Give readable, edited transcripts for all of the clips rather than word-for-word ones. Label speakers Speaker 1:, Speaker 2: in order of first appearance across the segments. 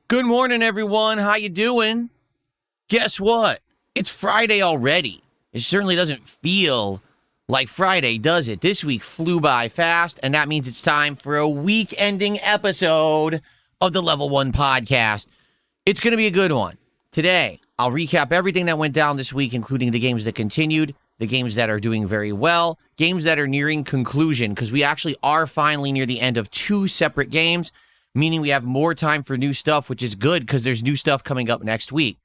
Speaker 1: Good morning, everyone. How you doing? Guess what? It's Friday already. It certainly doesn't feel like Friday, does it? This week flew by fast, and that means it's time for a week-ending episode of the Level 1 podcast. It's going to be a good one. Today, I'll recap everything that went down this week, including the games that continued, the games that are doing very well, games that are nearing conclusion, because we actually are finally near the end of 2 separate games, meaning we have more time for new stuff, which is good because there's new stuff coming up next week.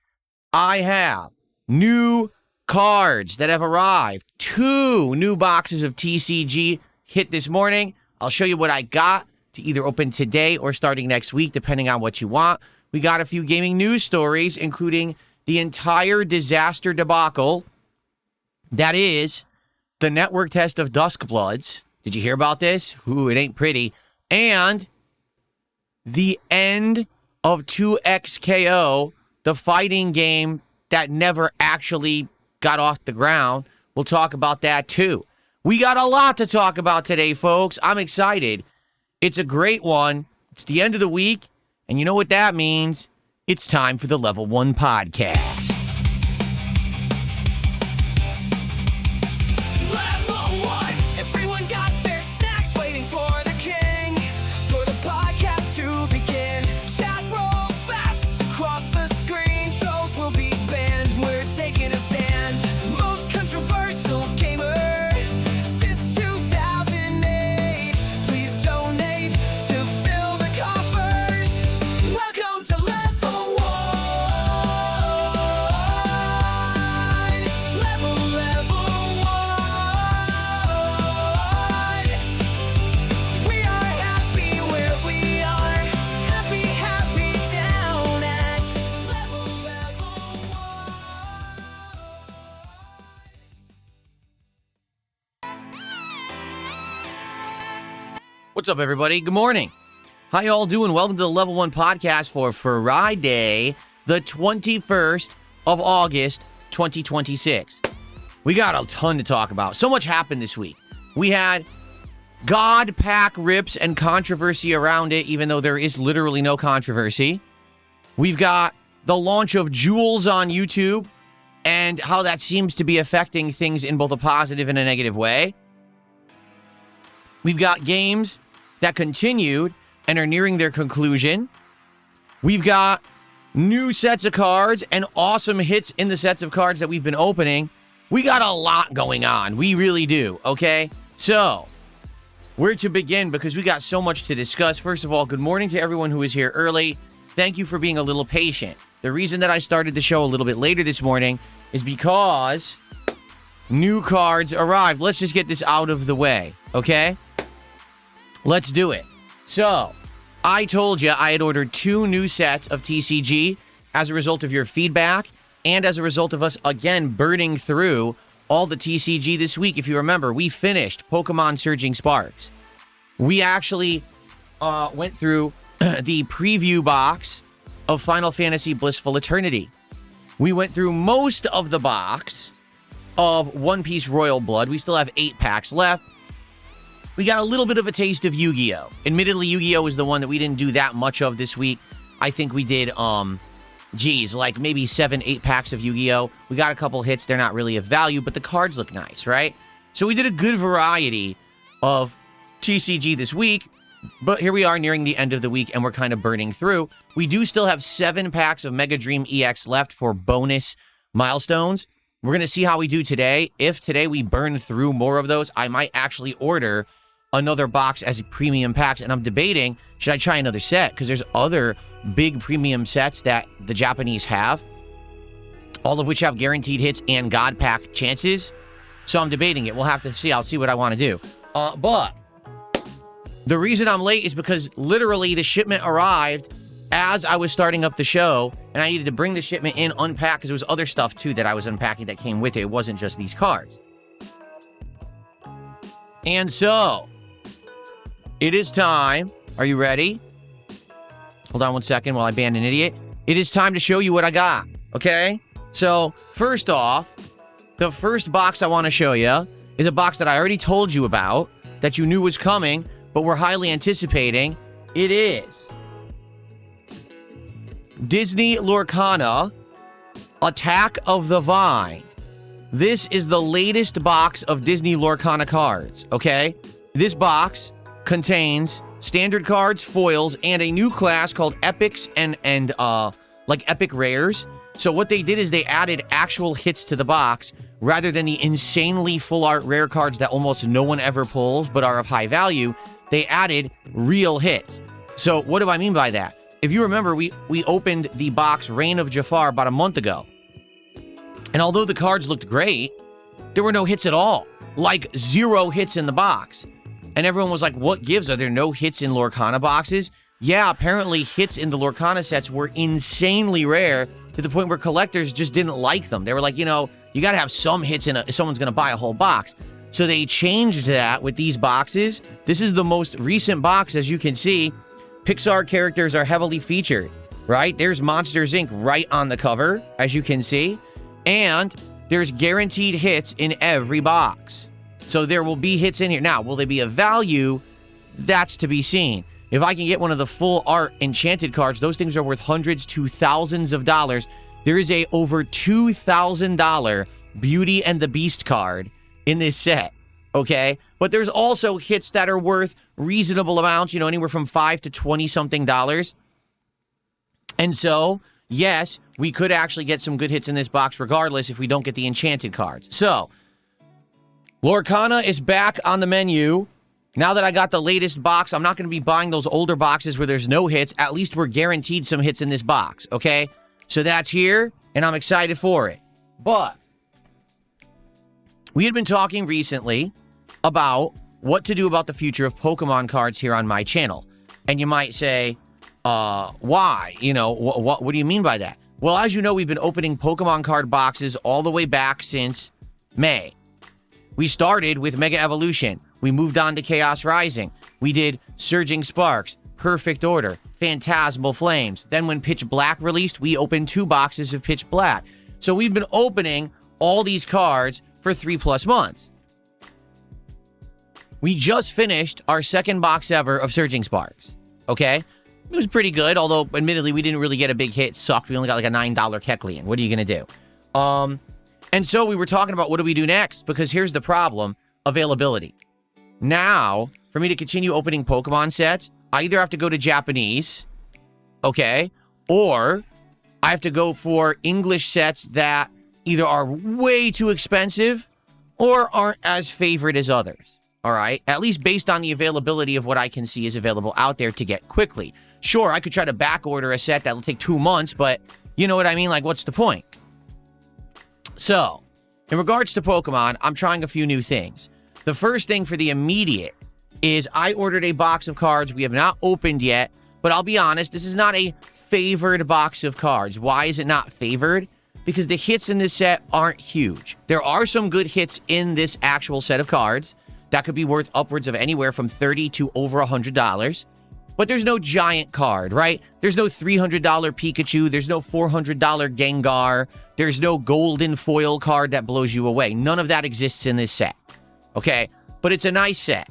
Speaker 1: I have new cards that have arrived. 2 new boxes of TCG hit this morning. I'll show you what I got to either open today or starting next week, depending on what you want. We got a few gaming news stories, including the entire disaster debacle that is the network test of Duskbloods. Did you hear about this? Ooh, it ain't pretty. And the end of 2XKO, the fighting game that never actually got off the ground. We'll talk about that too. We got a lot to talk about today, folks. I'm excited. It's a great one. It's the end of the week, and you know what that means. It's time for the Level 1 podcast. What's up, everybody? Good morning. How y'all doing? Welcome to the Level 1 podcast for Friday, the 21st of August, 2026. We got a ton to talk about. So much happened this week. We had God Pack rips and controversy around it, even though there is literally no controversy. We've got the launch of Jewels on YouTube and how that seems to be affecting things in both a positive and a negative way. We've got games that continued and are nearing their conclusion. We've got new sets of cards and awesome hits in the sets of cards that we've been opening. We got a lot going on. We really do, okay? So, where to begin? Because we got so much to discuss. First of all, good morning to everyone who is here early. Thank you for being a little patient. The reason that I started the show a little bit later this morning is because new cards arrived. Let's just get this out of the way, okay? Let's do it. So, I told you I had ordered 2 new sets of TCG as a result of your feedback and as a result of us, again, burning through all the TCG this week. If you remember, we finished Pokemon Surging Sparks. We actually went through the preview box of Final Fantasy Blissful Eternity. We went through most of the box of One Piece Royal Blood. We still have 8 packs left. We got a little bit of a taste of Yu-Gi-Oh! Admittedly, Yu-Gi-Oh! Was the one that we didn't do that much of this week. I think we did, like maybe 7-8 packs of Yu-Gi-Oh! We got a couple hits. They're not really of value, but the cards look nice, right? So we did a good variety of TCG this week, but here we are nearing the end of the week, and we're kind of burning through. We do still have 7 packs of Mega Dream EX left for bonus milestones. We're going to see how we do today. If today we burn through more of those, I might actually order another box as premium packs, and I'm debating, should I try another set? Because there's other big premium sets that the Japanese have, all of which have guaranteed hits and God Pack chances. So I'm debating it. We'll have to see. I'll see what I want to do. But the reason I'm late is because literally the shipment arrived as I was starting up the show, and I needed to bring the shipment in, unpack, because there was other stuff too that I was unpacking that came with it. It wasn't just these cards. And so, it is time. Are you ready? Hold on one second while I ban an idiot. It is time to show you what I got, okay? So, first off, the first box I want to show you is a box that I already told you about, that you knew was coming, but we're highly anticipating. It is Disney Lorcana Attack of the Vine. This is the latest box of Disney Lorcana cards, okay? This box contains standard cards, foils, and a new class called Epics and like Epic Rares. So what they did is they added actual hits to the box rather than the insanely full art rare cards that almost no one ever pulls but are of high value. They added real hits. So what do I mean by that? If you remember, we opened the box Reign of Jafar about a month ago. And although the cards looked great, there were no hits at all. Like 0 hits in the box. And everyone was like, what gives? Are there no hits in Lorcana boxes? Yeah, apparently hits in the Lorcana sets were insanely rare to the point where collectors just didn't like them. They were like, you know, you got to have some hits if someone's going to buy a whole box. So they changed that with these boxes. This is the most recent box, as you can see. Pixar characters are heavily featured, right? There's Monsters, Inc. right on the cover, as you can see. And there's guaranteed hits in every box. So there will be hits in here. Now, will they be of value? That's to be seen. If I can get one of the full art enchanted cards, those things are worth hundreds to thousands of dollars. There is a over $2,000 Beauty and the Beast card in this set, okay? But there's also hits that are worth reasonable amounts, you know, anywhere from $5 to $20-something. And so, yes, we could actually get some good hits in this box regardless if we don't get the enchanted cards. So, Lorcana is back on the menu. Now that I got the latest box, I'm not going to be buying those older boxes where there's no hits. At least we're guaranteed some hits in this box, okay? So that's here, and I'm excited for it. But we had been talking recently about what to do about the future of Pokemon cards here on my channel. And you might say, why? You know, what do you mean by that? Well, as you know, we've been opening Pokemon card boxes all the way back since May. We started with Mega Evolution. We moved on to Chaos Rising. We did Surging Sparks, Perfect Order, Phantasmal Flames. Then when Pitch Black released, we opened 2 boxes of Pitch Black. So we've been opening all these cards for 3+ months. We just finished our 2nd box ever of Surging Sparks, okay? It was pretty good, although admittedly we didn't really get a big hit. It sucked. We only got like a $9 Kecleon. What are you going to do? And so we were talking about what do we do next? Because here's the problem, availability. Now, for me to continue opening Pokemon sets, I either have to go to Japanese, okay, or I have to go for English sets that either are way too expensive or aren't as favored as others, all right? At least based on the availability of what I can see is available out there to get quickly. Sure, I could try to back order a set that'll take 2 months, but you know what I mean? Like, what's the point? So, in regards to Pokemon, I'm trying a few new things. The first thing for the immediate is I ordered a box of cards we have not opened yet, but I'll be honest, this is not a favored box of cards. Why is it not favored? Because the hits in this set aren't huge. There are some good hits in this actual set of cards that could be worth upwards of anywhere from $30 to over $100. But there's no giant card, right? There's no $300 Pikachu. There's no $400 Gengar. There's no golden foil card that blows you away. None of that exists in this set, okay? But it's a nice set.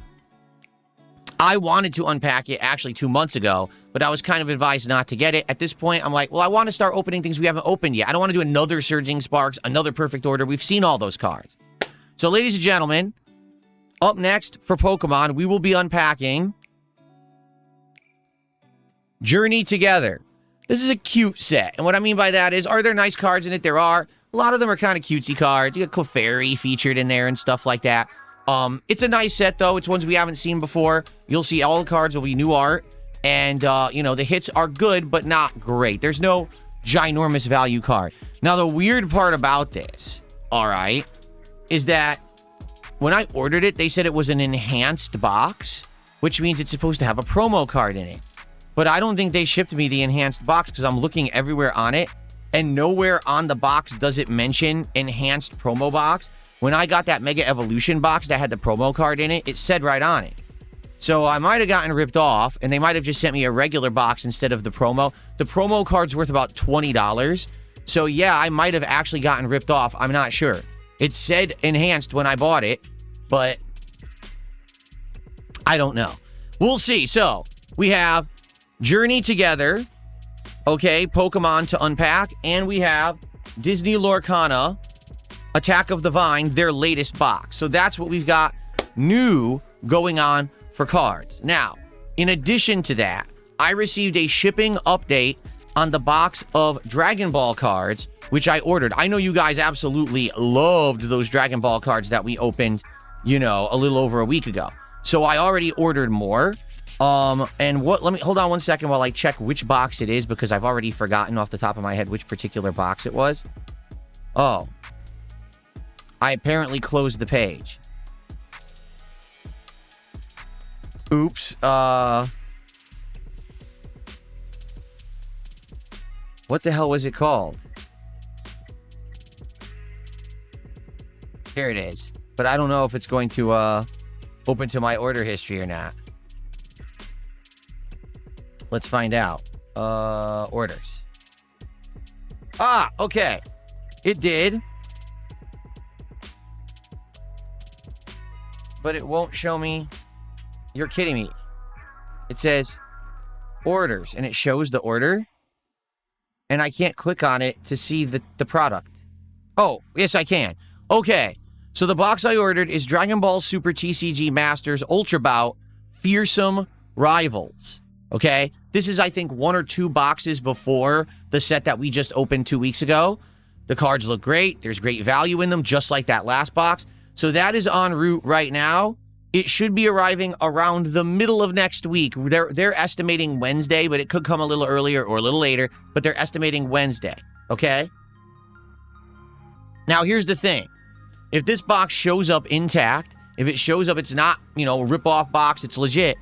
Speaker 1: I wanted to unpack it actually 2 months ago, but I was kind of advised not to get it. At this point, I'm like, well, I want to start opening things we haven't opened yet. I don't want to do another Surging Sparks, another Perfect Order. We've seen all those cards. So, ladies and gentlemen, up next for Pokemon, we will be unpacking Journey Together. This is a cute set, and what I mean by that is, are there nice cards in it? There are. A lot of them are kind of cutesy cards. You got Clefairy featured in there and stuff like that. It's a nice set, though. It's ones we haven't seen before. You'll see all the cards will be new art, and, you know, the hits are good, but not great. There's no ginormous value card. Now, the weird part about this, all right, is that when I ordered it, they said it was an enhanced box, which means it's supposed to have a promo card in it. But I don't think they shipped me the enhanced box because I'm looking everywhere on it, and nowhere on the box does it mention enhanced promo box. When I got that Mega Evolution box that had the promo card in it, it said right on it. So I might have gotten ripped off, and they might have just sent me a regular box instead of the promo. The promo card's worth about $20. So yeah, I might have actually gotten ripped off. I'm not sure. It said enhanced when I bought it, but I don't know. We'll see. So we have Journey Together, okay, Pokemon to unpack, and we have Disney Lorcana, Attack of the Vine, their latest box. So that's what we've got new going on for cards. Now, in addition to that, I received a shipping update on the box of Dragon Ball cards, which I ordered. I know you guys absolutely loved those Dragon Ball cards that we opened, a little over a week ago. So I already ordered more. Let me hold on one second while I check which box it is, because I've already forgotten off the top of my head which particular box it was. Oh, I apparently closed the page. Oops. What the hell was it called? Here it is. But I don't know if it's going to, open to my order history or not. Let's find out. Orders. Ah, okay. It did. But it won't show me. You're kidding me. It says orders, and it shows the order. And I can't click on it to see the product. Oh, yes, I can. Okay. So the box I ordered is Dragon Ball Super TCG Masters Ultra Bout Fearsome Rivals. Okay? This is, I think, 1 or 2 boxes before the set that we just opened 2 weeks ago. The cards look great. There's great value in them, just like that last box. So that is en route right now. It should be arriving around the middle of next week. They're estimating Wednesday, but it could come a little earlier or a little later. But they're estimating Wednesday. Okay? Now, here's the thing. If this box shows up intact, if it shows up, it's not, a rip-off box, it's legit,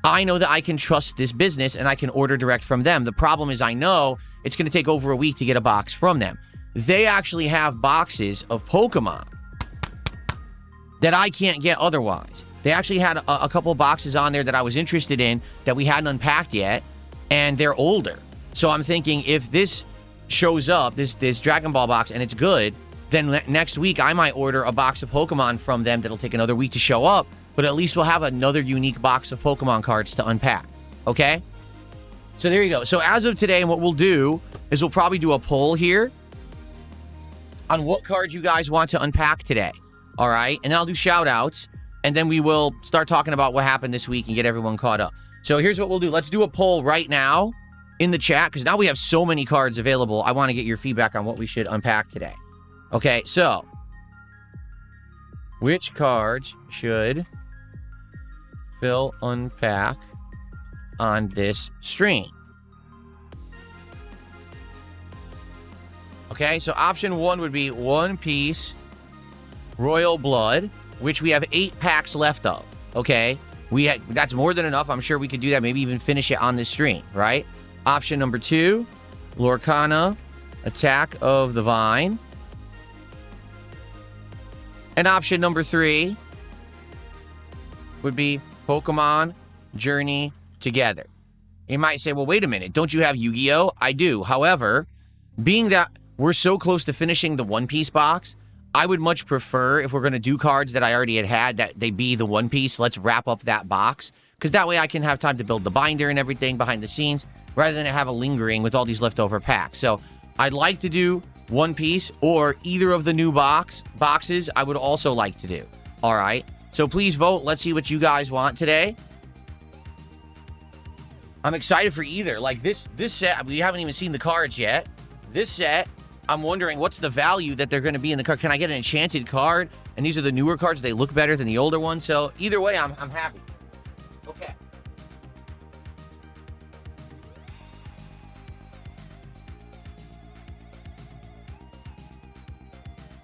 Speaker 1: I know that I can trust this business and I can order direct from them. The problem is I know it's going to take over a week to get a box from them. They actually have boxes of Pokemon that I can't get otherwise. They actually had a couple boxes on there that I was interested in that we hadn't unpacked yet, and they're older. So I'm thinking if this shows up, this Dragon Ball box, and it's good, then next week I might order a box of Pokemon from them that'll take another week to show up, but at least we'll have another unique box of Pokemon cards to unpack, okay? So there you go. So as of today, what we'll do is we'll probably do a poll here on what cards you guys want to unpack today, all right? And then I'll do shout-outs, and then we will start talking about what happened this week and get everyone caught up. So here's what we'll do. Let's do a poll right now in the chat, because now we have so many cards available. I want to get your feedback on what we should unpack today. Okay, so which cards should Phil unpack on this stream? Okay, so option 1 would be One Piece Royal Blood, which we have 8 packs left of. Okay, that's more than enough. I'm sure we could do that, maybe even finish it on this stream, right? Option number 2, Lorcana Attack of the Vine. And option number 3 would be Pokemon Journey Together. You might say, well, wait a minute. Don't you have Yu-Gi-Oh? I do. However, being that we're so close to finishing the One Piece box, I would much prefer, if we're going to do cards that I already had, that they be the One Piece. Let's wrap up that box, because that way I can have time to build the binder and everything behind the scenes, rather than have a lingering with all these leftover packs. So I'd like to do One Piece or either of the new boxes. I would also like to do. All right. So please vote. Let's see what you guys want today. I'm excited for either. Like this set, we haven't even seen the cards yet. This set, I'm wondering what's the value that they're going to be in the card. Can I get an enchanted card? And these are the newer cards. They look better than the older ones. So either way, I'm happy. Okay.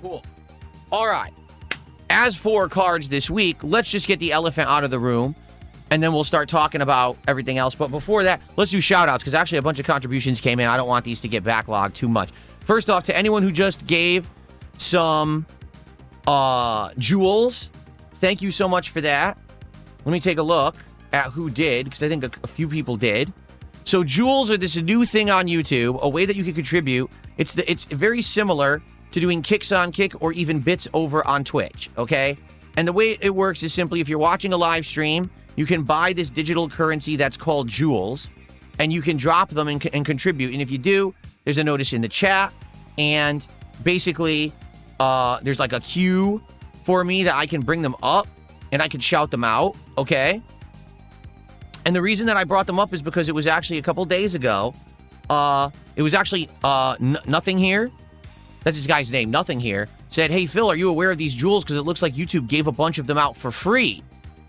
Speaker 1: Cool. All right. As for cards this week, let's just get the elephant out of the room, and then we'll start talking about everything else. But before that, let's do shout-outs, because actually a bunch of contributions came in. I don't want these to get backlogged too much. First off, to anyone who just gave some jewels, thank you so much for that. Let me take a look at who did, because I think a few people did. So jewels are this new thing on YouTube, a way that you can contribute. It's very similar to doing kicks on Kick or even bits over on Twitch, okay? And the way it works is simply, if you're watching a live stream, you can buy this digital currency that's called jewels, and you can drop them and contribute. And if you do, there's a notice in the chat, and basically there's like a queue for me that I can bring them up and I can shout them out, okay? And the reason that I brought them up is because it was actually a couple days ago. It was actually Nothing Here. That's this guy's name, Nothing Here. Said, hey, Phil, are you aware of these jewels? Because it looks like YouTube gave a bunch of them out for free.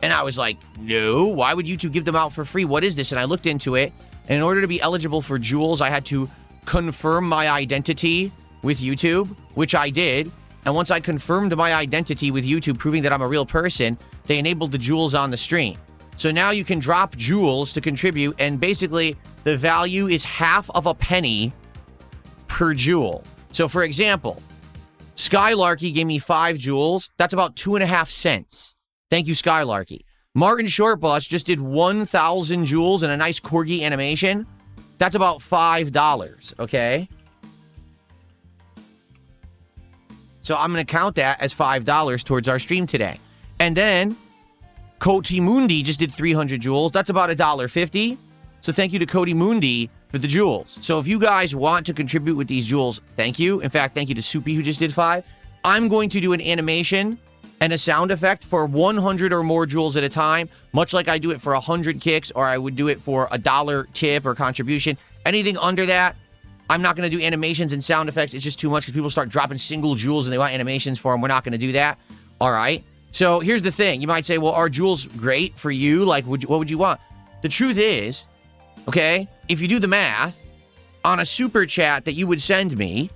Speaker 1: And I was like, no, why would YouTube give them out for free? What is this? And I looked into it. And in order to be eligible for jewels, I had to confirm my identity with YouTube, which I did. And once I confirmed my identity with YouTube, proving that I'm a real person, they enabled the jewels on the stream. So now you can drop jewels to contribute, and basically the value is half of a penny per jewel. So for example, Skylarky gave me 5 jewels. That's about 2.5 cents. Thank you, Skylarky. Martin Shortbus just did 1,000 jewels and a nice corgi animation. That's about $5, okay? So I'm going to count that as $5 towards our stream today. And then Cody Mundi just did 300 jewels. That's about $1.50. So thank you to Cody Mundi for the jewels. So if you guys want to contribute with these jewels, thank you. In fact, thank you to Soupy who just did 5. I'm going to do an animation and a sound effect for 100 or more jewels at a time, much like I do it for 100 kicks, or I would do it for $1 tip or contribution. Anything under that, I'm not going to do animations and sound effects. It's just too much because people start dropping single jewels and they want animations for them. We're not going to do that. All right. So here's the thing. You might say, well, are jewels great for you? Like, what would you want? The truth is, okay, if you do the math, on a super chat that you would send me,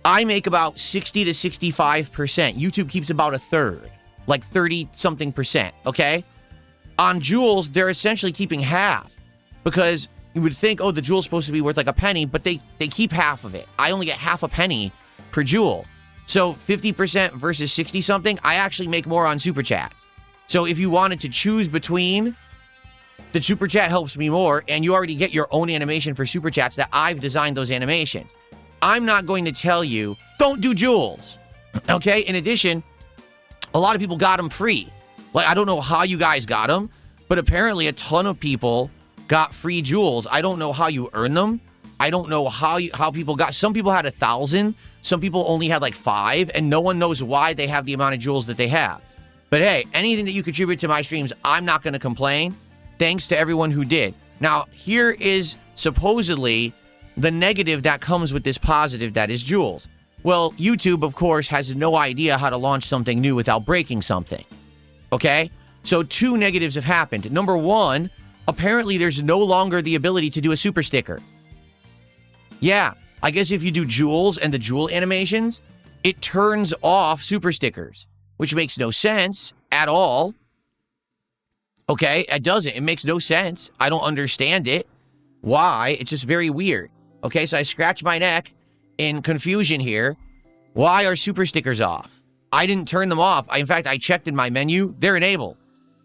Speaker 1: I make about 60 to 65%. YouTube keeps about a third, like 30-something percent, okay? On jewels, they're essentially keeping half because you would think, oh, the jewel's supposed to be worth like a penny, but they keep half of it. I only get half a penny per jewel. So 50% versus 60-something, I actually make more on Super Chats. So if you wanted to choose between, the Super Chat helps me more, and you already get your own animation for Super Chats that I've designed those animations. I'm not going to tell you, don't do jewels, okay? In addition, a lot of people got them free. Like, I don't know how you guys got them, but apparently a ton of people got free jewels. I don't know how you earn them. I don't know how people got. Some people had 1,000. Some people only had like 5, and no one knows why they have the amount of jewels that they have. But hey, anything that you contribute to my streams, I'm not going to complain. Thanks to everyone who did. Now, here is supposedly the negative that comes with this positive that is jewels. Well, YouTube, of course, has no idea how to launch something new without breaking something. Okay? So 2 negatives have happened. Number 1, apparently there's no longer the ability to do a super sticker. Yeah, I guess if you do jewels and the jewel animations, it turns off super stickers, which makes no sense at all. Okay, it doesn't. It makes no sense. I don't understand it. Why? It's just very weird. Okay, so I scratch my neck in confusion here. Why are super stickers off? I didn't turn them off. In fact, I checked in my menu. They're enabled.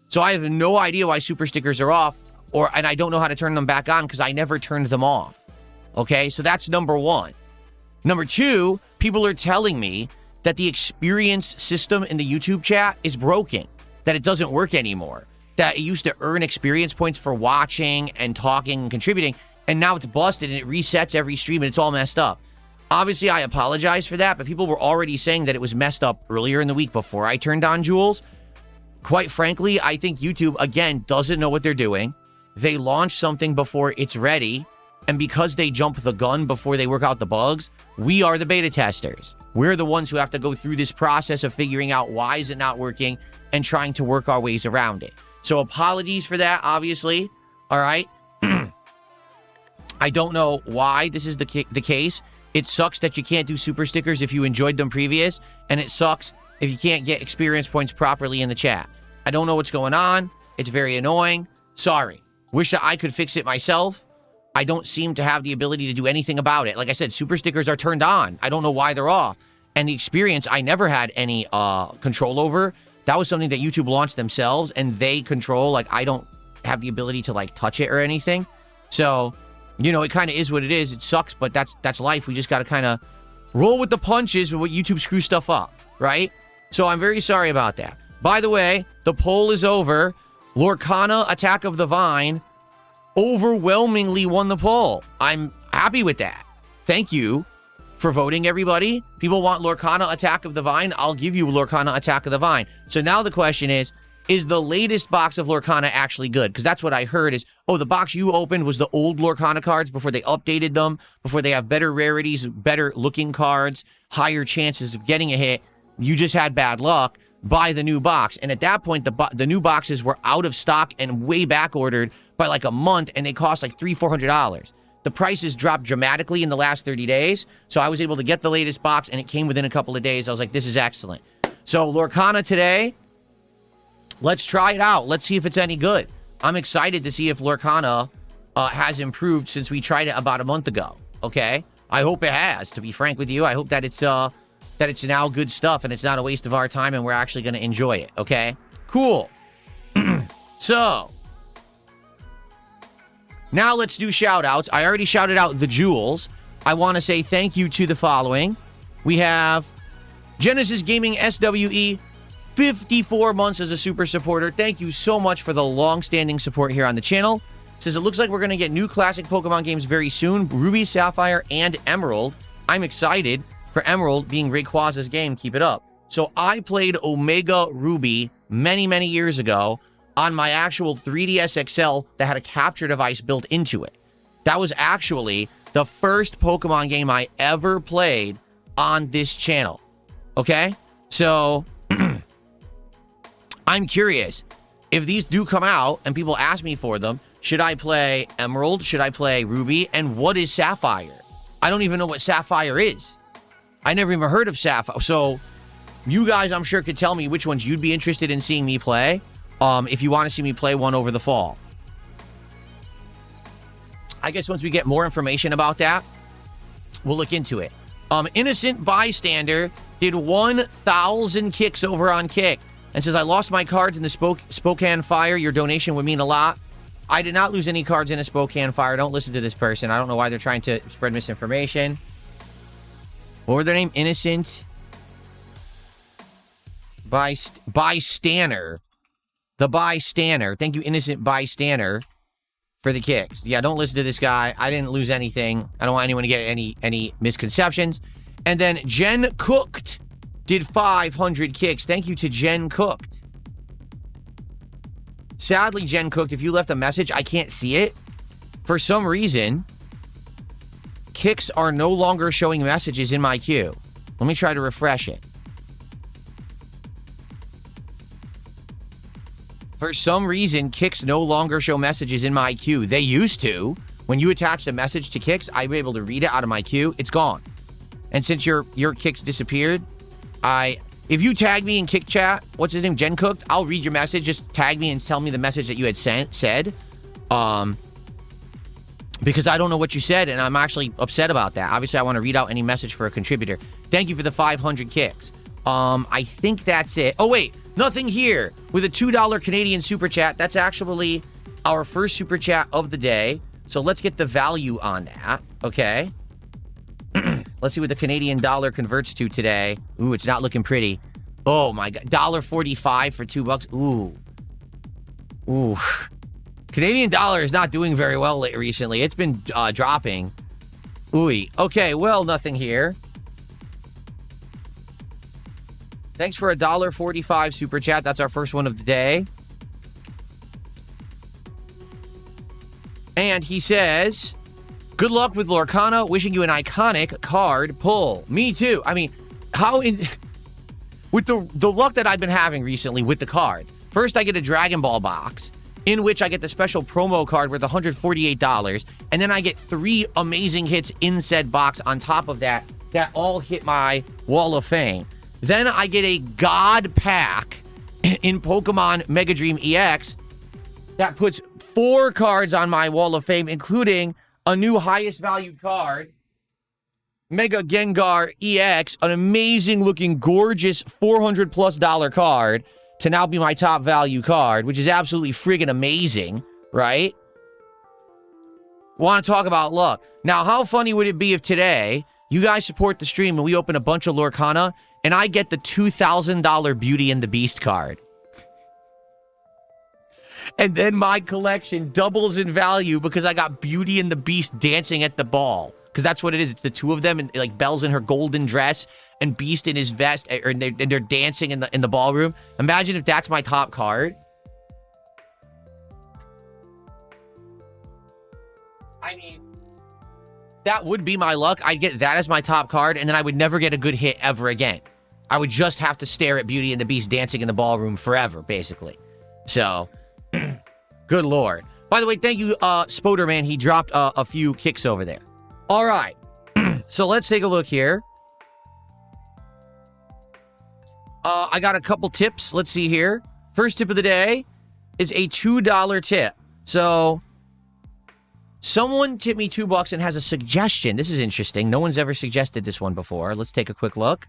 Speaker 1: So I have no idea why super stickers are off, and I don't know how to turn them back on because I never turned them off. Okay, so that's number 1. Number 2, people are telling me that the experience system in the YouTube chat is broken, that it doesn't work anymore, that it used to earn experience points for watching and talking and contributing, and now it's busted and it resets every stream and it's all messed up. Obviously, I apologize for that, but people were already saying that it was messed up earlier in the week before I turned on jewels. Quite frankly, I think YouTube, again, doesn't know what they're doing. They launch something before it's ready, and because they jump the gun before they work out the bugs, we are the beta testers. We're the ones who have to go through this process of figuring out why is it not working and trying to work our ways around it. So apologies for that, obviously. All right. I don't know why this is the case. It sucks that you can't do super stickers if you enjoyed them previous, and it sucks if you can't get experience points properly in the chat. I don't know what's going on. It's very annoying. Sorry. Wish that I could fix it myself. I don't seem to have the ability to do anything about it. Like I said, super stickers are turned on. I don't know why they're off. And the experience, I never had any control over. That was something that YouTube launched themselves, and they control. Like, I don't have the ability to, like, touch it or anything. So, you know, it kind of is what it is. It sucks, but that's life. We just got to kind of roll with the punches when YouTube screws stuff up, right? So I'm very sorry about that. By the way, the poll is over. Lorcana, Attack of the Vine, overwhelmingly won the poll. I'm happy with that. Thank you for voting, everybody. People want Lorcana Attack of the Vine. I'll give you Lorcana Attack of the Vine. So now the question is the latest box of Lorcana actually good? Because that's what I heard is, oh, the box you opened was the old Lorcana cards before they updated them, before they have better rarities, better looking cards, higher chances of getting a hit. You just had bad luck. Buy the new box. And at that point, the new boxes were out of stock and way back ordered by like a month, and they cost like $300-400. The prices dropped dramatically in the last 30 days, so I was able to get the latest box, and it came within a couple of days. I was like, this is excellent. So Lorcana today, let's try it out. Let's see if it's any good. I'm excited to see if Lorcana has improved since we tried it about a month ago, okay? I hope it has, to be frank with you. I hope that it's now good stuff, and it's not a waste of our time, and we're actually going to enjoy it, okay? Cool. So, now let's do shout-outs. I already shouted out the jewels. I want to say thank you to the following. We have Genesis Gaming SWE, 54 months as a super supporter. Thank you so much for the long-standing support here on the channel. Says, it looks like we're going to get new classic Pokemon games very soon. Ruby, Sapphire, and Emerald. I'm excited for Emerald being Rayquaza's game. Keep it up. So I played Omega Ruby many, many years ago on my actual 3DS XL that had a capture device built into it. That was actually the first Pokemon game I ever played on this channel. Okay? So, I'm curious. If these do come out and people ask me for them, should I play Emerald? Should I play Ruby? And what is Sapphire? I don't even know what Sapphire is. I never even heard of Sapphire. So, you guys, I'm sure, could tell me which ones you'd be interested in seeing me play. If you want to see me play one over the fall. I guess once we get more information about that, we'll look into it. Innocent Bystander did 1,000 kicks over on Kick and says, I lost my cards in the Spokane Fire. Your donation would mean a lot. I did not lose any cards in a Spokane Fire. Don't listen to this person. I don't know why they're trying to spread misinformation. What were their name? Innocent Bystander. The Bystander. Thank you, Innocent Bystander, for the kicks. Yeah, don't listen to this guy. I didn't lose anything. I don't want anyone to get any misconceptions. And then Jen Cooked did 500 kicks. Thank you to Jen Cooked. Sadly, Jen Cooked, if you left a message, I can't see it. For some reason, kicks are no longer showing messages in my queue. Let me try to refresh it. For some reason, kicks no longer show messages in my queue. They used to. When you attached a message to kicks, I'd be able to read it out of my queue. It's gone. And since your kicks disappeared, if you tag me in kick chat, what's his name, Jen Cooked, I'll read your message. Just tag me and tell me the message that you had said. Because I don't know what you said, and I'm actually upset about that. Obviously, I want to read out any message for a contributor. Thank you for the 500 kicks. I think that's it. Oh, wait. Nothing here with a $2 Canadian super chat. That's actually our first super chat of the day. So let's get the value on that. Okay. Let's see what the Canadian dollar converts to today. Ooh, it's not looking pretty. Oh my God. $1.45 for $2. Ooh. Ooh. Canadian dollar is not doing very well recently. It's been dropping. Ooh. Okay, well, nothing here. Thanks for a $1.45 super chat. That's our first one of the day. And he says, good luck with Lorcana. Wishing you an iconic card pull. Me too. I mean, with the luck that I've been having recently with the cards. First, I get a Dragon Ball box, in which I get the special promo card worth $148. And then I get 3 amazing hits in said box on top of that all hit my Wall of Fame. Then I get a God Pack in Pokemon Mega Dream EX that puts 4 cards on my Wall of Fame, including a new highest valued card, Mega Gengar EX, an amazing looking, gorgeous $400+ card to now be my top value card, which is absolutely friggin' amazing, right? Want to talk about luck. Now, how funny would it be if today you guys support the stream and we open a bunch of Lorcana and I get the $2,000 Beauty and the Beast card? And then my collection doubles in value because I got Beauty and the Beast dancing at the ball. Because that's what it is. It's the two of them, and like Belle's in her golden dress and Beast in his vest, and they're dancing in the ballroom. Imagine if that's my top card. I mean, that would be my luck. I'd get that as my top card, and then I would never get a good hit ever again. I would just have to stare at Beauty and the Beast dancing in the ballroom forever, basically. So, good lord. By the way, thank you, Spoderman. He dropped a few kicks over there. All right. So let's take a look here. I got a couple tips. Let's see here. First tip of the day is a $2 tip. So someone tipped me $2 and has a suggestion. This is interesting. No one's ever suggested this one before. Let's take a quick look.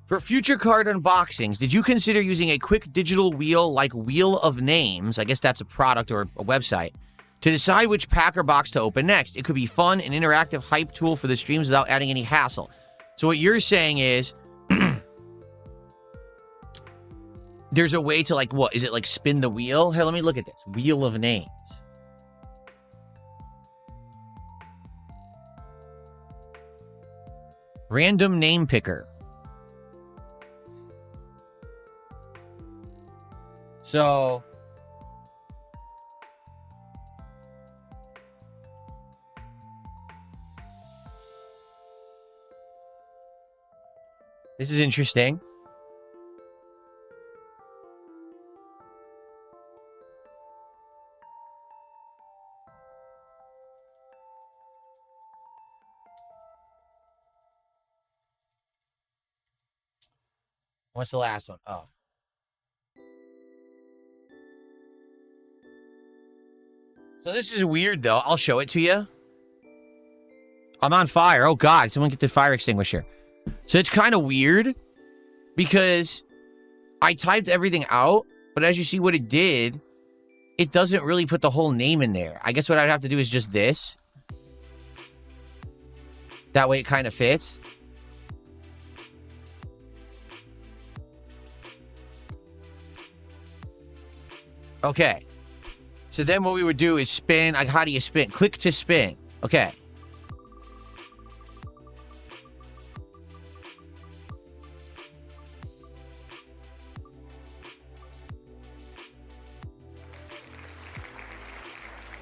Speaker 1: For future card unboxings, did you consider using a quick digital wheel like Wheel of Names, I guess that's a product or a website, to decide which pack or box to open next? It could be fun, an interactive hype tool for the streams without adding any hassle. So what you're saying is, there's a way to like, what? Is it like spin the wheel? Here, let me look at this. Wheel of Names. Random name picker. So, this is interesting. What's the last one? Oh. So this is weird, though. I'll show it to you. I'm on fire. Oh, God. Someone get the fire extinguisher. So it's kind of weird because I typed everything out, but as you see what it did, it doesn't really put the whole name in there. I guess what I'd have to do is just this. That way it kind of fits. Okay. So then what we would do is spin. Like, how do you spin? Click to spin. Okay.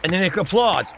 Speaker 1: And then it applauds.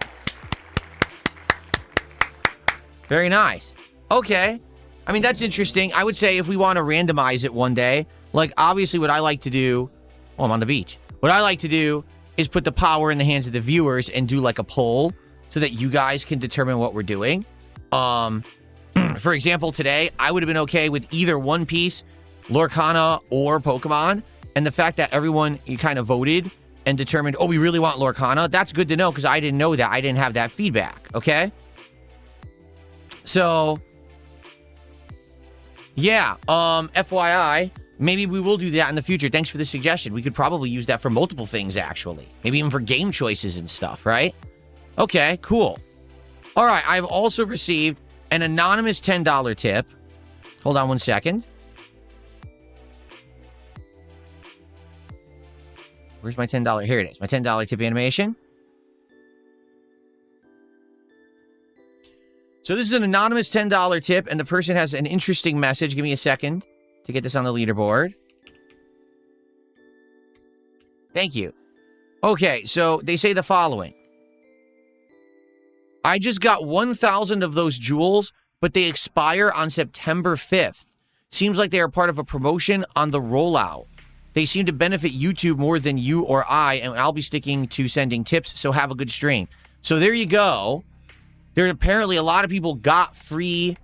Speaker 1: Very nice. Okay. I mean, that's interesting. I would say if we want to randomize it one day, like, obviously what I like to do... Oh, I'm on the beach. What I like to do is put the power in the hands of the viewers and do like a poll so that you guys can determine what we're doing. For example, today, I would have been okay with either One Piece, Lorcana, or Pokemon. And the fact that everyone, you kind of voted and determined, oh, we really want Lorcana, that's good to know because I didn't know that. I didn't have that feedback, okay? So, yeah, FYI, maybe we will do that in the future. Thanks for the suggestion. We could probably use that for multiple things, actually. Maybe even for game choices and stuff, right? Okay, cool. All right, I've also received an anonymous $10 tip. Hold on one second. Where's my $10? Here it is. My $10 tip animation. So this is an anonymous $10 tip, and the person has an interesting message. Give me a second to get this on the leaderboard. Thank you. Okay, so they say the following. I just got 1,000 of those jewels, but they expire on September 5th. Seems like they are part of a promotion on the rollout. They seem to benefit YouTube more than you or I, and I'll be sticking to sending tips, so have a good stream. So there you go. There apparently a lot of people got free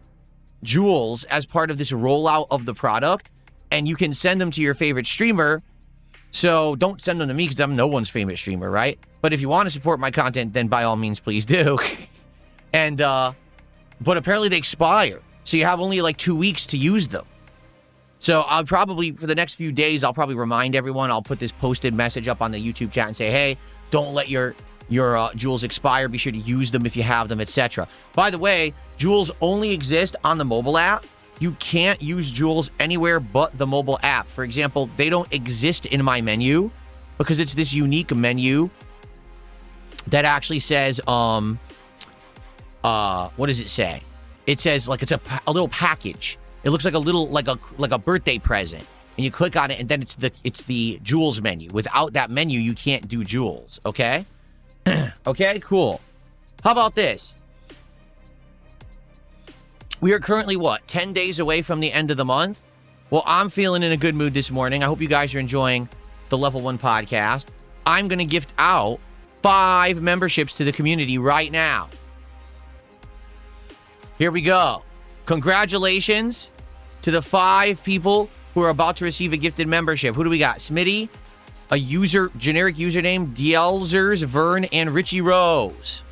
Speaker 1: jewels as part of this rollout of the product, and you can send them to your favorite streamer. So don't send them to me because I'm no one's favorite streamer, right? But if you want to support my content, then by all means, please do. And, but apparently they expire. So you have only like 2 weeks to use them. So I'll probably, for the next few days, I'll probably remind everyone. I'll put this posted message up on the YouTube chat and say, hey, don't let your your jewels expire. Be sure to use them if you have them, etc. By the way, jewels only exist on the mobile app. You can't use jewels anywhere but the mobile app. For example, they don't exist in my menu because it's this unique menu that actually says, what does it say? It says like it's a little package. It looks like a little like a birthday present, and you click on it, and then it's the jewels menu. Without that menu, you can't do jewels. Okay, okay, cool. How about this? We are currently, 10 days away from the end of the month? Well, I'm feeling in a good mood this morning. I hope you guys are enjoying the Level 1 podcast. I'm going to gift out 5 memberships to the community right now. Here we go. Congratulations to the 5 people who are about to receive a gifted membership. Who do we got? Smitty, a generic username, Dielzers, Vern, and Richie Rose.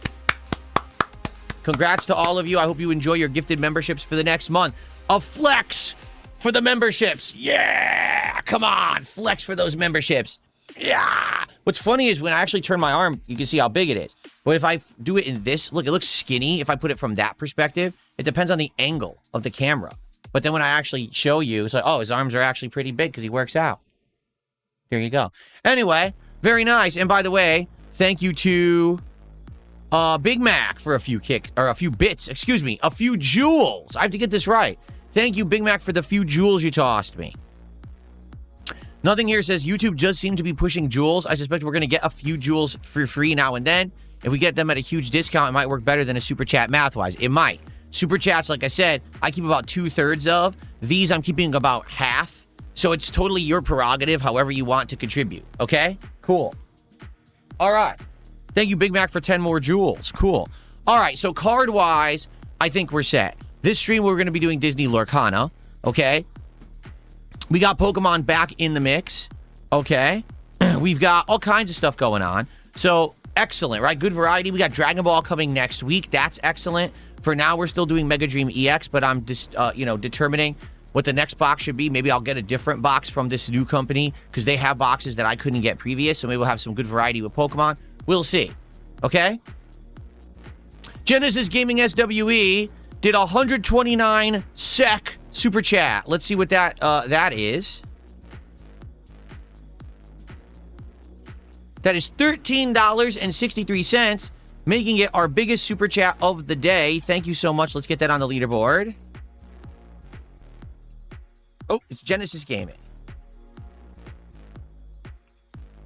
Speaker 1: Congrats to all of you. I hope you enjoy your gifted memberships for the next month. A flex for the memberships. Yeah! Come on, flex for those memberships. Yeah! What's funny is when I actually turn my arm, you can see how big it is. But if I do it in this, look, it looks skinny. If I put it from that perspective, it depends on the angle of the camera. But then when I actually show you, it's like, oh, his arms are actually pretty big because he works out. There you go. Anyway, very nice. And by the way, thank you to Big Mac for a few bits, a few jewels. I have to get this right. Thank you, Big Mac, for the few jewels you tossed me. Nothing here says YouTube just seemed to be pushing jewels. I suspect we're going to get a few jewels for free now and then. If we get them at a huge discount, it might work better than a super chat math-wise. It might. Super chats, like I said, I keep about 2/3 of. These I'm keeping about half. So it's totally your prerogative, however you want to contribute. Okay? Cool. All right. Thank you, Big Mac, for 10 more jewels. Cool. All right, so card-wise, I think we're set. This stream, we're going to be doing Disney Lorcana, okay? We got Pokemon back in the mix, okay? We've got all kinds of stuff going on. So, excellent, right? Good variety. We got Dragon Ball coming next week. That's excellent. For now, we're still doing Mega Dream EX, but I'm just, determining what the next box should be. Maybe I'll get a different box from this new company because they have boxes that I couldn't get previous, so maybe we'll have some good variety with Pokemon. We'll see. Okay? Genesis Gaming SWE did 129 SEK super chat. Let's see what that is. That is $13.63, making it our biggest super chat of the day. Thank you so much. Let's get that on the leaderboard. Oh, it's Genesis Gaming.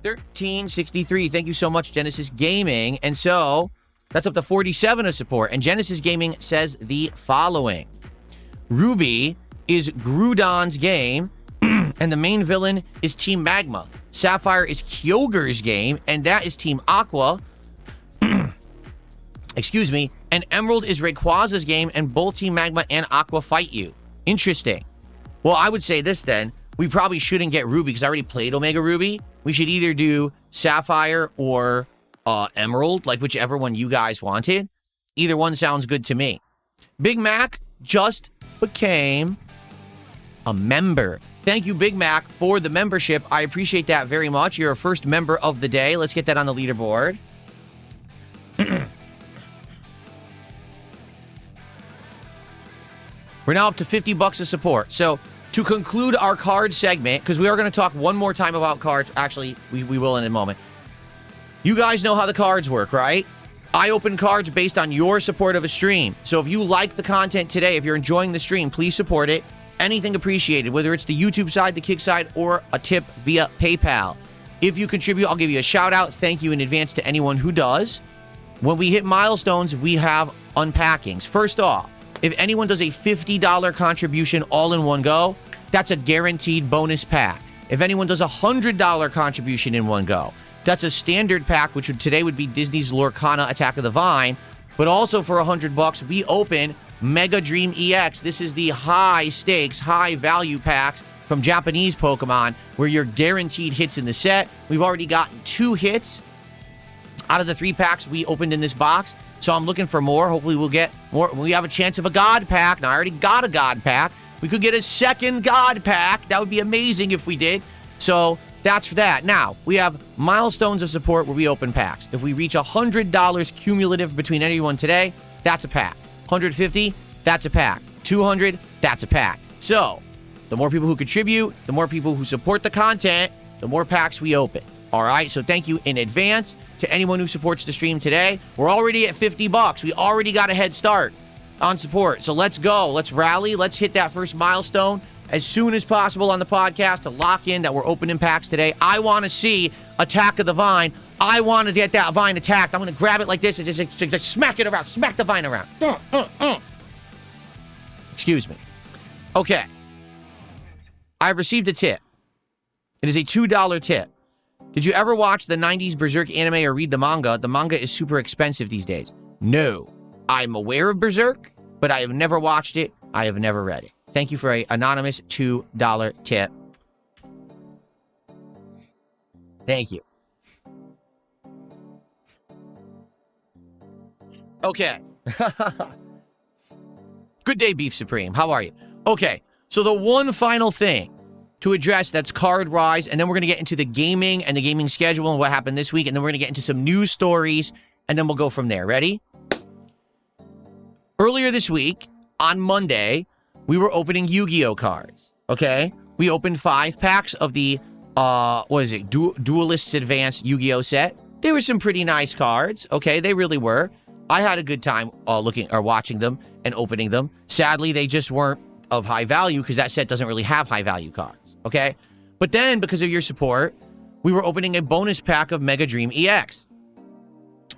Speaker 1: 1363. Thank you so much, Genesis Gaming. And so, that's up to 47 of support. And Genesis Gaming says the following. Ruby is Groudon's game, and the main villain is Team Magma. Sapphire is Kyogre's game, and that is Team Aqua. Excuse me. And Emerald is Rayquaza's game, and both Team Magma and Aqua fight you. Interesting. Well, I would say this then. We probably shouldn't get Ruby because I already played Omega Ruby. We should either do Sapphire or Emerald, like whichever one you guys wanted. Either one sounds good to me. Big Mac just became a member. Thank you, Big Mac, for the membership. I appreciate that very much. You're a first member of the day. Let's get that on the leaderboard. We're now up to $50 of support. So to conclude our card segment, because we are going to talk one more time about cards. Actually, we will in a moment. You guys know how the cards work, right? I open cards based on your support of a stream. So if you like the content today, if you're enjoying the stream, please support it. Anything appreciated, whether it's the YouTube side, the Kick side, or a tip via PayPal. If you contribute, I'll give you a shout out. Thank you in advance to anyone who does. When we hit milestones, we have unpackings. First off, if anyone does a $50 contribution all in one go, that's a guaranteed bonus pack. If anyone does a $100 contribution in one go, that's a standard pack, which today would be Disney's Lorcana Attack of the Vine. But also for $100, we open Mega Dream EX. This is the high stakes, high value packs from Japanese Pokemon where you're guaranteed hits in the set. We've already gotten 2 hits out of the 3 packs we opened in this box. So I'm looking for more. Hopefully we'll get more. We have a chance of a God pack. Now I already got a God pack. We could get a second God pack. That would be amazing if we did. So That's for that. Now, we have milestones of support where we open packs. If we reach $100 cumulative between anyone today, that's a pack. 150, that's a pack. 200, that's a pack. So, the more people who contribute, the more people who support the content, the more packs we open. All right, so thank you in advance to anyone who supports the stream today. We're already at $50. We already got a head start on support. So let's go. Let's rally. Let's hit that first milestone as soon as possible on the podcast to lock in that we're opening packs today. I want to see Attack of the Vine. I want to get that vine attacked. I'm going to grab it like this and just smack it around. Smack the vine around. Excuse me. Okay. I've received a tip. It is a $2 tip. Did you ever watch the 90s Berserk anime or read the manga? The manga is super expensive these days. No. I'm aware of Berserk, but I have never watched it. I have never read it. Thank you for an anonymous $2 tip. Thank you. Okay. Good day, Beef Supreme. How are you? Okay, so the one final thing to address that's card rise, and then we're going to get into the gaming and the gaming schedule and what happened this week, and then we're going to get into some news stories, and then we'll go from there. Ready? Earlier this week, on Monday, we were opening Yu-Gi-Oh cards, okay? We opened 5 packs of the, Duelists Advanced Yu-Gi-Oh set. They were some pretty nice cards, okay? They really were. I had a good time watching them and opening them. Sadly, they just weren't of high value because that set doesn't really have high value cards, okay? But then, because of your support, we were opening a bonus pack of Mega Dream EX.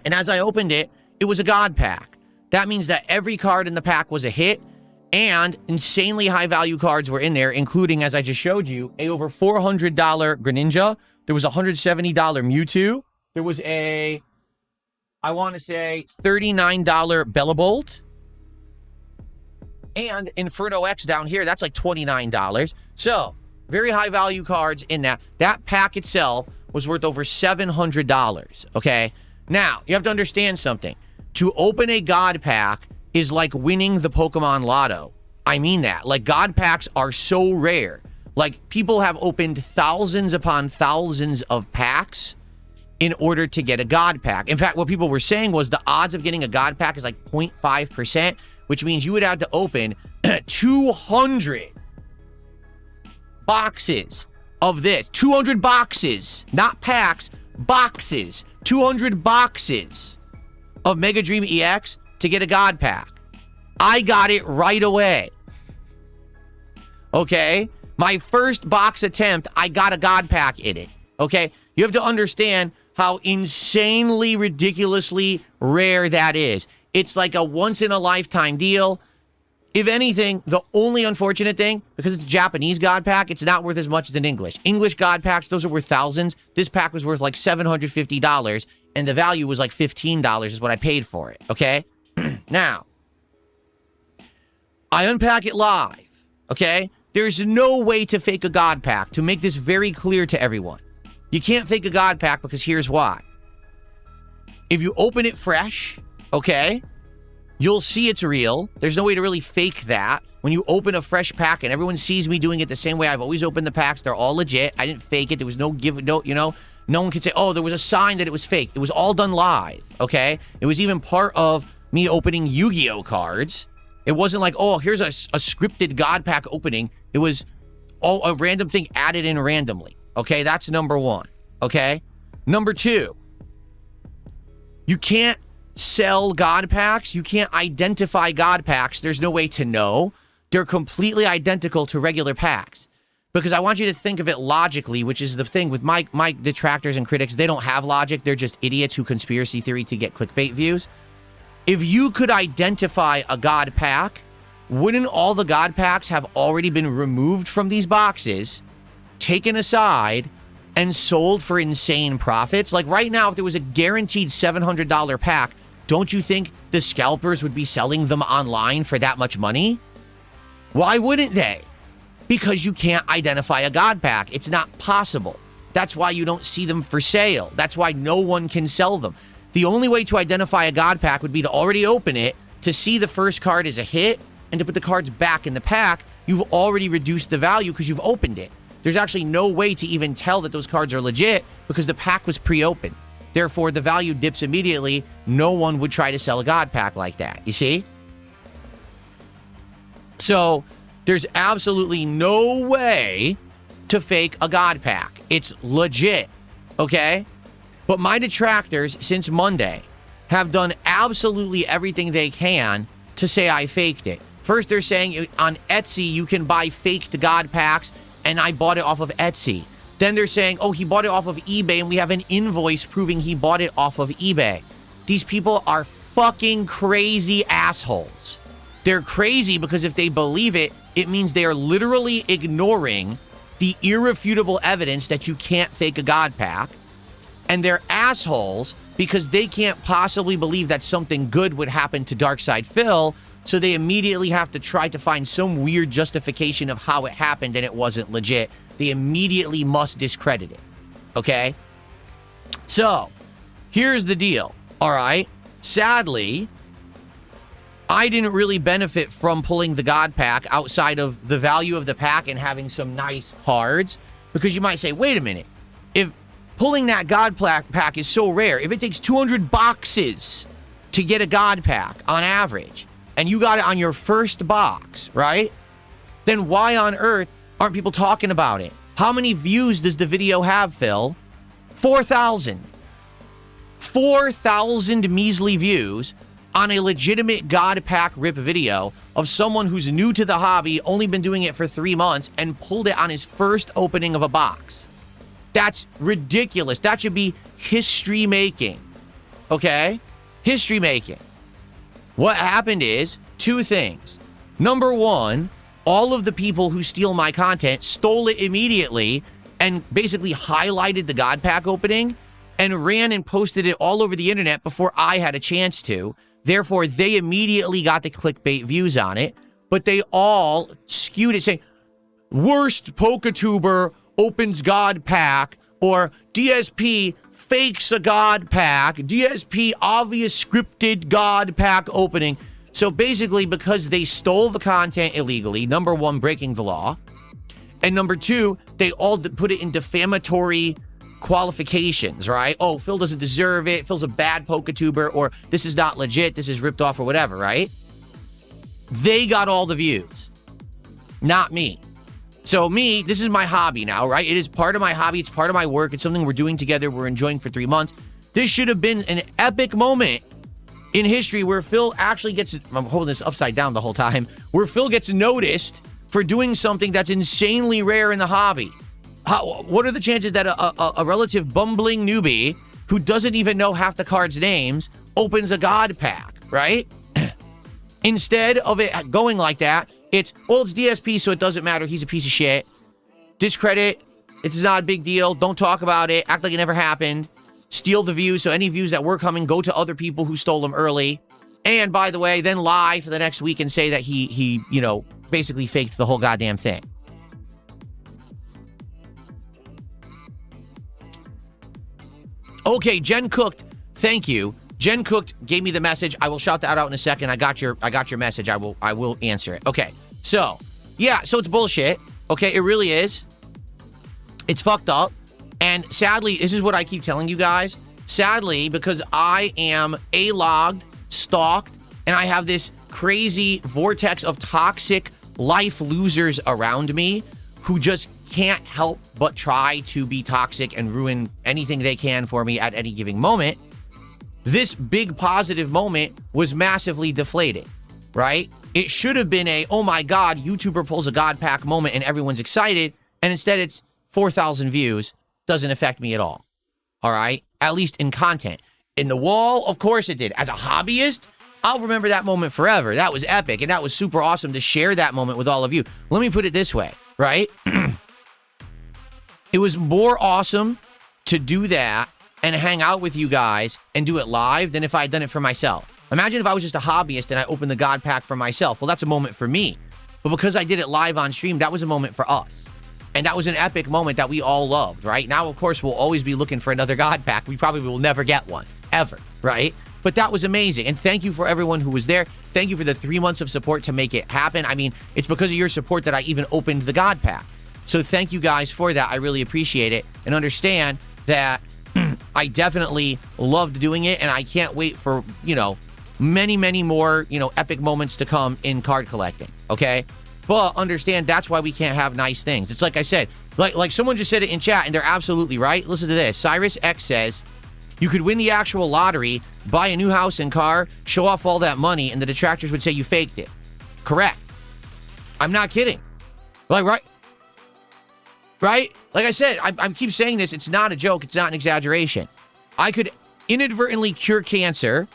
Speaker 1: And as I opened it, it was a God pack. That means that every card in the pack was a hit, and insanely high value cards were in there, including, as I just showed you, a over $400 Greninja. There was a $170 Mewtwo. There was a, I want to say, $39 Bellabolt. And Inferno X down here, that's like $29. So, very high value cards in that. That pack itself was worth over $700, okay? Now, you have to understand something. To open a God pack is like winning the Pokemon Lotto. I mean that. Like, God packs are so rare. Like, people have opened thousands upon thousands of packs in order to get a God pack. In fact, what people were saying was the odds of getting a God pack is like 0.5%, which means you would have to open 200 boxes of this. 200 boxes, not packs, boxes. 200 boxes of Mega Dream EX to get a God pack. I got it right away. Okay? My first box attempt, I got a God pack in it. Okay? You have to understand how insanely, ridiculously rare that is. It's like a once-in-a-lifetime deal. If anything, the only unfortunate thing, because it's a Japanese God pack, it's not worth as much as an English. English God packs, those are worth thousands. This pack was worth like $750, and the value was like $15 is what I paid for it, okay? Now, I unpack it live, okay? There's no way to fake a God pack, to make this very clear to everyone. You can't fake a God pack because here's why. If you open it fresh, okay, you'll see it's real. There's no way to really fake that. When you open a fresh pack and everyone sees me doing it the same way I've always opened the packs, they're all legit. I didn't fake it. There was no no one could say, oh, there was a sign that it was fake. It was all done live, okay? It was even part of me opening Yu-Gi-Oh cards. It wasn't like, oh, here's a scripted God pack opening. It was a random thing added in randomly, okay? That's number one, okay? Number two, you can't sell God packs. You can't identify God packs. There's no way to know. They're completely identical to regular packs. Because I want you to think of it logically, which is the thing with my detractors and critics. They don't have logic. They're just idiots who conspiracy theory to get clickbait views. If you could identify a God pack, wouldn't all the God packs have already been removed from these boxes, taken aside, and sold for insane profits? Like right now, if there was a guaranteed $700 pack, don't you think the scalpers would be selling them online for that much money? Why wouldn't they? Because you can't identify a God pack. It's not possible. That's why you don't see them for sale. That's why no one can sell them. The only way to identify a God pack would be to already open it, to see the first card is a hit, and to put the cards back in the pack. You've already reduced the value because you've opened it. there's actually no way to even tell that those cards are legit because the pack was pre-opened. Therefore, the value dips immediately. No one would try to sell a God pack like that. You see? So, there's absolutely no way to fake a God pack. It's legit, okay? But my detractors, since Monday, have done absolutely everything they can to say I faked it. First, they're saying on Etsy, you can buy faked God packs, and I bought it off of Etsy. Then they're saying, oh, he bought it off of eBay, and we have an invoice proving he bought it off of eBay. These people are fucking crazy assholes. They're crazy because if they believe it, it means they are literally ignoring the irrefutable evidence that you can't fake a God pack. And they're assholes because they can't possibly believe that something good would happen to Darkside Phil, so they immediately have to try to find some weird justification of how it happened and it wasn't legit. They immediately must discredit it, okay? So, here's the deal, all right? Sadly, I didn't really benefit from pulling the God pack outside of the value of the pack and having some nice cards, because you might say, wait a minute, if pulling that God pack is so rare, if it takes 200 boxes to get a God pack on average, and you got it on your first box, right? Then why on earth aren't people talking about it? How many views does the video have, Phil? 4,000. 4,000 measly views on a legitimate God pack rip video of someone who's new to the hobby, only been doing it for 3 months, and pulled it on his first opening of a box. That's ridiculous. That should be history making. Okay? History making. What happened is 2 things. Number 1, all of the people who steal my content stole it immediately and basically highlighted the God pack opening and ran and posted it all over the internet before I had a chance to. Therefore, they immediately got the clickbait views on it, but they all skewed it saying, worst PokeTuber opens God pack, or DSP fakes a God pack, DSP obvious scripted God pack opening. So basically, because they stole the content illegally, number 1, breaking the law, and number 2, they all put it in defamatory qualifications, right? Oh, Phil doesn't deserve it, Phil's a bad PokeTuber, or this is not legit, this is ripped off, or whatever, right? They got all the views, not me. So me, this is my hobby now, right? It is part of my hobby. It's part of my work. It's something we're doing together. We're enjoying for 3 months. This should have been an epic moment in history where Phil actually gets, I'm holding this upside down the whole time, where Phil gets noticed for doing something that's insanely rare in the hobby. What are the chances that a relative bumbling newbie who doesn't even know half the cards' names opens a God pack, right? Instead of it going like that, it's, well, it's DSP, so it doesn't matter. He's a piece of shit. Discredit. It's not a big deal. Don't talk about it. Act like it never happened. Steal the views, so any views that were coming go to other people who stole them early. And, by the way, then lie for the next week and say that he you know, basically faked the whole goddamn thing. Okay, Jen Cooked, thank you. Jen Cooked gave me the message. I will shout that out in a second. I got your message. I will answer it. Okay. So, yeah, so it's bullshit. Okay, it really is. It's fucked up. And sadly, this is what I keep telling you guys. Sadly, because I am A-logged, stalked, and I have this crazy vortex of toxic life losers around me who just can't help but try to be toxic and ruin anything they can for me at any given moment. This big positive moment was massively deflated, right? It should have been a, oh my God, YouTuber pulls a God pack moment and everyone's excited. And instead it's 4,000 views. Doesn't affect me at all. All right? At least in content. In the wall, of course it did. As a hobbyist, I'll remember that moment forever. That was epic. And that was super awesome to share that moment with all of you. Let me put it this way, right? It was more awesome to do that and hang out with you guys and do it live than if I had done it for myself. Imagine if I was just a hobbyist and I opened the God pack for myself. Well, that's a moment for me. But because I did it live on stream, that was a moment for us. And that was an epic moment that we all loved, right? Now, of course, we'll always be looking for another God pack. We probably will never get one, ever, right? But that was amazing. And thank you for everyone who was there. Thank you for the 3 months of support to make it happen. I mean, it's because of your support that I even opened the God pack. So thank you guys for that. I really appreciate it. And understand that I definitely loved doing it, and I can't wait for, many, many more, epic moments to come in card collecting, okay? But understand that's why we can't have nice things. It's like I said, like someone just said it in chat, and they're absolutely right. Listen to this. Cyrus X says, you could win the actual lottery, buy a new house and car, show off all that money, and the detractors would say you faked it. Correct. I'm not kidding. Right? Like I said, I keep saying this. It's not a joke. It's not an exaggeration. I could inadvertently cure cancer.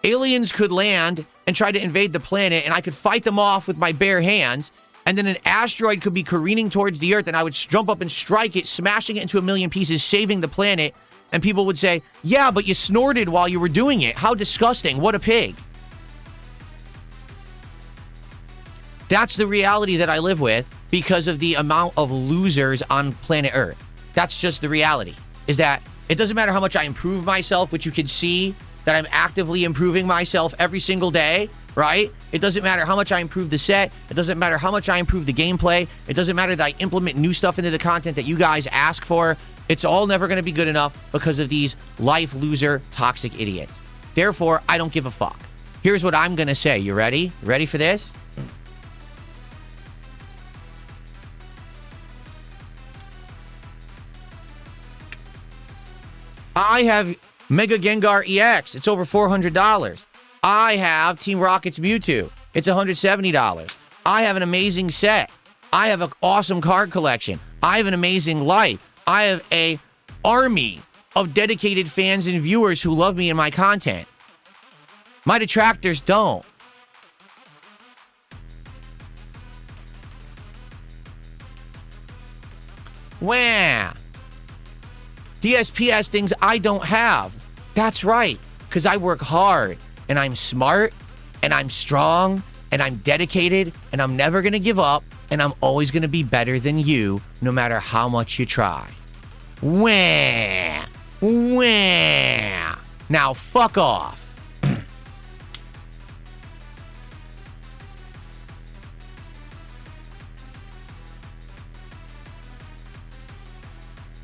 Speaker 1: Aliens could land and try to invade the planet, and I could fight them off with my bare hands. And then an asteroid could be careening towards the Earth, and I would jump up and strike it, smashing it into a million pieces, saving the planet. And people would say, yeah, but you snorted while you were doing it. How disgusting. What a pig. That's the reality that I live with because of the amount of losers on planet Earth. That's just the reality. Is that it doesn't matter how much I improve myself, which you can see that I'm actively improving myself every single day, right? It doesn't matter how much I improve the set. It doesn't matter how much I improve the gameplay. It doesn't matter that I implement new stuff into the content that you guys ask for. It's all never going to be good enough because of these life loser toxic idiots. Therefore, I don't give a fuck. Here's what I'm going to say. You ready? Ready for this? I have Mega Gengar EX. It's over $400. I have Team Rocket's Mewtwo. It's $170. I have an amazing set. I have an awesome card collection. I have an amazing life. I have a army of dedicated fans and viewers who love me and my content. My detractors don't. Wah. DSP has things I don't have. That's right, because I work hard, and I'm smart, and I'm strong, and I'm dedicated, and I'm never going to give up, and I'm always going to be better than you, no matter how much you try. Wah! Wah! Now fuck off.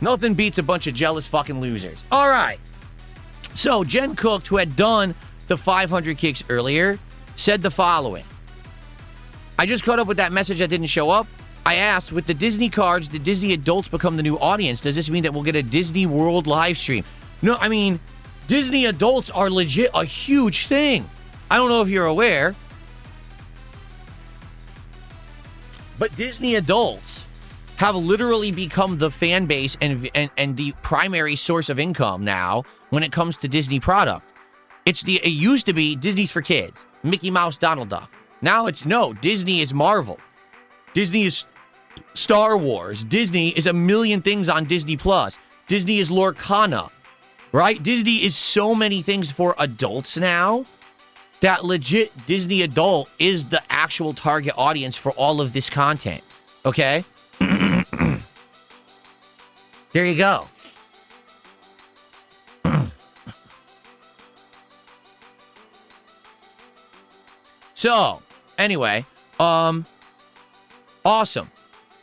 Speaker 1: Nothing beats a bunch of jealous fucking losers. All right. So, Jen Cooked, who had done the 500 kicks earlier, said the following. I just caught up with that message that didn't show up. I asked, with the Disney cards, did Disney adults become the new audience? Does this mean that we'll get a Disney World live stream? No, I mean, Disney adults are legit a huge thing. I don't know if you're aware, but Disney adults have literally become the fan base and the primary source of income now when it comes to Disney product. It used to be Disney's for kids, Mickey Mouse, Donald Duck. Now it's no, Disney is Marvel. Disney is Star Wars. Disney is a million things on Disney Plus. Disney is Lorcana, right? Disney is so many things for adults now that legit Disney adult is the actual target audience for all of this content, okay? There you go. So, anyway, awesome,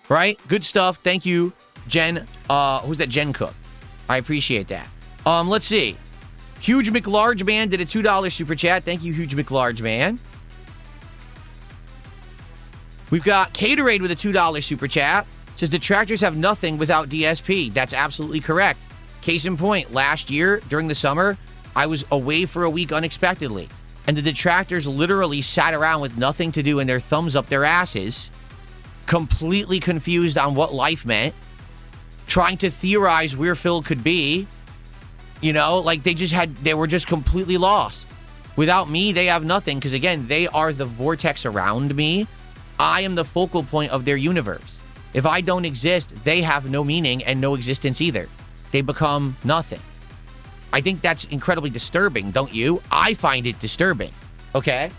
Speaker 1: right? Good stuff. Thank you, Jen. Who's that? Jen Cook. I appreciate that. Let's see. Huge McLarge Man did a $2 super chat. Thank you, Huge McLarge Man. We've got Caterade with a $2 super chat. Says detractors have nothing without DSP. That's absolutely correct. Case in point, last year during the summer, I was away for a week unexpectedly. And the detractors literally sat around with nothing to do and their thumbs up their asses, completely confused on what life meant, trying to theorize where Phil could be. You know, like they were just completely lost. Without me, they have nothing because, again, they are the vortex around me. I am the focal point of their universe. If I don't exist, they have no meaning and no existence either. They become nothing. I think that's incredibly disturbing, don't you? I find it disturbing, okay?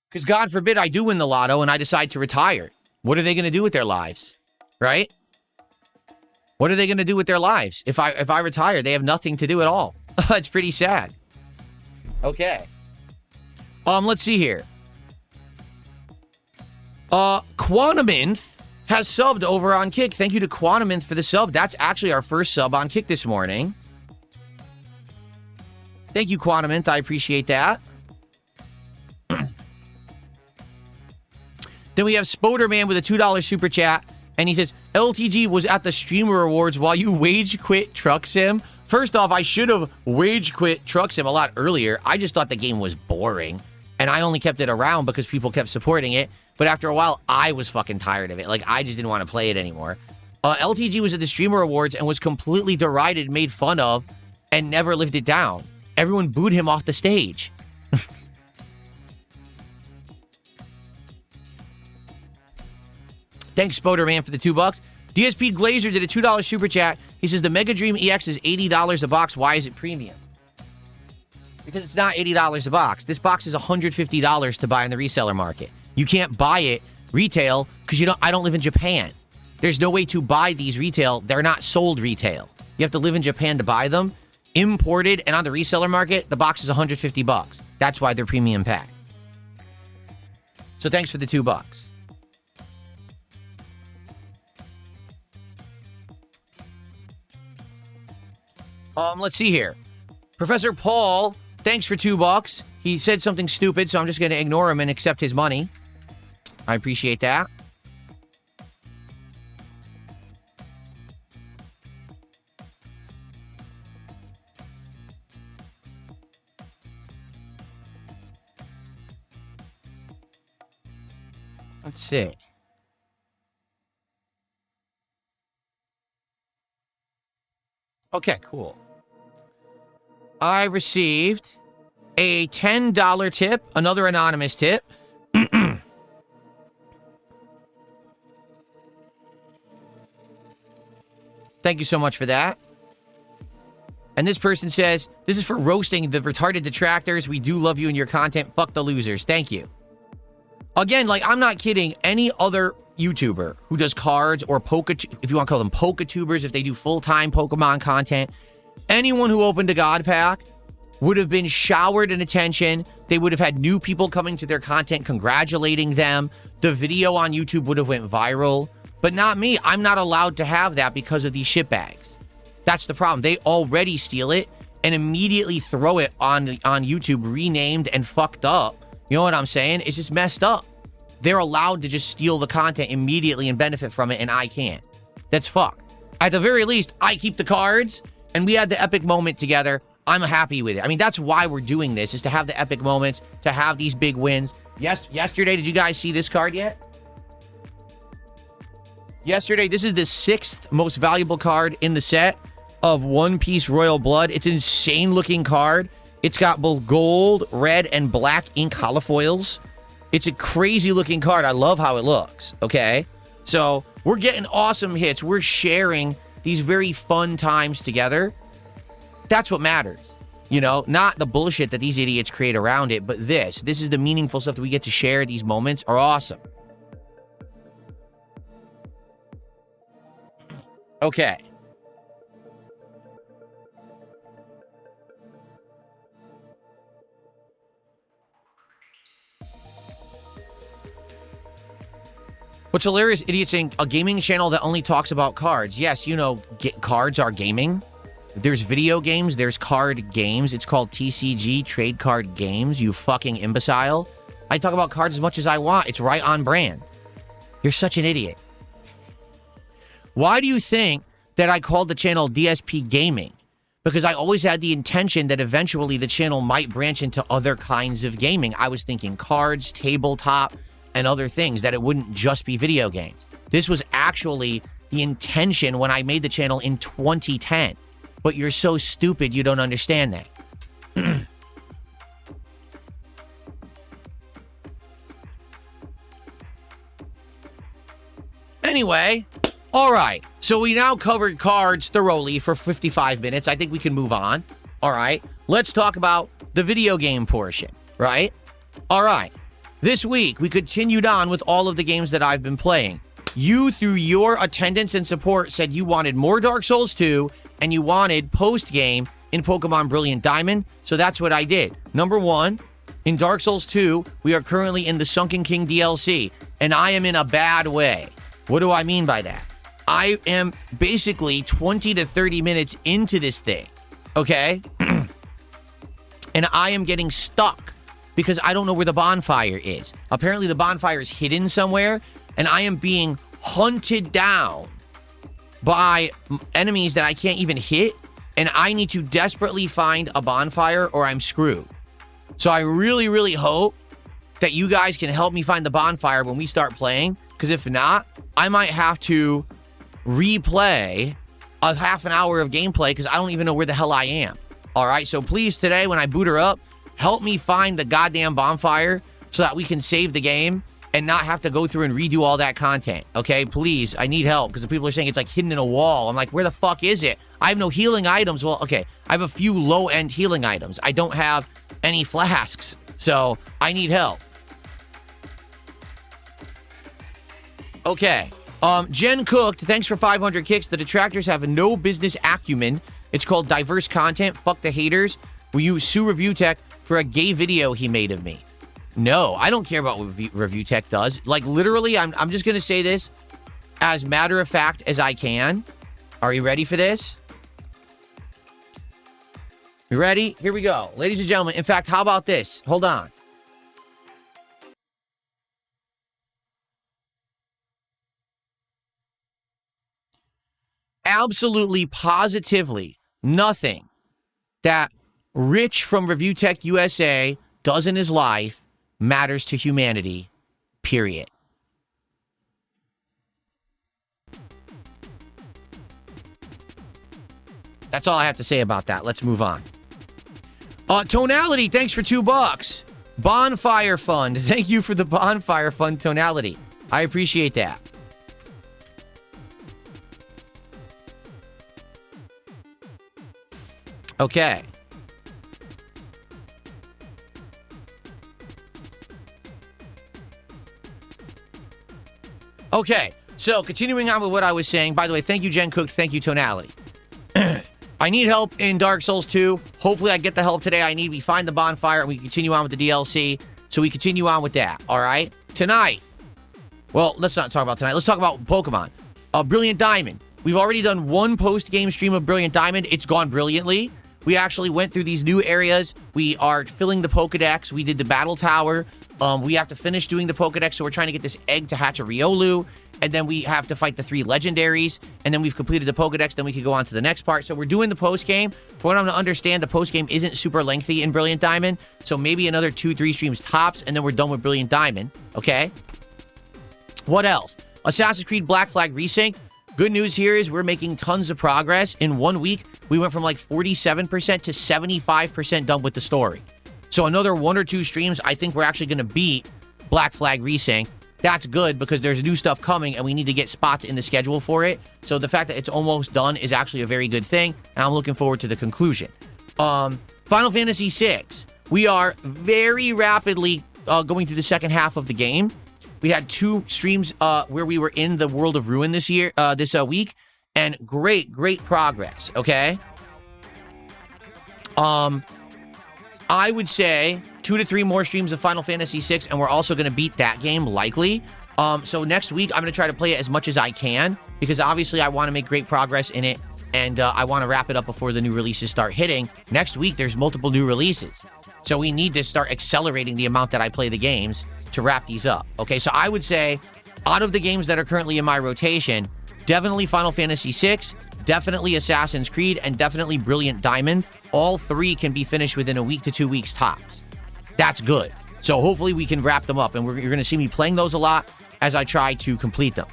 Speaker 1: Because God forbid I do win the lotto and I decide to retire. What are they going to do with their lives, right? What are they going to do with their lives? If I retire, they have nothing to do at all. It's pretty sad. Okay. Let's see here. Quantuminth has subbed over on Kick. Thank you to Quantuminth for the sub. That's actually our first sub on Kick this morning. Thank you, Quantuminth. I appreciate that. Then we have Spoderman with a $2 super chat. And he says, LTG was at the Streamer Awards while you wage quit Truck Sim. First off, I should have wage quit Truck Sim a lot earlier. I just thought the game was boring. And I only kept it around because people kept supporting it. But after a while, I was fucking tired of it. Like, I just didn't want to play it anymore. LTG was at the Streamer Awards and was completely derided, made fun of, and never lived it down. Everyone booed him off the stage. Thanks, Spoderman, for the $2. DSP Glazer did a $2 super chat. He says, the Mega Dream EX is $80 a box. Why is it premium? Because it's not $80 a box. This box is $150 to buy in the reseller market. You can't buy it retail because I don't live in Japan. There's no way to buy these retail. They're not sold retail. You have to live in Japan to buy them. Imported and on the reseller market, the box is $150. That's why they're premium packs. So thanks for the $2. Let's see here. Professor Paul, thanks for $2. He said something stupid, so I'm just going to ignore him and accept his money. I appreciate that. Let's see. Okay, cool. I received a $10 tip, another anonymous tip. Thank you so much for that. And this person says, this is for roasting the retarded detractors. We do love you and your content. Fuck the losers. Thank you. Again, like, I'm not kidding. Any other YouTuber who does cards or if you want to call them Poketubers, if they do full-time Pokemon content, anyone who opened a God Pack would have been showered in attention. They would have had new people coming to their content, congratulating them. The video on YouTube would have went viral. But not me. I'm not allowed to have that because of these shitbags. That's the problem. They already steal it and immediately throw it on YouTube, renamed and fucked up. You know what I'm saying? It's just messed up. They're allowed to just steal the content immediately and benefit from it, and I can't. That's fucked. At the very least, I keep the cards, and we had the epic moment together. I'm happy with it. I mean, that's why we're doing this, is to have the epic moments, to have these big wins. Yesterday, did you guys see this card yet? Yesterday, this is the 6th most valuable card in the set of One Piece Royal Blood. It's an insane-looking card. It's got both gold, red, and black ink holofoils. It's a crazy-looking card. I love how it looks, okay? So, we're getting awesome hits. We're sharing these very fun times together. That's what matters. You know, not the bullshit that these idiots create around it, but this is the meaningful stuff that we get to share. These moments are awesome. Okay. What's hilarious, idiots saying a gaming channel that only talks about cards. Yes, you know, cards are gaming. There's video games, there's card games. It's called TCG, Trade Card Games, you fucking imbecile. I talk about cards as much as I want. It's right on brand. You're such an idiot. Why do you think that I called the channel DSPGaming? Because I always had the intention that eventually the channel might branch into other kinds of gaming. I was thinking cards, tabletop, and other things, that it wouldn't just be video games. This was actually the intention when I made the channel in 2010. But you're so stupid you don't understand that. Anyway, all right. So we now covered cards thoroughly for 55 minutes. I think we can move on. All right. Let's talk about the video game portion, right? All right. This week, we continued on with all of the games that I've been playing. You, through your attendance and support, said you wanted more Dark Souls 2, and you wanted, post-game, in Pokemon Brilliant Diamond, so that's what I did. Number 1, in Dark Souls 2, we are currently in the Sunken King DLC, and I am in a bad way. What do I mean by that? I am basically 20 to 30 minutes into this thing, okay? And I am getting stuck because I don't know where the bonfire is. Apparently the bonfire is hidden somewhere, and I am being hunted down by enemies that I can't even hit, and I need to desperately find a bonfire or I'm screwed. So I really, really hope that you guys can help me find the bonfire when we start playing, because if not, I might have to replay a half an hour of gameplay because I don't even know where the hell I am. All right, so please today when I boot her up, help me find the goddamn bonfire so that we can save the game and not have to go through and redo all that content, okay? Please, I need help because the people are saying it's like hidden in a wall. I'm like, where the fuck is it? I have no healing items. Well, okay, I have a few low-end healing items. I don't have any flasks, so I need help. Okay, Jen Cooked, thanks for 500 kicks. The detractors have no business acumen. It's called diverse content. Fuck the haters. We use Sue Review Tech for a gay video he made of me. No, I don't care about what Review Tech does. Like, literally, I'm just going to say this as matter of fact as I can. Are you ready for this? You ready? Here we go. Ladies and gentlemen, in fact, how about this? Hold on. Absolutely, positively, nothing that Rich from Review Tech USA does in his life matters to humanity, period. That's all I have to say about that. Let's move on. Tonality, thanks for $2. Bonfire Fund, thank you for the Bonfire Fund, Tonality. I appreciate that. Okay. Okay, so continuing on with what I was saying. By the way, thank you, Jen Cooked. Thank you, Tonality. I need help in Dark Souls 2. Hopefully I get the help today I need. We find the bonfire and we continue on with the DLC. So we continue on with that, all right? Tonight. Well, let's not talk about tonight. Let's talk about Pokemon. Brilliant Diamond. We've already done one post-game stream of Brilliant Diamond. It's gone brilliantly. We actually went through these new areas. We are filling the Pokedex. We did the Battle Tower. We have to finish doing the Pokedex, so we're trying to get this egg to hatch a Riolu. And then we have to fight the 3 legendaries. And then we've completed the Pokedex. Then we can go on to the next part. So we're doing the post-game. For what I'm to understand, the post-game isn't super lengthy in Brilliant Diamond. So maybe another 2-3 streams tops, and then we're done with Brilliant Diamond. Okay? What else? Assassin's Creed Black Flag Resync. Good news here is we're making tons of progress. In 1 week, we went from like 47% to 75% done with the story. So another 1 or 2 streams, I think we're actually going to beat Black Flag Resync. That's good because there's new stuff coming and we need to get spots in the schedule for it. So the fact that it's almost done is actually a very good thing, and I'm looking forward to the conclusion. Final Fantasy VI. We are very rapidly going through the second half of the game. We had 2 streams where we were in the World of Ruin this week, and great progress, okay? I would say 2 to 3 more streams of Final Fantasy VI, and we're also going to beat that game, likely. So next week, I'm going to try to play it as much as I can, because obviously I want to make great progress in it, and I want to wrap it up before the new releases start hitting. Next week, there's multiple new releases. So we need to start accelerating the amount that I play the games to wrap these up. Okay, so I would say, out of the games that are currently in my rotation, definitely Final Fantasy VI, definitely Assassin's Creed, and definitely Brilliant Diamond. All 3 can be finished within a week to 2 weeks tops. That's good. So hopefully we can wrap them up, and you're going to see me playing those a lot as I try to complete them.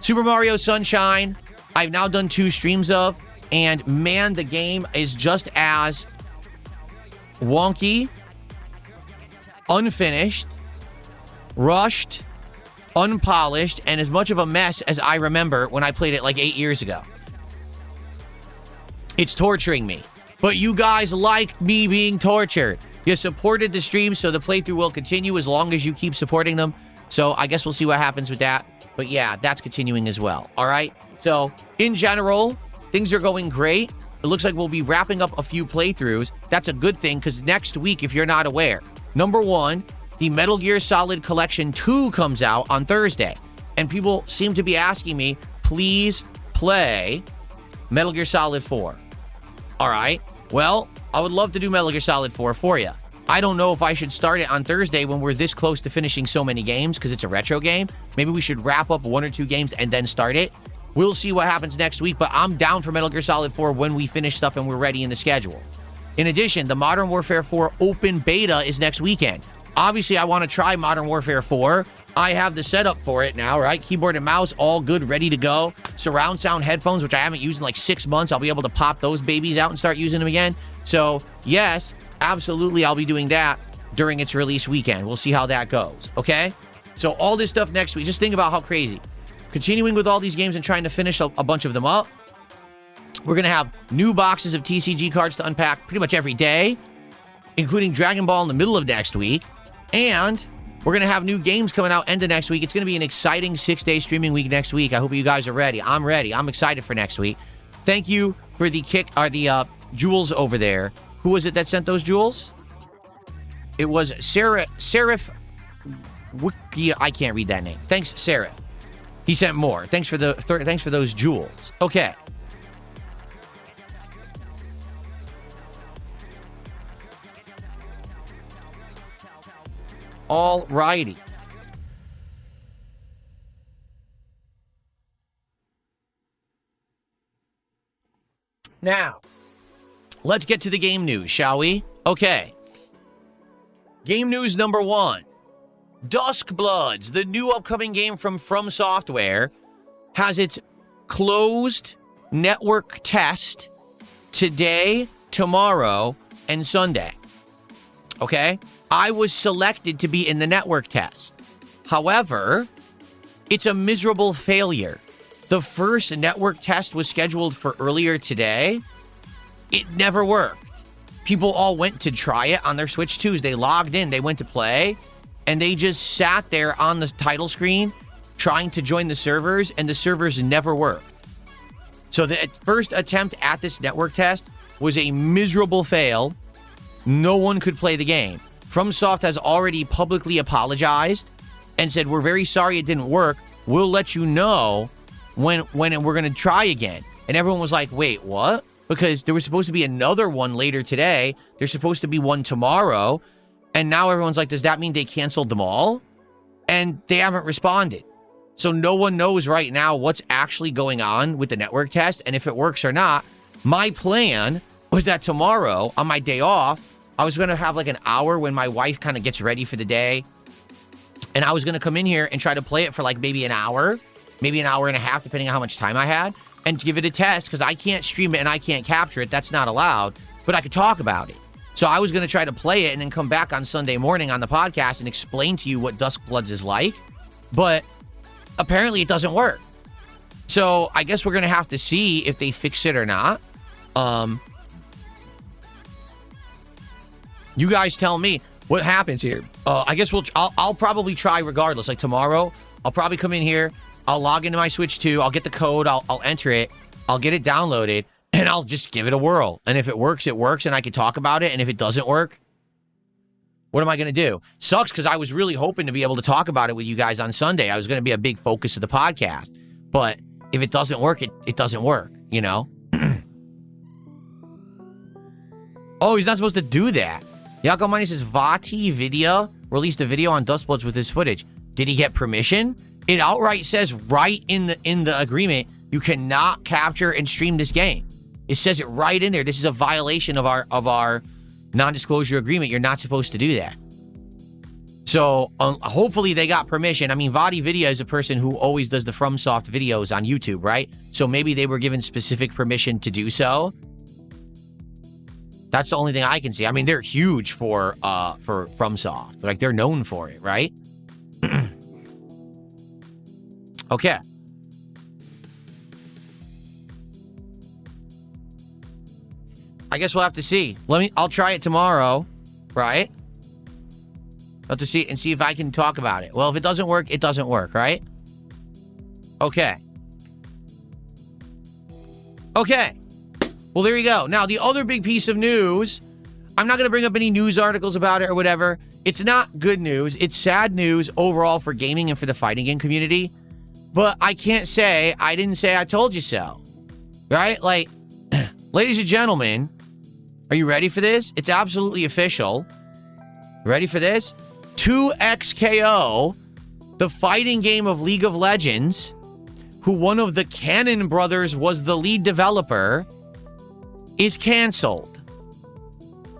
Speaker 1: Super Mario Sunshine, I've now done 2 streams of, and man, the game is just as wonky, unfinished, rushed, unpolished, and as much of a mess as I remember when I played it like 8 years ago. It's torturing me. But you guys like me being tortured. You supported the stream, so the playthrough will continue as long as you keep supporting them. So I guess we'll see what happens with that. But yeah, that's continuing as well. All right? So in general, things are going great. it looks like we'll be wrapping up a few playthroughs. That's a good thing, because next week, if you're not aware, number one, the Metal Gear Solid Collection 2 comes out on Thursday. And people seem to be asking me, please play Metal Gear Solid 4. All right. Well, I would love to do Metal Gear Solid 4 for you. I don't know if I should start it on Thursday when we're this close to finishing so many games, because it's a retro game. Maybe we should wrap up 1 or 2 games and then start it. We'll see what happens next week, but I'm down for Metal Gear Solid 4 when we finish stuff and we're ready in the schedule. In addition, the Modern Warfare 4 open beta is next weekend. Obviously, I want to try Modern Warfare 4. I have the setup for it now, right? Keyboard and mouse, all good, ready to go. Surround sound headphones, which I haven't used in like 6 months. I'll be able to pop those babies out and start using them again. So, yes, absolutely, I'll be doing that during its release weekend. We'll see how that goes, okay? So, all this stuff next week. Just think about how crazy. Continuing with all these games and trying to finish a bunch of them up. We're going to have new boxes of TCG cards to unpack pretty much every day, including Dragon Ball in the middle of next week. And we're going to have new games coming out end of next week. It's going to be an exciting 6-day streaming week next week. I hope you guys are ready. I'm ready. I'm excited for next week. Thank you for the jewels over there. Who was it that sent those jewels? It was Seraph. I can't read that name. Thanks, Seraph. He sent more. Thanks for thanks for those jewels. Okay. All righty. Now, let's get to the game news, shall we? Okay. Game news number 1. Duskbloods, the new upcoming game from Software, has its closed network test today, tomorrow, and Sunday. Okay? I was selected to be in the network test. However, it's a miserable failure. The first network test was scheduled for earlier today. It never worked. People all went to try it on their Switch 2s. They logged in, they went to play, and they just sat there on the title screen trying to join the servers, and the servers never worked. So the first attempt at this network test was a miserable fail. No one could play the game. FromSoft has already publicly apologized and said, we're very sorry it didn't work. We'll let you know when we're going to try again. And everyone was like, wait, what? Because there was supposed to be another one later today. There's supposed to be one tomorrow. And now everyone's like, does that mean they canceled them all? And they haven't responded. So no one knows right now what's actually going on with the network test and if it works or not. My plan was that tomorrow, on my day off, I was going to have like an hour when my wife kind of gets ready for the day. And I was going to come in here and try to play it for like maybe an hour and a half, depending on how much time I had, and give it a test, because I can't stream it and I can't capture it. That's not allowed, but I could talk about it. So I was going to try to play it and then come back on Sunday morning on the podcast and explain to you what Duskbloods is like. But apparently it doesn't work. So I guess we're going to have to see if they fix it or not. You guys tell me what happens here. I guess I'll probably try regardless. Like tomorrow, I'll probably come in here. I'll log into my Switch 2. I'll get the code. I'll enter it. I'll get it downloaded, and I'll just give it a whirl. And if it works, it works, and I can talk about it. And if it doesn't work, what am I going to do? Sucks, because I was really hoping to be able to talk about it with you guys on Sunday. I was going to be a big focus of the podcast. But if it doesn't work, it doesn't work, you know? Oh, he's not supposed to do that. Yako Money says, Vati Video released a video on Duskbloods with his footage. Did he get permission? It outright says right in the agreement, you cannot capture and stream this game. It says it right in there. This is a violation of our non-disclosure agreement. You're not supposed to do that. So hopefully they got permission. I mean, Vati Video is a person who always does the FromSoft videos on YouTube, right? So maybe they were given specific permission to do so. That's the only thing I can see. I mean, they're huge for FromSoft. Like, they're known for it, right? Okay. I guess we'll have to see. I'll try it tomorrow, right? I'll have to see and see if I can talk about it. Well, if it doesn't work, it doesn't work, right? Okay. Okay. Well, there you go. Now, the other big piece of news, I'm not going to bring up any news articles about it or whatever. It's not good news. It's sad news overall for gaming and for the fighting game community. But I can't say I didn't say I told you so. Right? Like, ladies and gentlemen, are you ready for this? It's absolutely official. Ready for this? 2XKO, the fighting game of League of Legends, who one of the Cannon brothers was the lead developer, is canceled.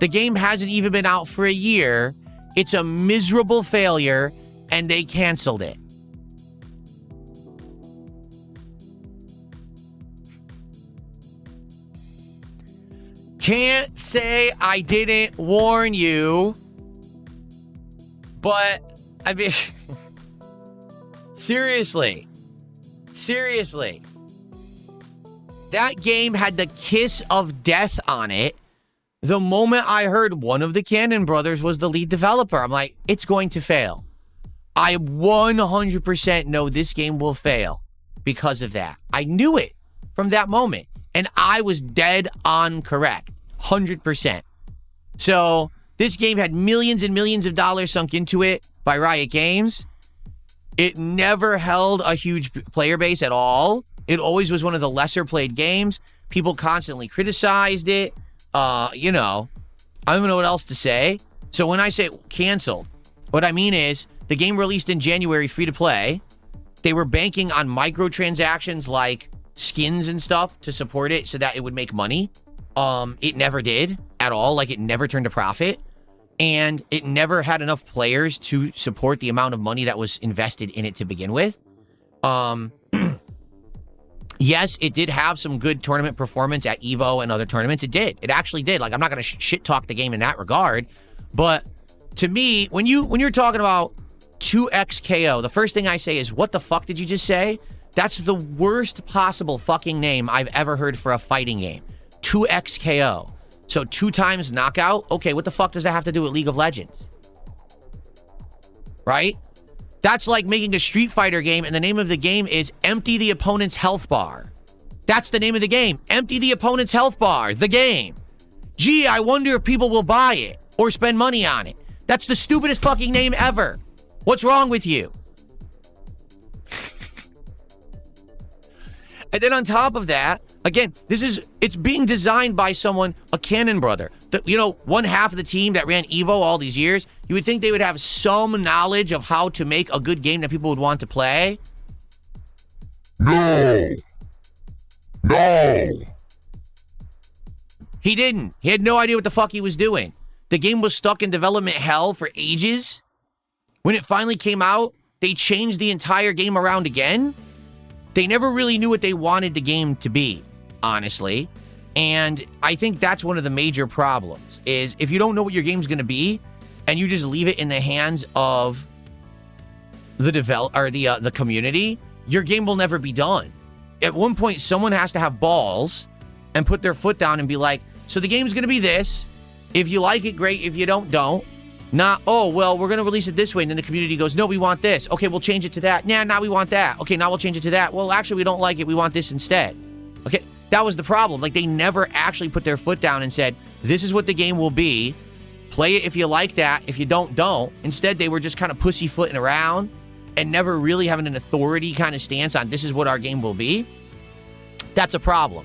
Speaker 1: The game hasn't even been out for a year. It's a miserable failure, and they canceled it. Can't say I didn't warn you, but, I mean, seriously. That game had the kiss of death on it. The moment I heard one of the Cannon brothers was the lead developer, I'm like, it's going to fail. I 100% know this game will fail because of that. I knew it from that moment, and I was dead on correct, 100%. So this game had millions and millions of dollars sunk into it by Riot Games. It never held a huge player base at all. It always was one of the lesser played games. People constantly criticized it. I don't know what else to say. So when I say canceled, what I mean is the game released in January, free to play. They were banking on microtransactions like skins and stuff to support it so that it would make money. It never did at all. Like, it never turned a profit. And it never had enough players to support the amount of money that was invested in it to begin with. Yes, it did have some good tournament performance at EVO and other tournaments. It did. It actually did. Like, I'm not going to shit talk the game in that regard. But to me, when you're talking about 2XKO, the first thing I say is, what the fuck did you just say? That's the worst possible fucking name I've ever heard for a fighting game. 2XKO. So 2 times knockout? Okay, what the fuck does that have to do with League of Legends? Right? That's like making a Street Fighter game and the name of the game is Empty the Opponent's Health Bar. That's the name of the game. Empty the Opponent's Health Bar. The game. Gee, I wonder if people will buy it or spend money on it. That's the stupidest fucking name ever. What's wrong with you? And then on top of that, again, it's being designed by someone, a Cannon brother. One half of the team that ran EVO all these years, you would think they would have some knowledge of how to make a good game that people would want to play.
Speaker 2: No.
Speaker 1: He didn't. He had no idea what the fuck he was doing. The game was stuck in development hell for ages. When it finally came out, they changed the entire game around again. They never really knew what they wanted the game to be, honestly. And I think that's one of the major problems, is if you don't know what your game's going to be, and you just leave it in the hands of the the community, your game will never be done. At one point, someone has to have balls and put their foot down and be like, so the game's going to be this. If you like it, great. If you don't. Not, oh, well, we're going to release it this way. And then the community goes, no, we want this. Okay, we'll change it to that. Nah, now we want that. Okay, now we'll change it to that. Well, actually, we don't like it. We want this instead. Okay, that was the problem. Like, they never actually put their foot down and said, this is what the game will be. Play it if you like that. If you don't. Instead, they were just kind of pussyfooting around and never really having an authority kind of stance on this is what our game will be. That's a problem.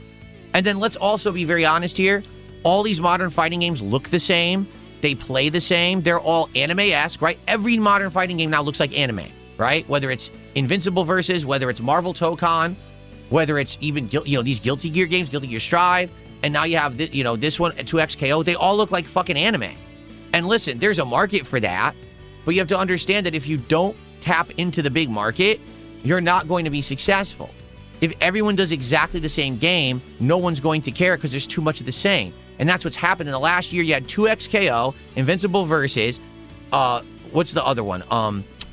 Speaker 1: And then let's also be very honest here. All these modern fighting games look the same. They play the same. They're all anime-esque, right? Every modern fighting game now looks like anime, right? Whether it's Invincible Versus, whether it's Marvel Tokon, whether it's even, these Guilty Gear games, Guilty Gear Strive, and now you have, this one, 2XKO. They all look like fucking anime. And listen, there's a market for that, but you have to understand that if you don't tap into the big market, you're not going to be successful. If everyone does exactly the same game, no one's going to care because there's too much of the same. And that's what's happened in the last year. You had 2XKO, Invincible Versus, what's the other one?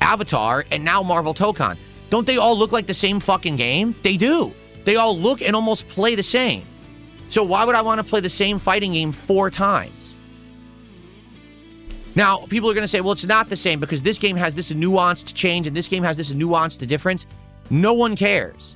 Speaker 1: Avatar, and now Marvel Tokon. Don't they all look like the same fucking game? They do. They all look and almost play the same. So why would I want to play the same fighting game 4 times? Now, people are going to say, well, it's not the same because this game has this nuanced change and this game has this nuanced difference. No one cares.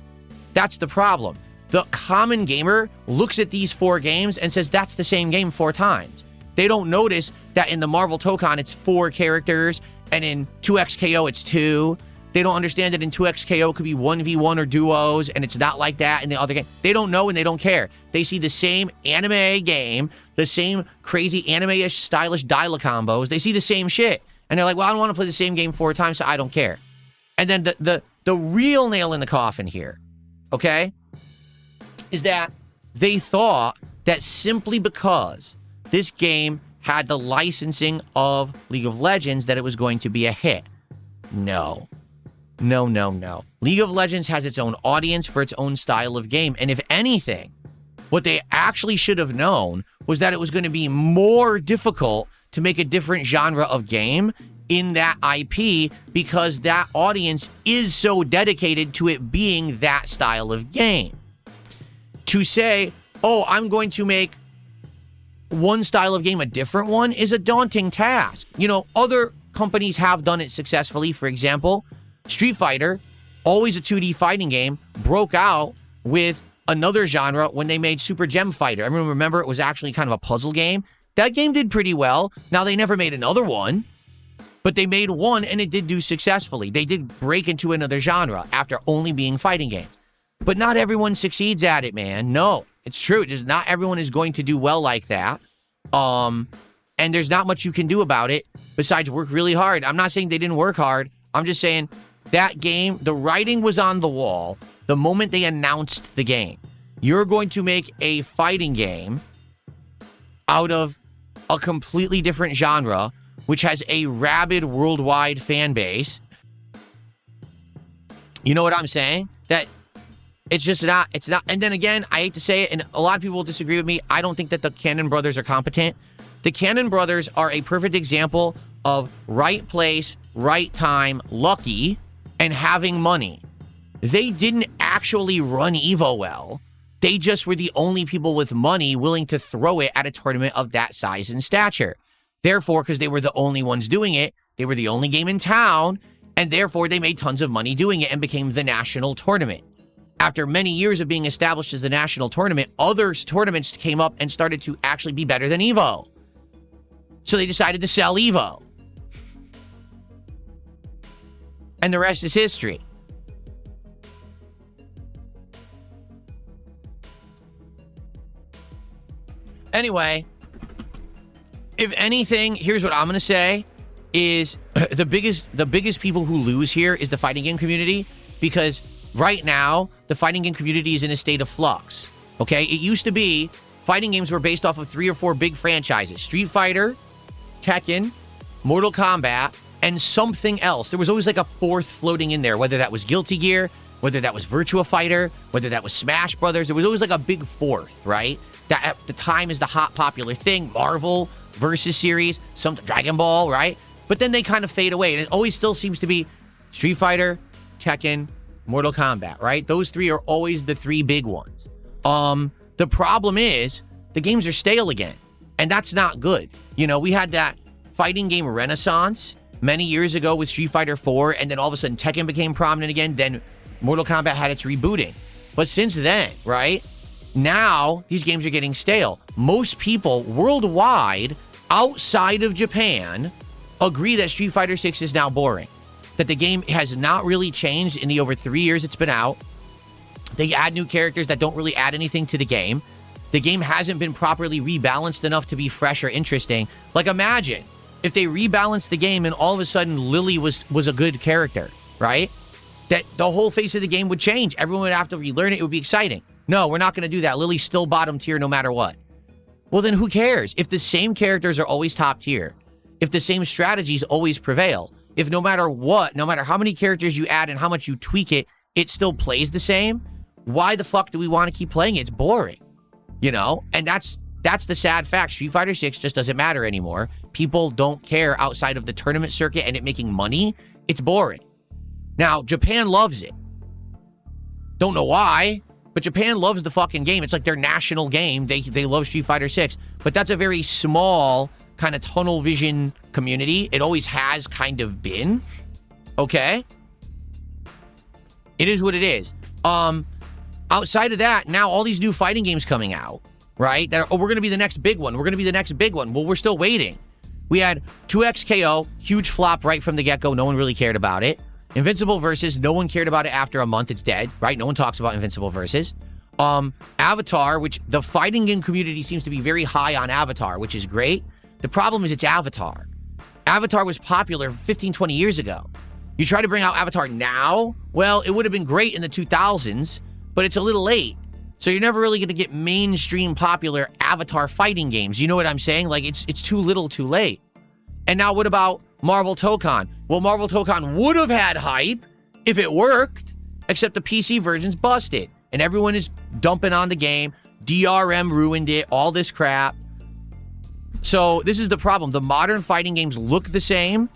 Speaker 1: That's the problem. The common gamer looks at these 4 games and says that's the same game 4 times. They don't notice that in the Marvel Tokon it's 4 characters, and in 2XKO it's 2. They don't understand that in 2XKO it could be 1v1 or duos, and it's not like that in the other game. They don't know and they don't care. They see the same anime game, the same crazy anime-ish, stylish dial combos. They see the same shit. And they're like, well, I don't want to play the same game 4 times, so I don't care. And then the real nail in the coffin here, okay, is that they thought that simply because this game had the licensing of League of Legends that it was going to be a hit. No. No, no, no. League of Legends has its own audience for its own style of game. And if anything, what they actually should have known was that it was going to be more difficult to make a different genre of game in that IP because that audience is so dedicated to it being that style of game. To say, oh, I'm going to make one style of game a different one is a daunting task. You know, other companies have done it successfully. For example, Street Fighter, always a 2D fighting game, broke out with another genre when they made Super Gem Fighter. Everyone remember it was actually kind of a puzzle game. That game did pretty well. Now, they never made another one, but they made one and it did do successfully. They did break into another genre after only being fighting games. But not everyone succeeds at it, man. No, it's true. Just not everyone is going to do well like that. And there's not much you can do about it besides work really hard. I'm not saying they didn't work hard. I'm just saying that game, the writing was on the wall the moment they announced the game. You're going to make a fighting game out of a completely different genre, which has a rabid worldwide fan base. You know what I'm saying? That it's just not, it's not. And then again, I hate to say it, and a lot of people will disagree with me. I don't think that the Cannon brothers are competent. The Cannon brothers are a perfect example of right place, right time, lucky, and having money. They didn't actually run Evo well. They just were the only people with money willing to throw it at a tournament of that size and stature. Therefore, because they were the only ones doing it, they were the only game in town, and therefore they made tons of money doing it and became the national tournament. After many years of being established as the national tournament, other tournaments came up and started to actually be better than Evo. So they decided to sell Evo. And the rest is history. Anyway, if anything, here's what I'm going to say is the biggest people who lose here is the fighting game community, because right now the fighting game community is in a state of flux. Okay? It used to be fighting games were based off of 3 or 4 big franchises: Street Fighter, Tekken, Mortal Kombat, and something else. There was always like a 4th floating in there, whether that was Guilty Gear, whether that was Virtua Fighter, whether that was Smash Brothers. There was always like a big 4th, right? That at the time is the hot popular thing. Marvel versus series, some Dragon Ball, right? But then they kind of fade away, and it always still seems to be Street Fighter, Tekken, Mortal Kombat, right? Those 3 are always the 3 big ones. The problem is the games are stale again, and that's not good. You know, we had that fighting game renaissance many years ago with Street Fighter 4, and then all of a sudden Tekken became prominent again, then Mortal Kombat had its rebooting. But since then, right, now these games are getting stale. Most people worldwide, outside of Japan, agree that Street Fighter 6 is now boring. That the game has not really changed in the over 3 years it's been out. They add new characters that don't really add anything to the game. The game hasn't been properly rebalanced enough to be fresh or interesting. Like, imagine if they rebalanced the game and all of a sudden Lily was a good character, right? That the whole face of the game would change. Everyone would have to relearn it. It would be exciting. No, we're not going to do that. Lily's still bottom tier no matter what. Well, then who cares? If the same characters are always top tier, if the same strategies always prevail, if no matter what, no matter how many characters you add and how much you tweak it, it still plays the same, why the fuck do we want to keep playing it? It's boring, you know? And that's the sad fact. Street Fighter 6 just doesn't matter anymore. People don't care outside of the tournament circuit and it making money. It's boring. Now, Japan loves it. Don't know why, but Japan loves the fucking game. It's like their national game. They love Street Fighter 6. But that's a very small kind of tunnel vision community. It always has kind of been. Okay? It is what it is. outside of that, now all these new fighting games coming out, right? That are, oh, we're going to be the next big one. We're going to be the next big one. Well, we're still waiting. We had 2XKO, huge flop right from the get-go. No one really cared about it. Invincible Versus, no one cared about it after a month. It's dead, right? No one talks about Invincible Versus. Avatar, which the fighting game community seems to be very high on Avatar, which is great. The problem is it's Avatar. Avatar was popular 15, 20 years ago. You try to bring out Avatar now, well, it would have been great in the 2000s, but it's a little late. So you're never really going to get mainstream popular Avatar fighting games. You know what I'm saying? Like, it's too little too late. And now what about Marvel Tokon? Well, Marvel Tokon would have had hype if it worked, except the PC version's busted. And everyone is dumping on the game. DRM ruined it, all this crap. So this is the problem. The modern fighting games look the same,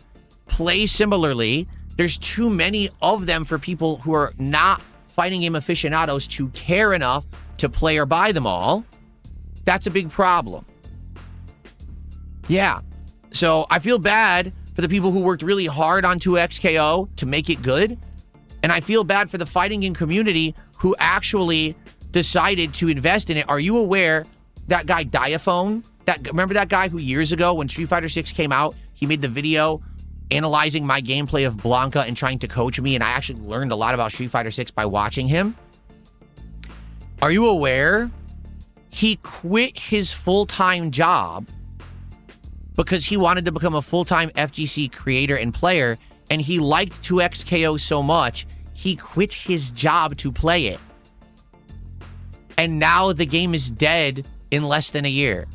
Speaker 1: play similarly. There's too many of them for people who are not fighting game aficionados to care enough to play or buy them all. That's a big problem. Yeah. So I feel bad for the people who worked really hard on 2XKO to make it good. And I feel bad for the fighting game community who actually decided to invest in it. Are you aware that guy Diaphone? Remember that guy who years ago when Street Fighter 6 came out, he made the video analyzing my gameplay of Blanca and trying to coach me, and I actually learned a lot about Street Fighter 6 by watching him. Are you aware he quit his full-time job because he wanted to become a full-time FGC creator and player, and he liked 2XKO so much, he quit his job to play it. And now the game is dead in less than a year.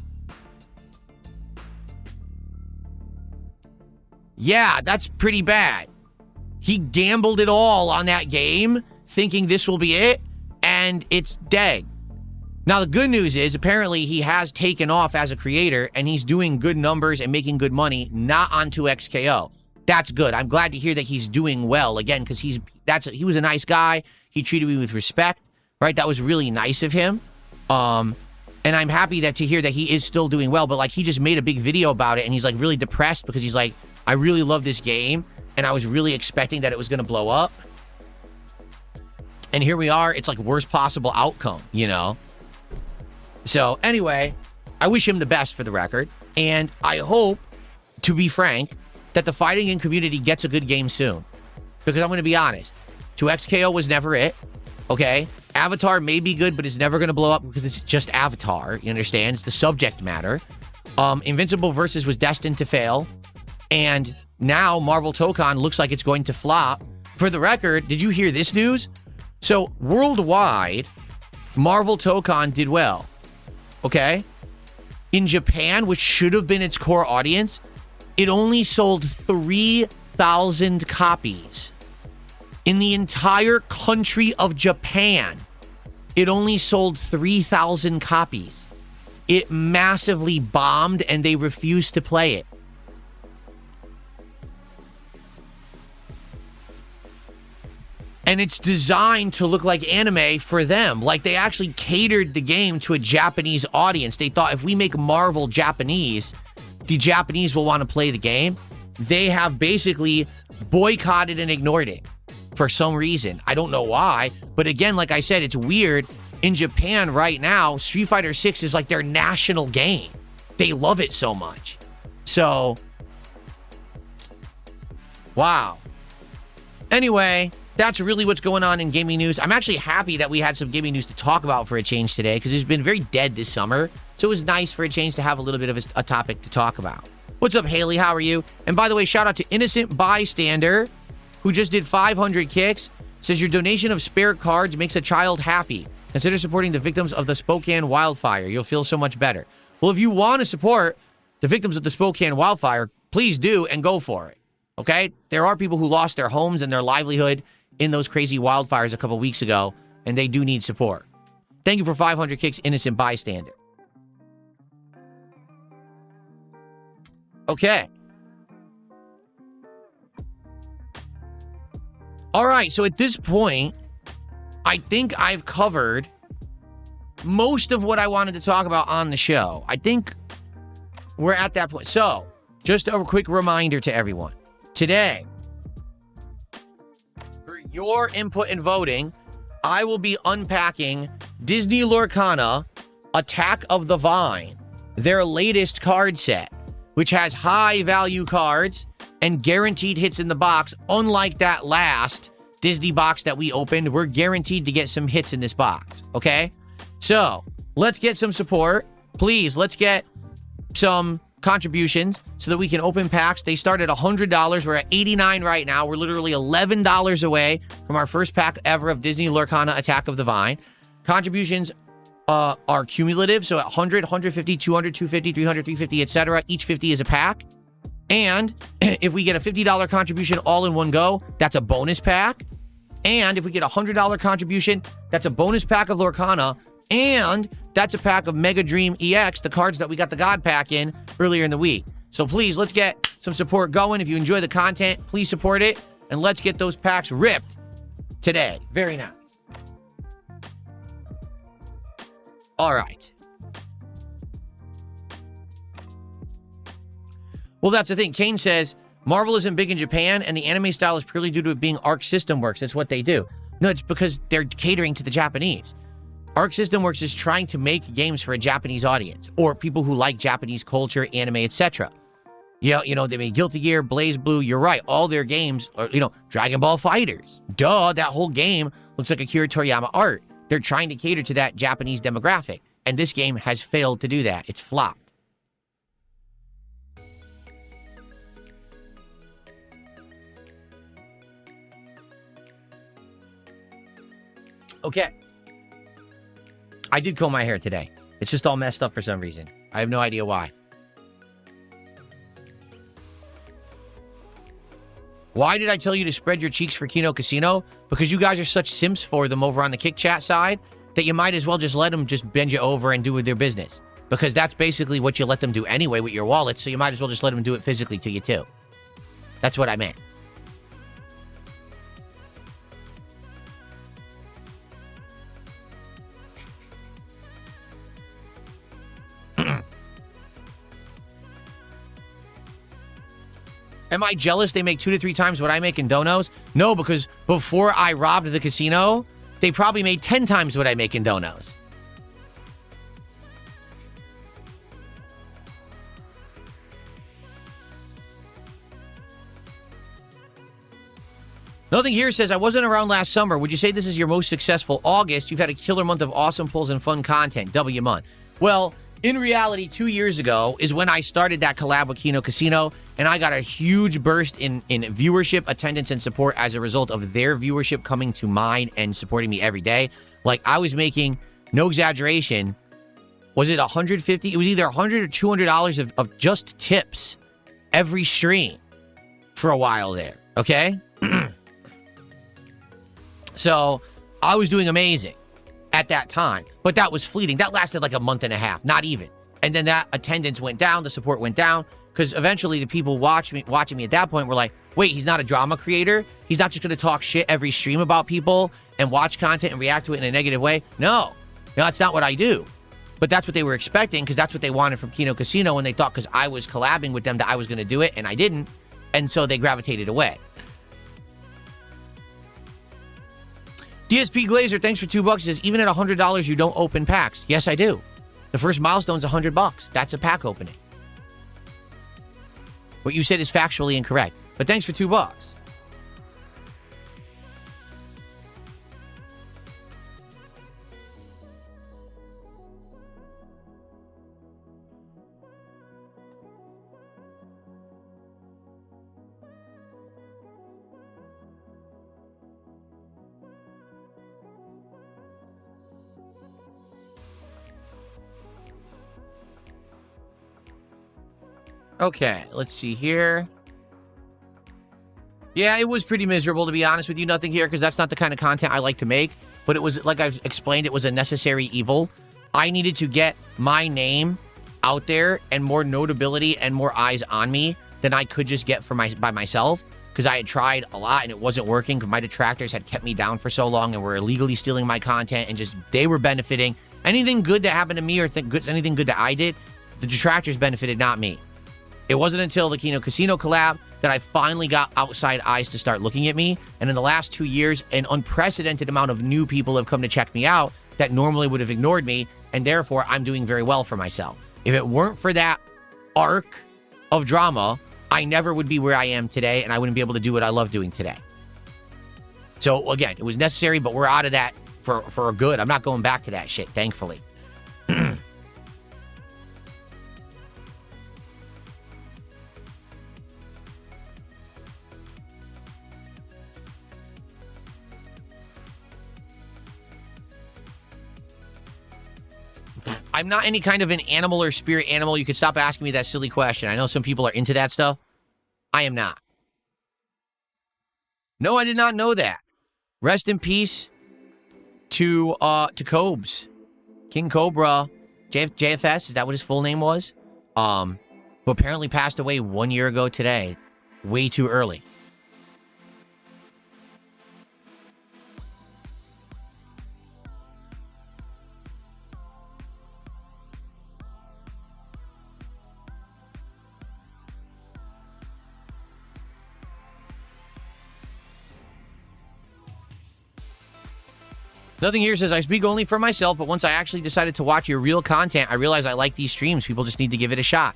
Speaker 1: Yeah, that's pretty bad. He gambled it all on that game, thinking this will be it, and it's dead. Now, the good news is, apparently, he has taken off as a creator, and he's doing good numbers and making good money, not on 2XKO. That's good. I'm glad to hear that he's doing well, again, because he was a nice guy. He treated me with respect, right? That was really nice of him. And I'm happy to hear that he is still doing well, but, like, he just made a big video about it, and he's, like, really depressed because he's like, I really love this game, and I was really expecting that it was going to blow up. And here we are. It's like worst possible outcome, you know? So anyway, I wish him the best for the record. And I hope, to be frank, that the fighting game community gets a good game soon. Because I'm going to be honest. 2XKO was never it. Okay? Avatar may be good, but it's never going to blow up because it's just Avatar. You understand? It's the subject matter. Invincible Versus was destined to fail. And now Marvel Tokon looks like it's going to flop. For the record, did you hear this news? So worldwide, Marvel Tokon did well. Okay? In Japan, which should have been its core audience, it only sold 3,000 copies. In the entire country of Japan, it only sold 3,000 copies. It massively bombed and they refused to play it. And it's designed to look like anime for them. Like, they actually catered the game to a Japanese audience. They thought if we make Marvel Japanese, the Japanese will want to play the game. They have basically boycotted and ignored it for some reason. I don't know why. But again, like I said, it's weird. In Japan right now, Street Fighter 6 is like their national game. They love it so much. So, wow. Anyway, that's really what's going on in gaming news. I'm actually happy that we had some gaming news to talk about for a change today, because it's been very dead this summer. So it was nice for a change to have a little bit of a topic to talk about. What's up, Haley? How are you? And by the way, shout out to Innocent Bystander, who just did 500 kicks. Says your donation of spare cards makes a child happy. Consider supporting the victims of the Spokane wildfire. You'll feel so much better. Well, if you want to support the victims of the Spokane wildfire, please do and go for it. Okay? There are people who lost their homes and their livelihood in those crazy wildfires a couple weeks ago, and they do need support. Thank you for 500 kicks, Innocent Bystander. Okay. All right, so at this point, I think I've covered most of what I wanted to talk about on the show. I think we're at that point. So, just a quick reminder to everyone. Today, for your input and voting, I will be unpacking Disney Lorcana Attack of the Vine, their latest card set, which has high value cards and guaranteed hits in the box. Unlike that last Disney box that we opened, we're guaranteed to get some hits in this box, okay? So let's get some support. Please, let's get some contributions so that we can open packs. They start at $100. We're at $89 right now. We're literally $11 away from our first pack ever of Disney Lorcana Attack of the Vine. Contributions are cumulative, so at 100, 150, 200, 250, 300, 350, etc. Each 50 is a pack. And if we get a $50 contribution all in one go, that's a bonus pack. And if we get a $100 contribution, that's a bonus pack of Lorcana. And that's a pack of Mega Dream EX, the cards that we got the God pack in earlier in the week. So please, let's get some support going. If you enjoy the content, please support it. And let's get those packs ripped today. Very nice. All right. Well, that's the thing. Kane says, Marvel isn't big in Japan, and the anime style is purely due to it being Arc System Works. That's what they do. No, it's because they're catering to the Japanese. Arc System Works is trying to make games for a Japanese audience, or people who like Japanese culture, anime, etc. Yeah, you know, they made Guilty Gear, Blaze Blue. You're right. All their games are, Dragon Ball Fighters. Duh, that whole game looks like Akira Toriyama art. They're trying to cater to that Japanese demographic, and this game has failed to do that. It's flopped. Okay. I did comb my hair today. It's just all messed up for some reason. I have no idea why. Why did I tell you to spread your cheeks for Kino Casino? Because you guys are such simps for them over on the Kick Chat side that you might as well just let them just bend you over and do with their business. Because that's basically what you let them do anyway with your wallet, so you might as well just let them do it physically to you too. That's what I meant. Am I jealous they make 2 to 3 times what I make in donos? No, because before I robbed the casino, they probably made 10 times what I make in donos. Nothing here says, I wasn't around last summer. Would you say this is your most successful August? You've had a killer month of awesome pulls and fun content. W month. Well, in reality, 2 years ago is when I started that collab with Kino Casino, and I got a huge burst in viewership, attendance, and support as a result of their viewership coming to mine and supporting me every day. Like, I was making, no exaggeration, was it 150? It was either $100 or $200 of just tips every stream for a while there, okay? So, I was doing amazing at that time, but that was fleeting. That lasted like a month and a half, not even. And then that attendance went down, the support went down, because eventually the people watching me at that point were like, wait, he's not a drama creator? He's not just going to talk shit every stream about people and watch content and react to it in a negative way? No, that's not what I do. But that's what they were expecting, because that's what they wanted from Kino Casino, and they thought because I was collabing with them that I was going to do it, and I didn't. And so they gravitated away. DSP Glazer, thanks for $2. Says, even at $100, you don't open packs. Yes, I do. The first milestone's $100. That's a pack opening. What you said is factually incorrect. But thanks for $2. Okay, let's see here. Yeah, it was pretty miserable, to be honest with you. Nothing here, because that's not the kind of content I like to make. But it was, like I've explained, it was a necessary evil. I needed to get my name out there and more notability and more eyes on me than I could just get by myself. Because I had tried a lot and it wasn't working, because my detractors had kept me down for so long and were illegally stealing my content, and just they were benefiting. Anything good that happened to me or anything good that I did, the detractors benefited, not me. It wasn't until the Kino Casino collab that I finally got outside eyes to start looking at me. And in the last 2 years, an unprecedented amount of new people have come to check me out that normally would have ignored me. And therefore, I'm doing very well for myself. If it weren't for that arc of drama, I never would be where I am today, and I wouldn't be able to do what I love doing today. So again, it was necessary, but we're out of that for good. I'm not going back to that shit, thankfully. I'm not any kind of an animal or spirit animal. You could stop asking me that silly question. I know some people are into that stuff. I am not. No, I did not know that. Rest in peace to Cobes. King Cobra. JFS, is that what his full name was? Who apparently passed away 1 year ago today. Way too early. Nothing here says, I speak only for myself, but once I actually decided to watch your real content, I realized I like these streams. People just need to give it a shot.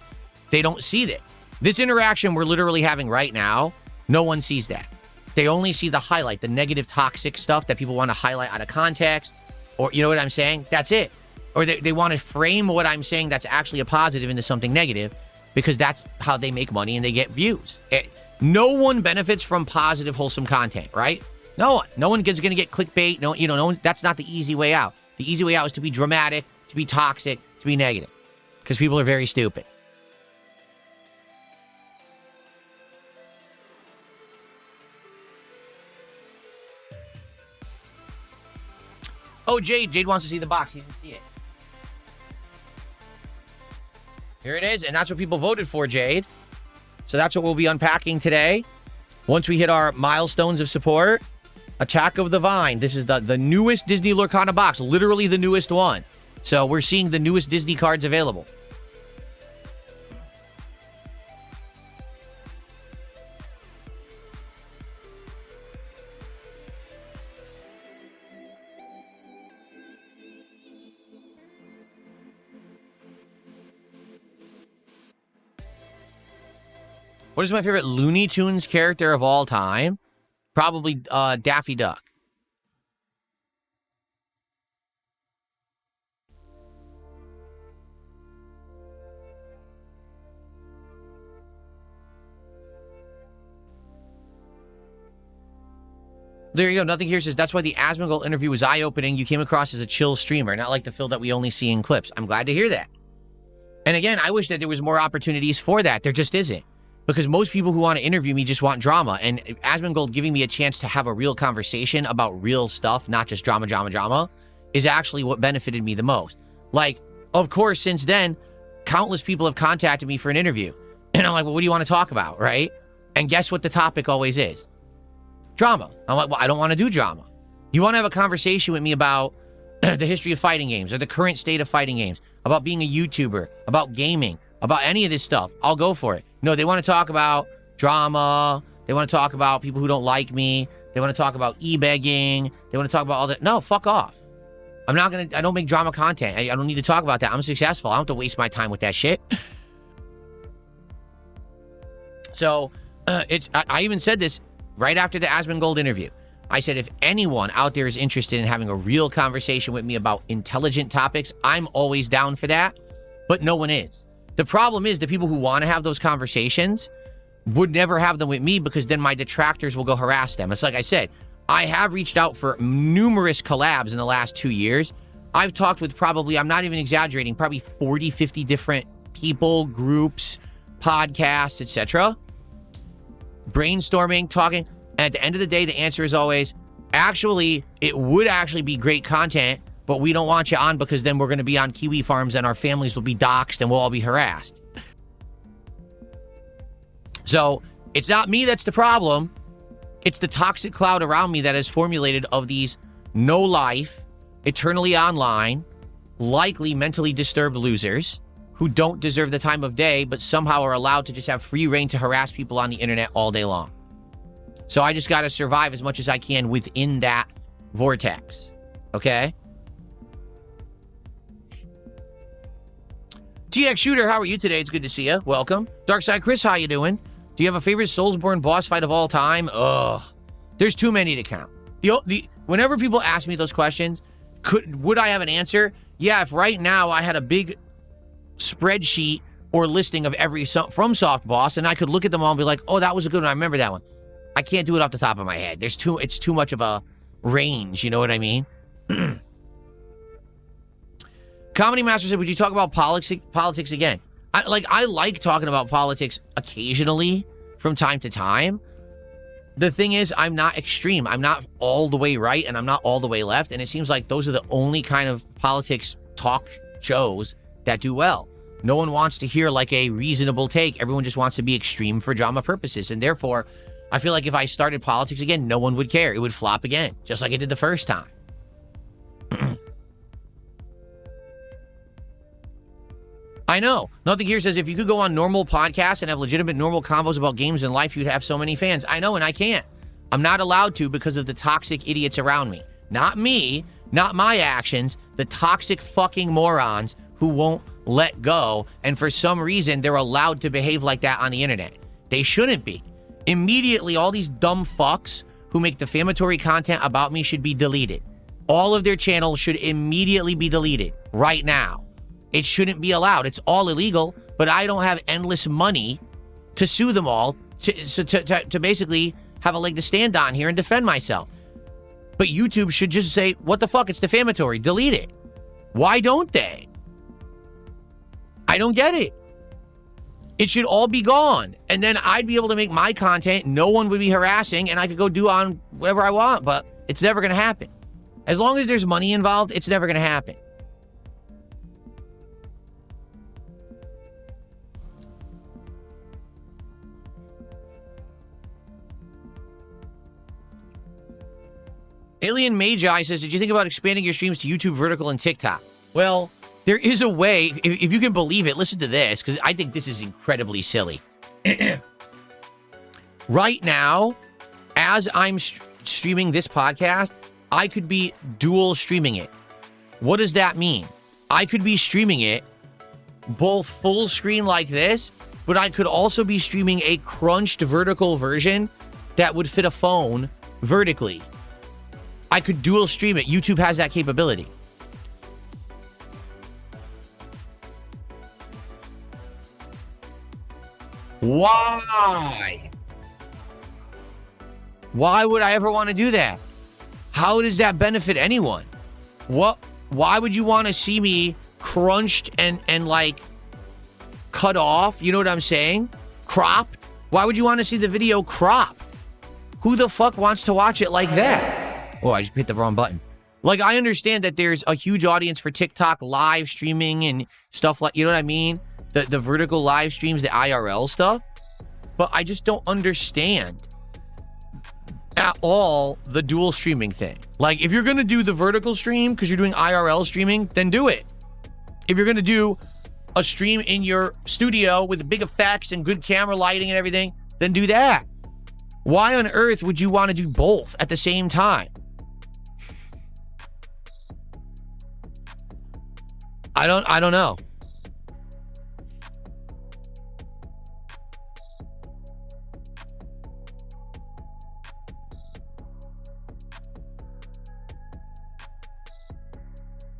Speaker 1: They don't see this. This interaction we're literally having right now, no one sees that. They only see the highlight, the negative, toxic stuff that people want to highlight out of context. Or, you know what I'm saying? That's it. Or they want to frame what I'm saying that's actually a positive into something negative because that's how they make money and they get views. No one benefits from positive, wholesome content, right? No one. No one is going to get clickbait. No, no one. That's not the easy way out. The easy way out is to be dramatic, to be toxic, to be negative. Because people are very stupid. Oh, Jade wants to see the box. He didn't see it. Here it is, and that's what people voted for, Jade. So that's what we'll be unpacking today. Once we hit our milestones of support. Attack of the Vine. This is the newest Disney Lorcana box. Literally the newest one. So we're seeing the newest Disney cards available. What is my favorite Looney Tunes character of all time? Probably Daffy Duck. There you go. Nothing here says, that's why the Asmongold interview was eye-opening. You came across as a chill streamer, not like the Phil that we only see in clips. I'm glad to hear that. And again, I wish that there was more opportunities for that. There just isn't. Because most people who want to interview me just want drama. And Asmongold giving me a chance to have a real conversation about real stuff, not just drama, is actually what benefited me the most. Like, of course, since then, countless people have contacted me for an interview. And I'm like, well, what do you want to talk about, right? And guess what the topic always is? Drama. I'm like, well, I don't want to do drama. You want to have a conversation with me about the history of fighting games or the current state of fighting games, about being a YouTuber, about gaming, about any of this stuff, I'll go for it. No, they want to talk about drama. They want to talk about people who don't like me. They want to talk about e-begging. They want to talk about all that. No, fuck off. I don't make drama content. I don't need to talk about that. I'm successful. I don't have to waste my time with that shit. So, I even said this right after the Asmongold interview. I said, if anyone out there is interested in having a real conversation with me about intelligent topics, I'm always down for that, but no one is. The problem is the people who want to have those conversations would never have them with me because then my detractors will go harass them. It's like I said, I have reached out for numerous collabs in the last 2 years. I've talked with probably, I'm not even exaggerating, probably 40, 50 different people, groups, podcasts, etc. Brainstorming, talking. And at the end of the day, the answer is always, actually, it would actually be great content, but we don't want you on because then we're going to be on kiwi farms and our families will be doxxed and we'll all be harassed. So it's not me that's the problem. It's the toxic cloud around me that has formulated of these no life, eternally online, likely mentally disturbed losers who don't deserve the time of day, but somehow are allowed to just have free reign to harass people on the internet all day long. So I just got to survive as much as I can within that vortex. Okay? TX Shooter, how are you today? It's good to see you. Welcome. Darkside Chris, how you doing? Do you have a favorite Soulsborne boss fight of all time? Ugh. There's too many to count. Whenever people ask me those questions, would I have an answer? Yeah, if right now I had a big spreadsheet or listing of every FromSoft boss, and I could look at them all and be like, oh, that was a good one. I remember that one. I can't do it off the top of my head. It's too much of a range. You know what I mean? Comedy Master said, would you talk about politics again? I like talking about politics occasionally from time to time. The thing is, I'm not extreme. I'm not all the way right, and I'm not all the way left. And it seems like those are the only kind of politics talk shows that do well. No one wants to hear like a reasonable take. Everyone just wants to be extreme for drama purposes. And therefore, I feel like if I started politics again, no one would care. It would flop again, just like it did the first time. I know. Nothing here says if you could go on normal podcasts and have legitimate normal convos about games and life, you'd have so many fans. I know, and I can't. I'm not allowed to because of the toxic idiots around me. Not me, not my actions, the toxic fucking morons who won't let go, and for some reason, they're allowed to behave like that on the internet. They shouldn't be. Immediately, all these dumb fucks who make defamatory content about me should be deleted. All of their channels should immediately be deleted right now. It shouldn't be allowed. It's all illegal, but I don't have endless money to sue them all to basically have a leg to stand on here and defend myself. But YouTube should just say, what the fuck? It's defamatory. Delete it. Why don't they? I don't get it. It should all be gone. And then I'd be able to make my content. No one would be harassing, and I could go do on whatever I want, but it's never going to happen. As long as there's money involved, it's never going to happen. Alien Magi says, did you think about expanding your streams to YouTube vertical and TikTok? Well, there is a way, if you can believe it. Listen to this, because I think this is incredibly silly. Right now, as I'm streaming this podcast, I could be dual streaming it. What does that mean? I could be streaming it both full screen like this, but I could also be streaming a crunched vertical version that would fit a phone vertically. I could dual stream it. YouTube has that capability. Why? Why would I ever want to do that? How does that benefit anyone? Why would you want to see me crunched and like cut off? You know what I'm saying? Cropped? Why would you want to see the video cropped? Who the fuck wants to watch it like that? Oh, I just hit the wrong button. Like, I understand that there's a huge audience for TikTok live streaming and stuff like, you know what I mean? The vertical live streams, the IRL stuff. But I just don't understand at all the dual streaming thing. Like, if you're going to do the vertical stream because you're doing IRL streaming, then do it. If you're going to do a stream in your studio with big effects and good camera lighting and everything, then do that. Why on earth would you want to do both at the same time? I don't know.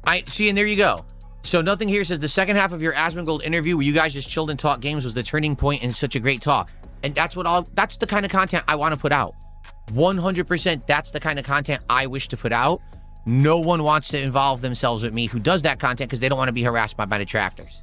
Speaker 1: I see, and there you go. So nothing here says the second half of your Asmongold interview where you guys just chilled and talked games was the turning point and such a great talk. And that's the kind of content I want to put out. 100% that's the kind of content I wish to put out. No one wants to involve themselves with me who does that content because they don't want to be harassed by detractors.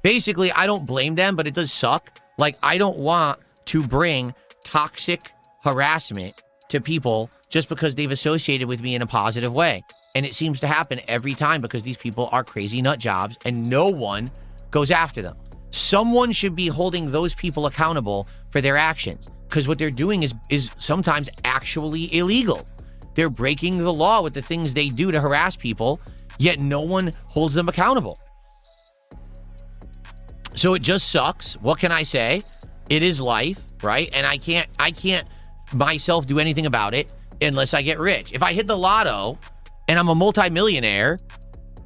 Speaker 1: Basically, I don't blame them, but it does suck. Like, I don't want to bring toxic harassment to people just because they've associated with me in a positive way. And it seems to happen every time because these people are crazy nut jobs and no one goes after them. Someone should be holding those people accountable for their actions because what they're doing is sometimes actually illegal. They're breaking the law with the things they do to harass people, yet no one holds them accountable. So it just sucks. What can I say? It is life, right? And I can't myself do anything about it unless I get rich. If I hit the lotto and I'm a multimillionaire,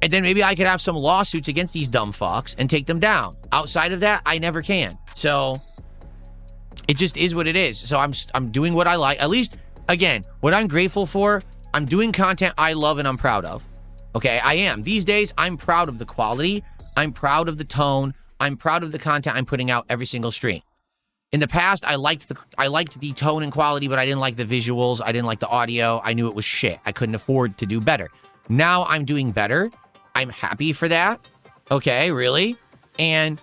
Speaker 1: and then maybe I could have some lawsuits against these dumb fucks and take them down. Outside of that, I never can. So it just is what it is. So I'm doing what I like. At least, again, what I'm grateful for, I'm doing content I love and I'm proud of. Okay, I am. These days, I'm proud of the quality. I'm proud of the tone. I'm proud of the content I'm putting out every single stream. In the past, I liked the tone and quality, but I didn't like the visuals. I didn't like the audio. I knew it was shit. I couldn't afford to do better. Now I'm doing better. I'm happy for that. Okay, really? And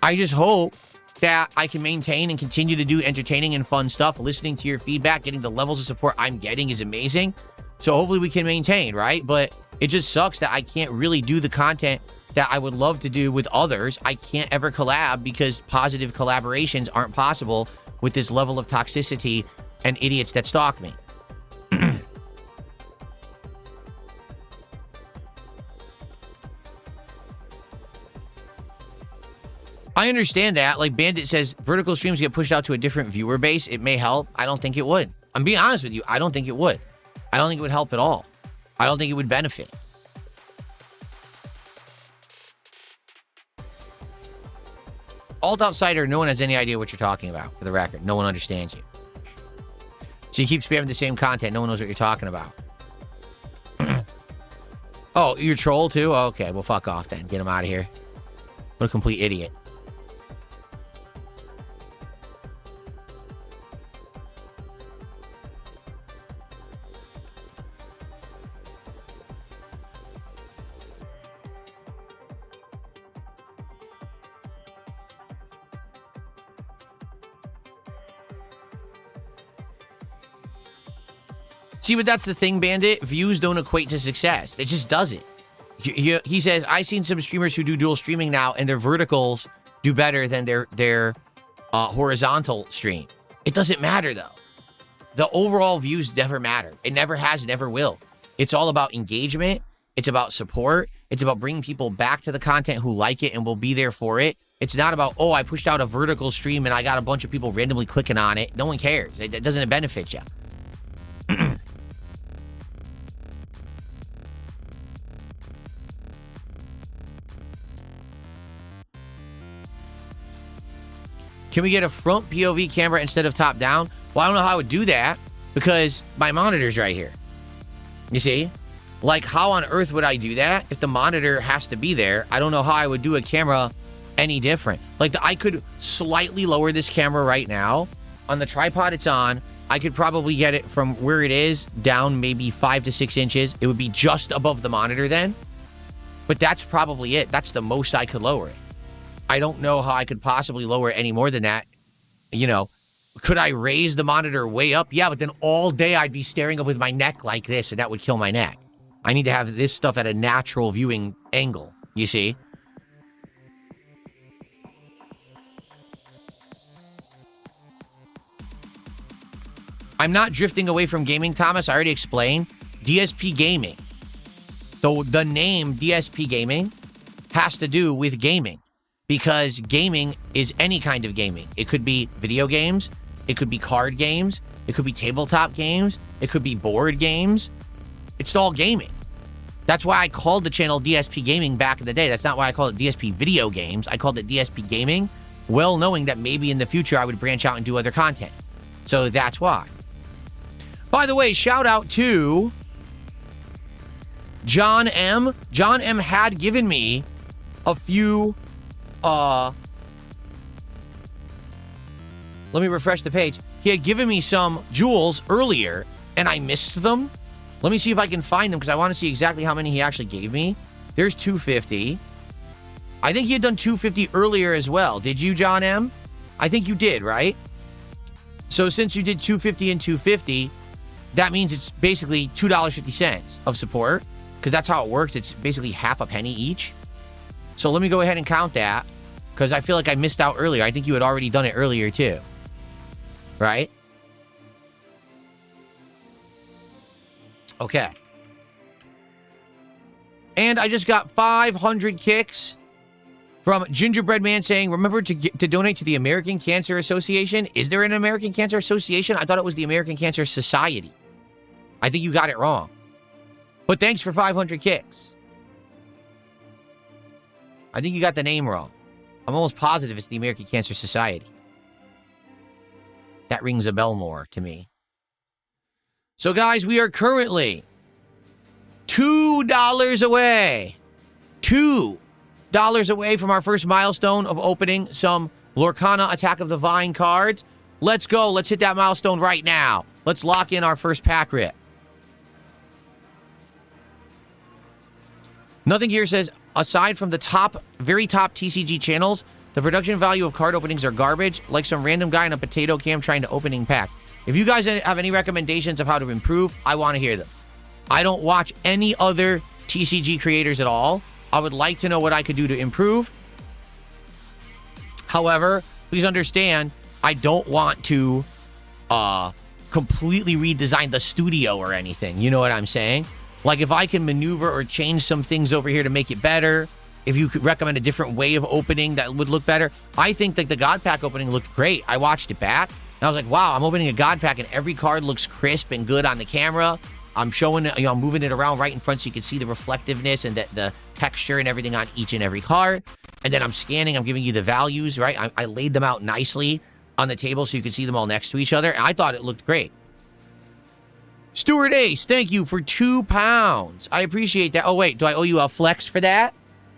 Speaker 1: I just hope that I can maintain and continue to do entertaining and fun stuff. Listening to your feedback, getting the levels of support I'm getting is amazing. So hopefully we can maintain, right? But it just sucks that I can't really do the content that I would love to do with others. I can't ever collab because positive collaborations aren't possible with this level of toxicity and idiots that stalk me. I understand that. Like Bandit says, vertical streams get pushed out to a different viewer base. It may help. I don't think it would. I'm being honest with you. I don't think it would. I don't think it would help at all. I don't think it would benefit. Alt Outsider, no one has any idea what you're talking about, for the record. No one understands you. So you keep spamming the same content. No one knows what you're talking about. Oh, you're a troll too? Oh, okay, well, fuck off then. Get him out of here. What a complete idiot. See, but that's the thing, Bandit. Views don't equate to success. It just doesn't. He says, I've seen some streamers who do dual streaming now, and their verticals do better than their horizontal stream. It doesn't matter, though. The overall views never matter. It never has, never will. It's all about engagement. It's about support. It's about bringing people back to the content who like it and will be there for it. It's not about, oh, I pushed out a vertical stream and I got a bunch of people randomly clicking on it. No one cares. It doesn't benefit you. Can we get a front POV camera instead of top down? Well, I don't know how I would do that because my monitor's right here. You see? Like, how on earth would I do that if the monitor has to be there? I don't know how I would do a camera any different. Like, I could slightly lower this camera right now. On the tripod it's on, I could probably get it from where it is down maybe 5 to 6 inches. It would be just above the monitor then. But that's probably it. That's the most I could lower it. I don't know how I could possibly lower it any more than that. You know, could I raise the monitor way up? Yeah, but then all day I'd be staring up with my neck like this, and that would kill my neck. I need to have this stuff at a natural viewing angle, you see? I'm not drifting away from gaming, Thomas. I already explained. DSPGaming. So the name DSPGaming has to do with gaming. Because gaming is any kind of gaming. It could be video games. It could be card games. It could be tabletop games. It could be board games. It's all gaming. That's why I called the channel DSP Gaming back in the day. That's not why I called it DSP Video Games. I called it DSP Gaming, well knowing that maybe in the future I would branch out and do other content. So that's why. By the way, shout out to John M. John M had given me a few... let me refresh the page. He had given me some jewels earlier, and I missed them. Let me see if I can find them, because I want to see exactly how many he actually gave me. There's 250. I think he had done 250 earlier as well. Did you, John M? I think you did, right? So since you did 250 and 250, that means it's basically $2.50 of support, because that's how it works. It's basically half a penny each. So let me go ahead and count that, because I feel like I missed out earlier. I think you had already done it earlier too. Right? Okay. And I just got 500 kicks From Gingerbread Man saying, remember to donate to the American Cancer Association. Is there an American Cancer Association? I thought it was the American Cancer Society. I think you got it wrong. But thanks for 500 kicks. I think you got the name wrong. I'm almost positive it's the American Cancer Society. That rings a bell more to me. So, guys, we are currently $2 away. $2 away from our first milestone of opening some Lorcana Attack of the Vine cards. Let's go. Let's hit that milestone right now. Let's lock in our first pack rip. Nothing here says, aside from the very top TCG channels, the production value of card openings are garbage, like some random guy in a potato cam trying to opening packs. If you guys have any recommendations of how to improve, I want to hear them. I don't watch any other TCG creators at all. I would like to know what I could do to improve. However, please understand, I don't want to completely redesign the studio or anything. You know what I'm saying? Like, if I can maneuver or change some things over here to make it better, if you could recommend a different way of opening that would look better. I think that the God Pack opening looked great. I watched it back, and I was like, wow, I'm opening a God Pack, and every card looks crisp and good on the camera. I'm showing it, I'm moving it around right in front so you can see the reflectiveness and the texture and everything on each and every card. And then I'm scanning, I'm giving you the values, right? I laid them out nicely on the table so you can see them all next to each other. I thought it looked great. Stuart Ace, thank you for £2. I appreciate that. Oh, wait, do I owe you a flex for that?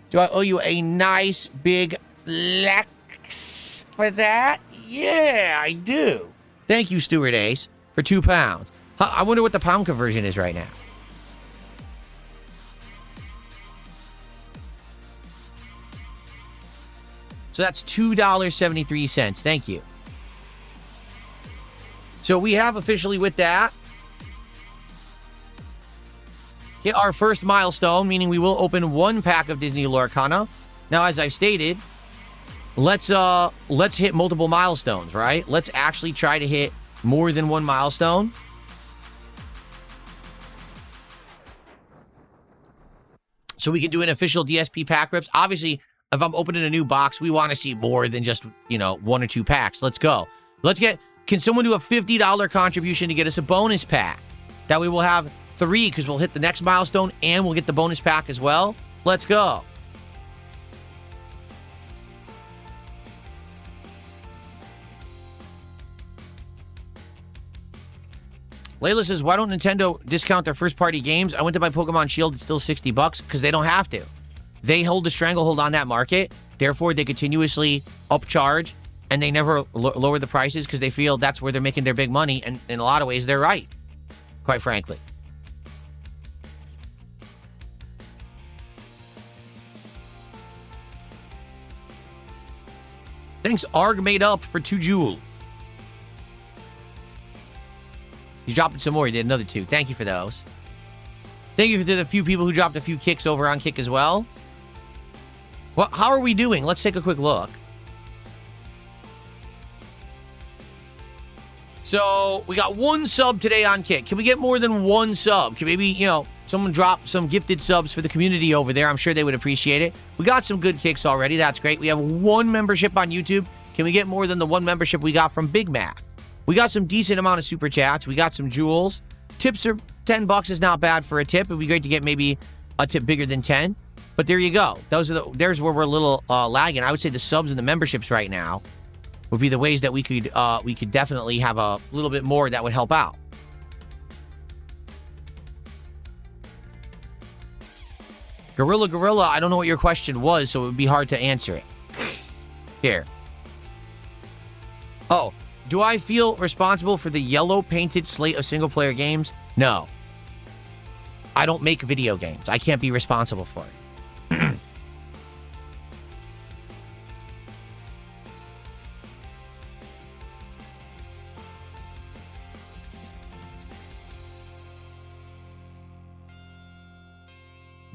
Speaker 1: Do I owe you a nice big flex for that? Yeah, I do. Thank you, Stuart Ace, for £2. I wonder what the pound conversion is right now. So that's $2.73. Thank you. So we have officially with that hit our first milestone, meaning we will open one pack of Disney Lorcana. Now, as I've stated, let's hit multiple milestones, right? Let's actually try to hit more than one milestone. So we can do an official DSP pack rips. Obviously, if I'm opening a new box, we want to see more than just, one or two packs. Let's go. Can someone do a $50 contribution to get us a bonus pack? That way we'll have 3, because we'll hit the next milestone and we'll get the bonus pack as well. Let's go. Layla says, why don't Nintendo discount their first-party games? I went to buy Pokemon Shield. It's still $60 because they don't have to. They hold the stranglehold on that market. Therefore, they continuously upcharge, and they never lower the prices because they feel that's where they're making their big money. And in a lot of ways, they're right, quite frankly. Thanks, Arg Made Up, for 2 jewels. He's dropping some more. He did another 2. Thank you for those. Thank you to the few people who dropped a few kicks over on Kick as well. Well, how are we doing? Let's take a quick look. So, we got 1 sub today on Kick. Can we get more than 1 sub? Can maybe, someone drop some gifted subs for the community over there? I'm sure they would appreciate it. We got some good kicks already. That's great. We have 1 membership on YouTube. Can we get more than the 1 membership we got from Big Mac? We got some decent amount of super chats. We got some jewels. Tips are $10 is not bad for a tip. It'd be great to get maybe a tip bigger than 10. But there you go. There's where we're a little lagging. I would say the subs and the memberships right now would be the ways that we could definitely have a little bit more that would help out. Gorilla, I don't know what your question was, so it would be hard to answer it. Here. Oh, do I feel responsible for the yellow painted slate of single-player games? No. I don't make video games. I can't be responsible for it.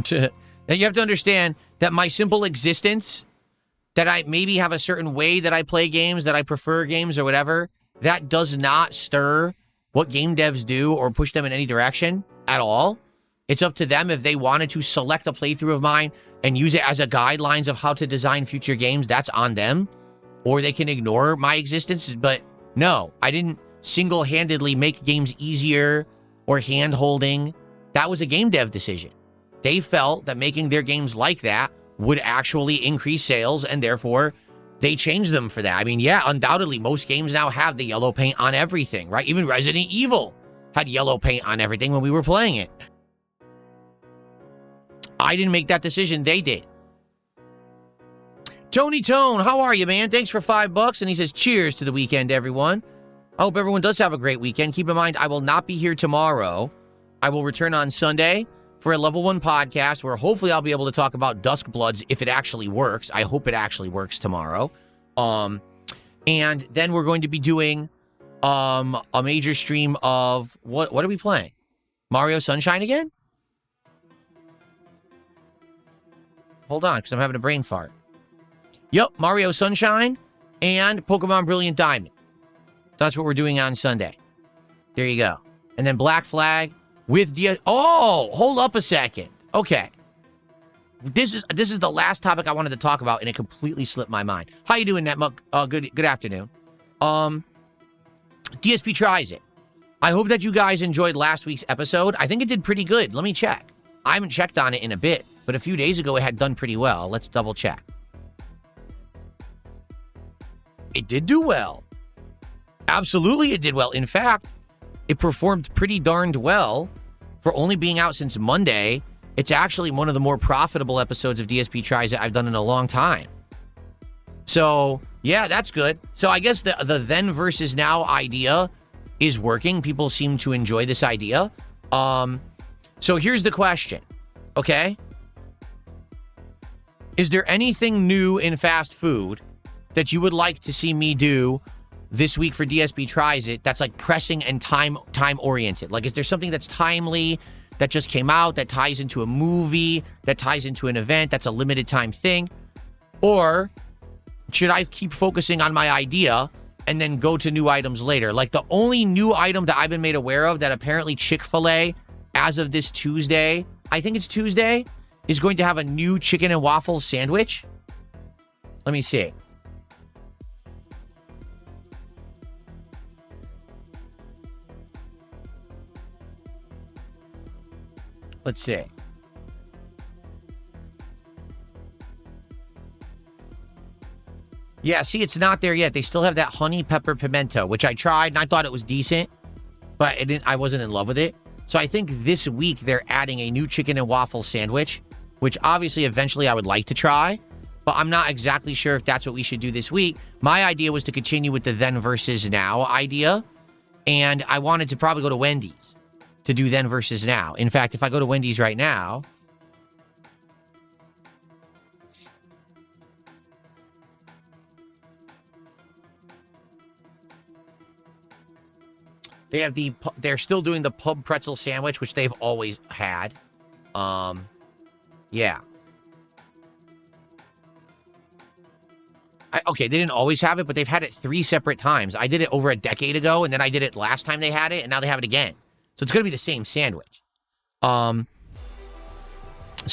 Speaker 1: And you have to understand that my simple existence, that I maybe have a certain way that I play games, that I prefer games or whatever, that does not stir what game devs do or push them in any direction at all. It's up to them if they wanted to select a playthrough of mine and use it as a guidelines of how to design future games, that's on them. Or they can ignore my existence. But no, I didn't single-handedly make games easier or hand-holding. That was a game dev decision. They felt that making their games like that would actually increase sales, and therefore they changed them for that. I mean, yeah, undoubtedly, most games now have the yellow paint on everything, right? Even Resident Evil had yellow paint on everything when we were playing it. I didn't make that decision. They did. Tony Tone, how are you, man? Thanks for $5. And he says, cheers to the weekend, everyone. I hope everyone does have a great weekend. Keep in mind, I will not be here tomorrow. I will return on Sunday for a Level 1 podcast where hopefully I'll be able to talk about Duskbloods if it actually works. I hope it actually works tomorrow. And then we're going to be doing a major stream of... What are we playing? Mario Sunshine again? Hold on, because I'm having a brain fart. Yep, Mario Sunshine and Pokemon Brilliant Diamond. That's what we're doing on Sunday. There you go. And then Black Flag with Oh, hold up a second. Okay. This is the last topic I wanted to talk about, and it completely slipped my mind. How you doing, Netmuck? Good afternoon. DSP Tries It. I hope that you guys enjoyed last week's episode. I think it did pretty good. Let me check. I haven't checked on it in a bit, but a few days ago it had done pretty well. Let's double check. It did do well. Absolutely, it did well. In fact, it performed pretty darned well for only being out since Monday. It's actually one of the more profitable episodes of DSP Tries It I've done in a long time. So, yeah, that's good. So I guess the then versus now idea is working. People seem to enjoy this idea. So here's the question, okay? Is there anything new in fast food that you would like to see me do this week for DSP Tries It that's like pressing and time oriented? Like, is there something that's timely, that just came out, that ties into a movie, that ties into an event, that's a limited time thing? Or should I keep focusing on my idea and then go to new items later? Like, the only new item that I've been made aware of that apparently Chick-fil-A, as of this Tuesday, I think it's Tuesday, is going to have a new chicken and waffles sandwich. Let me see. Let's see. Yeah, see, it's not there yet. They still have that honey pepper pimento, which I tried and I thought it was decent, but I wasn't in love with it. So I think this week they're adding a new chicken and waffle sandwich, which obviously eventually I would like to try, but I'm not exactly sure if that's what we should do this week. My idea was to continue with the then versus now idea, and I wanted to probably go to Wendy's to do then versus now. In fact, if I go to Wendy's right now, they're still doing the pub pretzel sandwich, which they've always had. Yeah. Okay, they didn't always have it, but they've had it 3 separate times. I did it over a decade ago, and then I did it last time they had it, and now they have it again. So it's going to be the same sandwich. So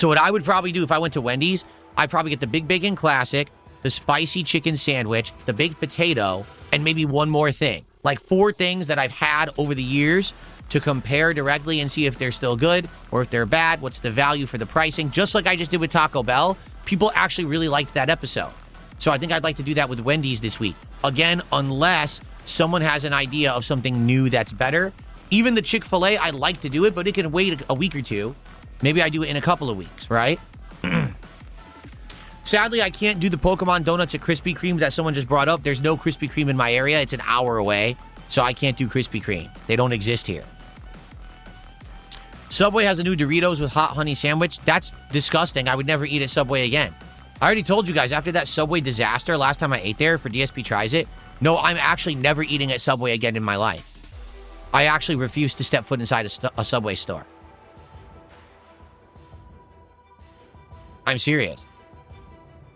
Speaker 1: what I would probably do if I went to Wendy's, I'd probably get the Big Bacon Classic, the spicy chicken sandwich, the baked potato, and maybe one more thing. Like 4 things that I've had over the years to compare directly and see if they're still good or if they're bad, what's the value for the pricing. Just like I just did with Taco Bell, people actually really liked that episode. So I think I'd like to do that with Wendy's this week. Again, unless someone has an idea of something new that's better. Even the Chick-fil-A, I'd like to do it, but it can wait a week or two. Maybe I do it in a couple of weeks, right? Sadly, I can't do the Pokemon Donuts at Krispy Kreme that someone just brought up. There's no Krispy Kreme in my area. It's an hour away, so I can't do Krispy Kreme. They don't exist here. Subway has a new Doritos with hot honey sandwich. That's disgusting. I would never eat at Subway again. I already told you guys, after that Subway disaster last time I ate there for DSP Tries It, no, I'm actually never eating at Subway again in my life. I actually refuse to step foot inside a Subway store. I'm serious.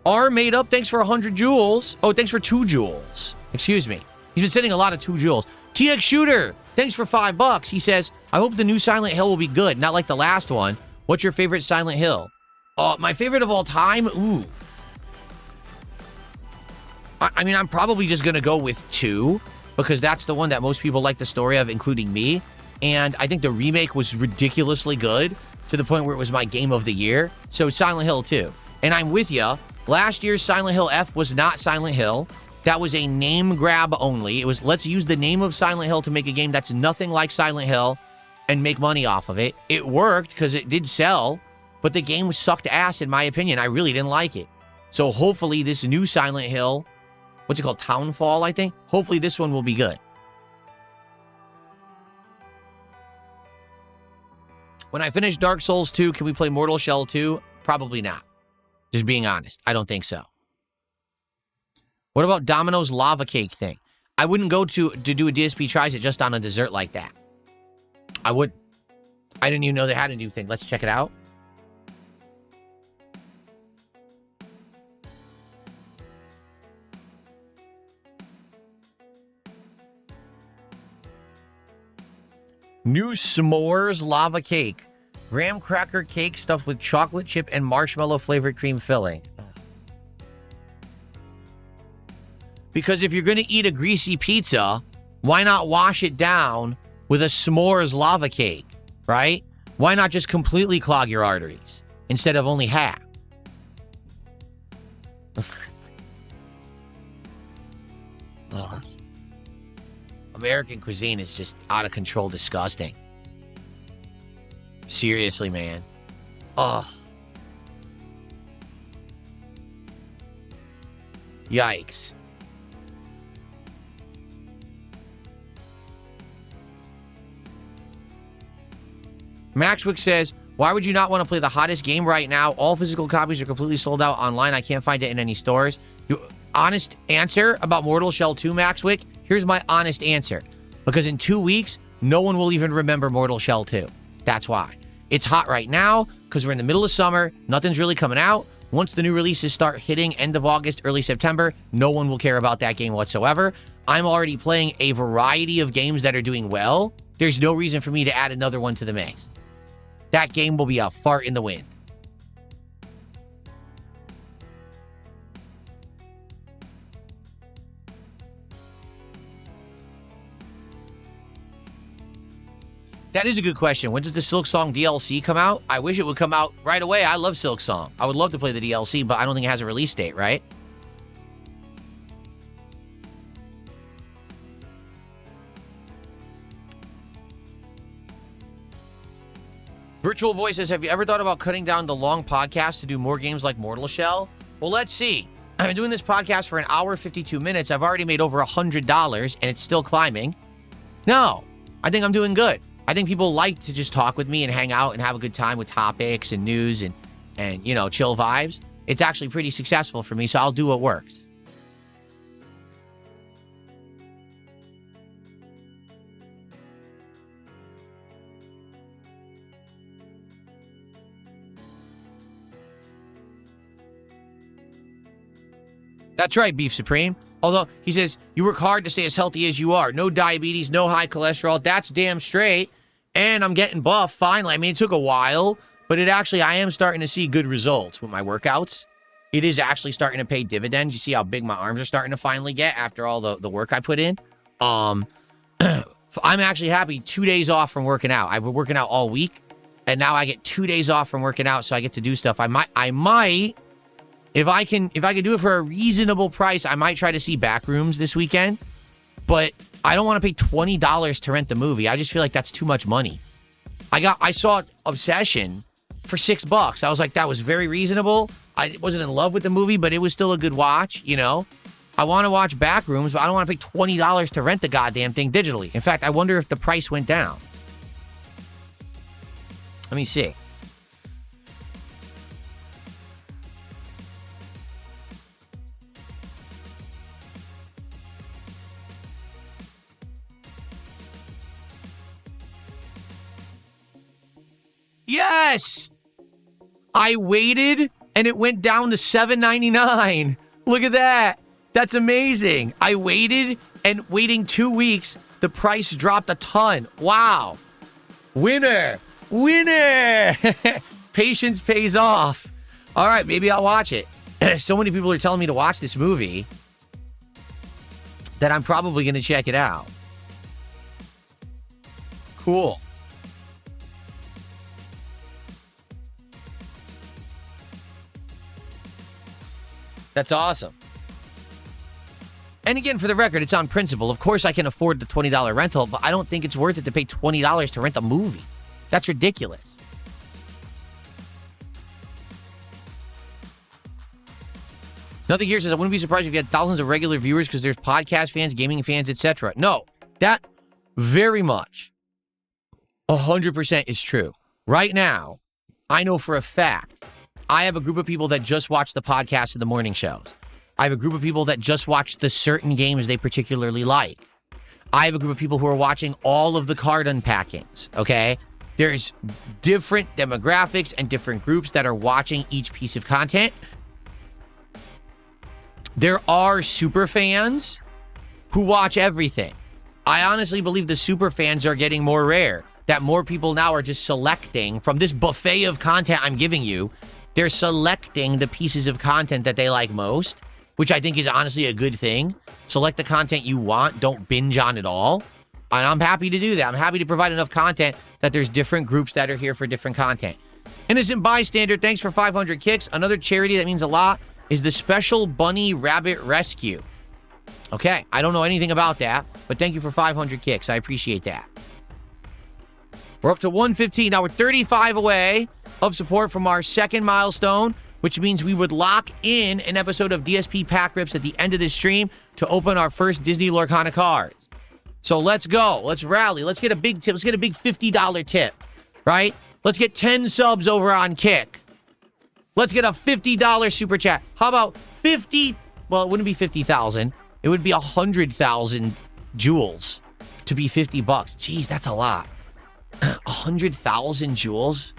Speaker 1: R made up, thanks for 100 jewels. Oh, thanks for 2 jewels. Excuse me. He's been sending a lot of 2 jewels. TX Shooter, thanks for $5. He says, I hope the new Silent Hill will be good, not like the last one. What's your favorite Silent Hill? My favorite of all time? Ooh. I mean, I'm probably just going to go with 2 because that's the one that most people like the story of, including me. And I think the remake was ridiculously good to the point where it was my game of the year. So Silent Hill 2. And I'm with you. Last year's Silent Hill F was not Silent Hill. That was a name grab only. It was, let's use the name of Silent Hill to make a game that's nothing like Silent Hill and make money off of it. It worked because it did sell, but the game sucked ass in my opinion. I really didn't like it. So hopefully this new Silent Hill, what's it called? Townfall, I think. Hopefully this one will be good. When I finish Dark Souls 2, can we play Mortal Shell 2? Probably not. Just being honest. I don't think so. What about Domino's lava cake thing? I wouldn't go to do a DSP tries it just on a dessert like that. I would. I didn't even know they had a new thing. Let's check it out. New s'mores lava cake. Graham cracker cake stuffed with chocolate chip and marshmallow flavored cream filling. Because if you're going to eat a greasy pizza, why not wash it down with a s'mores lava cake, right? Why not just completely clog your arteries instead of only half? Ugh. American cuisine is just out of control, disgusting. Seriously, man. Ugh. Yikes. Maxwick says, why would you not want to play the hottest game right now? All physical copies are completely sold out online. I can't find it in any stores. Honest answer about Mortal Shell 2, Maxwick? Here's my honest answer. Because in 2 weeks, no one will even remember Mortal Shell 2. That's why. It's hot right now because we're in the middle of summer. Nothing's really coming out. Once the new releases start hitting end of August, early September, no one will care about that game whatsoever. I'm already playing a variety of games that are doing well. There's no reason for me to add another one to the mix. That game will be a fart in the wind. That is a good question. When does the Silksong DLC come out? I wish it would come out right away. I love Silksong. I would love to play the DLC, but I don't think it has a release date, right? Virtual Voices, have you ever thought about cutting down the long podcast to do more games like Mortal Shell? Well, let's see. I've been doing this podcast for an hour, 52 minutes. I've already made over $100, and it's still climbing. No, I think I'm doing good. I think people like to just talk with me and hang out and have a good time with topics and news and you know, chill vibes. It's actually pretty successful for me, so I'll do what works. That's right, Beef Supreme. Although, he says, you work hard to stay as healthy as you are. No diabetes, no high cholesterol. That's damn straight. And I'm getting buff finally. I mean, it took a while, but I am starting to see good results with my workouts. It is actually starting to pay dividends. You see how big my arms are starting to finally get after all the work I put in. I'm actually happy 2 days off from working out. I've been working out all week, and now I get 2 days off from working out, so I get to do stuff. I might, if I can do it for a reasonable price, I might try to see Backrooms this weekend. But I don't want to pay $20 to rent the movie. I just feel like that's too much money. I saw Obsession for $6. I was like, that was very reasonable. I wasn't in love with the movie, but it was still a good watch, you know? I want to watch Backrooms, but I don't want to pay $20 to rent the goddamn thing digitally. In fact, I wonder if the price went down. Let me see. Yes! I waited, and it went down to $7.99. Look at that. That's amazing. I waited, and waiting 2 weeks, the price dropped a ton. Wow. Winner. Winner. Patience pays off. All right, maybe I'll watch it. So many people are telling me to watch this movie that I'm probably going to check it out. Cool. That's awesome. And again, for the record, it's on principle. Of course, I can afford the $20 rental, but I don't think it's worth it to pay $20 to rent a movie. That's ridiculous. Nothing here says I wouldn't be surprised if you had thousands of regular viewers because there's podcast fans, gaming fans, etc. No, that very much 100% is true. Right now, I know for a fact I have a group of people that just watch the podcast and the morning shows. I have a group of people that just watch the certain games they particularly like. I have a group of people who are watching all of the card unpackings, okay? There's different demographics and different groups that are watching each piece of content. There are super fans who watch everything. I honestly believe the super fans are getting more rare, that more people now are just selecting from this buffet of content I'm giving you. They're selecting the pieces of content that they like most, which I think is honestly a good thing. Select the content you want. Don't binge on it all. And I'm happy to do that. I'm happy to provide enough content that there's different groups that are here for different content. Innocent Bystander, thanks for 500 kicks. Another charity that means a lot is the Special Bunny Rabbit Rescue. Okay, I don't know anything about that, but thank you for 500 kicks. I appreciate that. We're up to 115. Now we're 35 away of support from our second milestone, which means we would lock in an episode of DSP Pack Rips at the end of this stream to open our first Disney Lorcana cards. So let's go. Let's rally. Let's get a big tip. Let's get a big $50 tip, right? Let's get 10 subs over on Kick. Let's get a $50 super chat. How about 50? Well, it wouldn't be 50,000. It would be 100,000 jewels to be $50. Jeez, that's a lot. 100,000 jewels?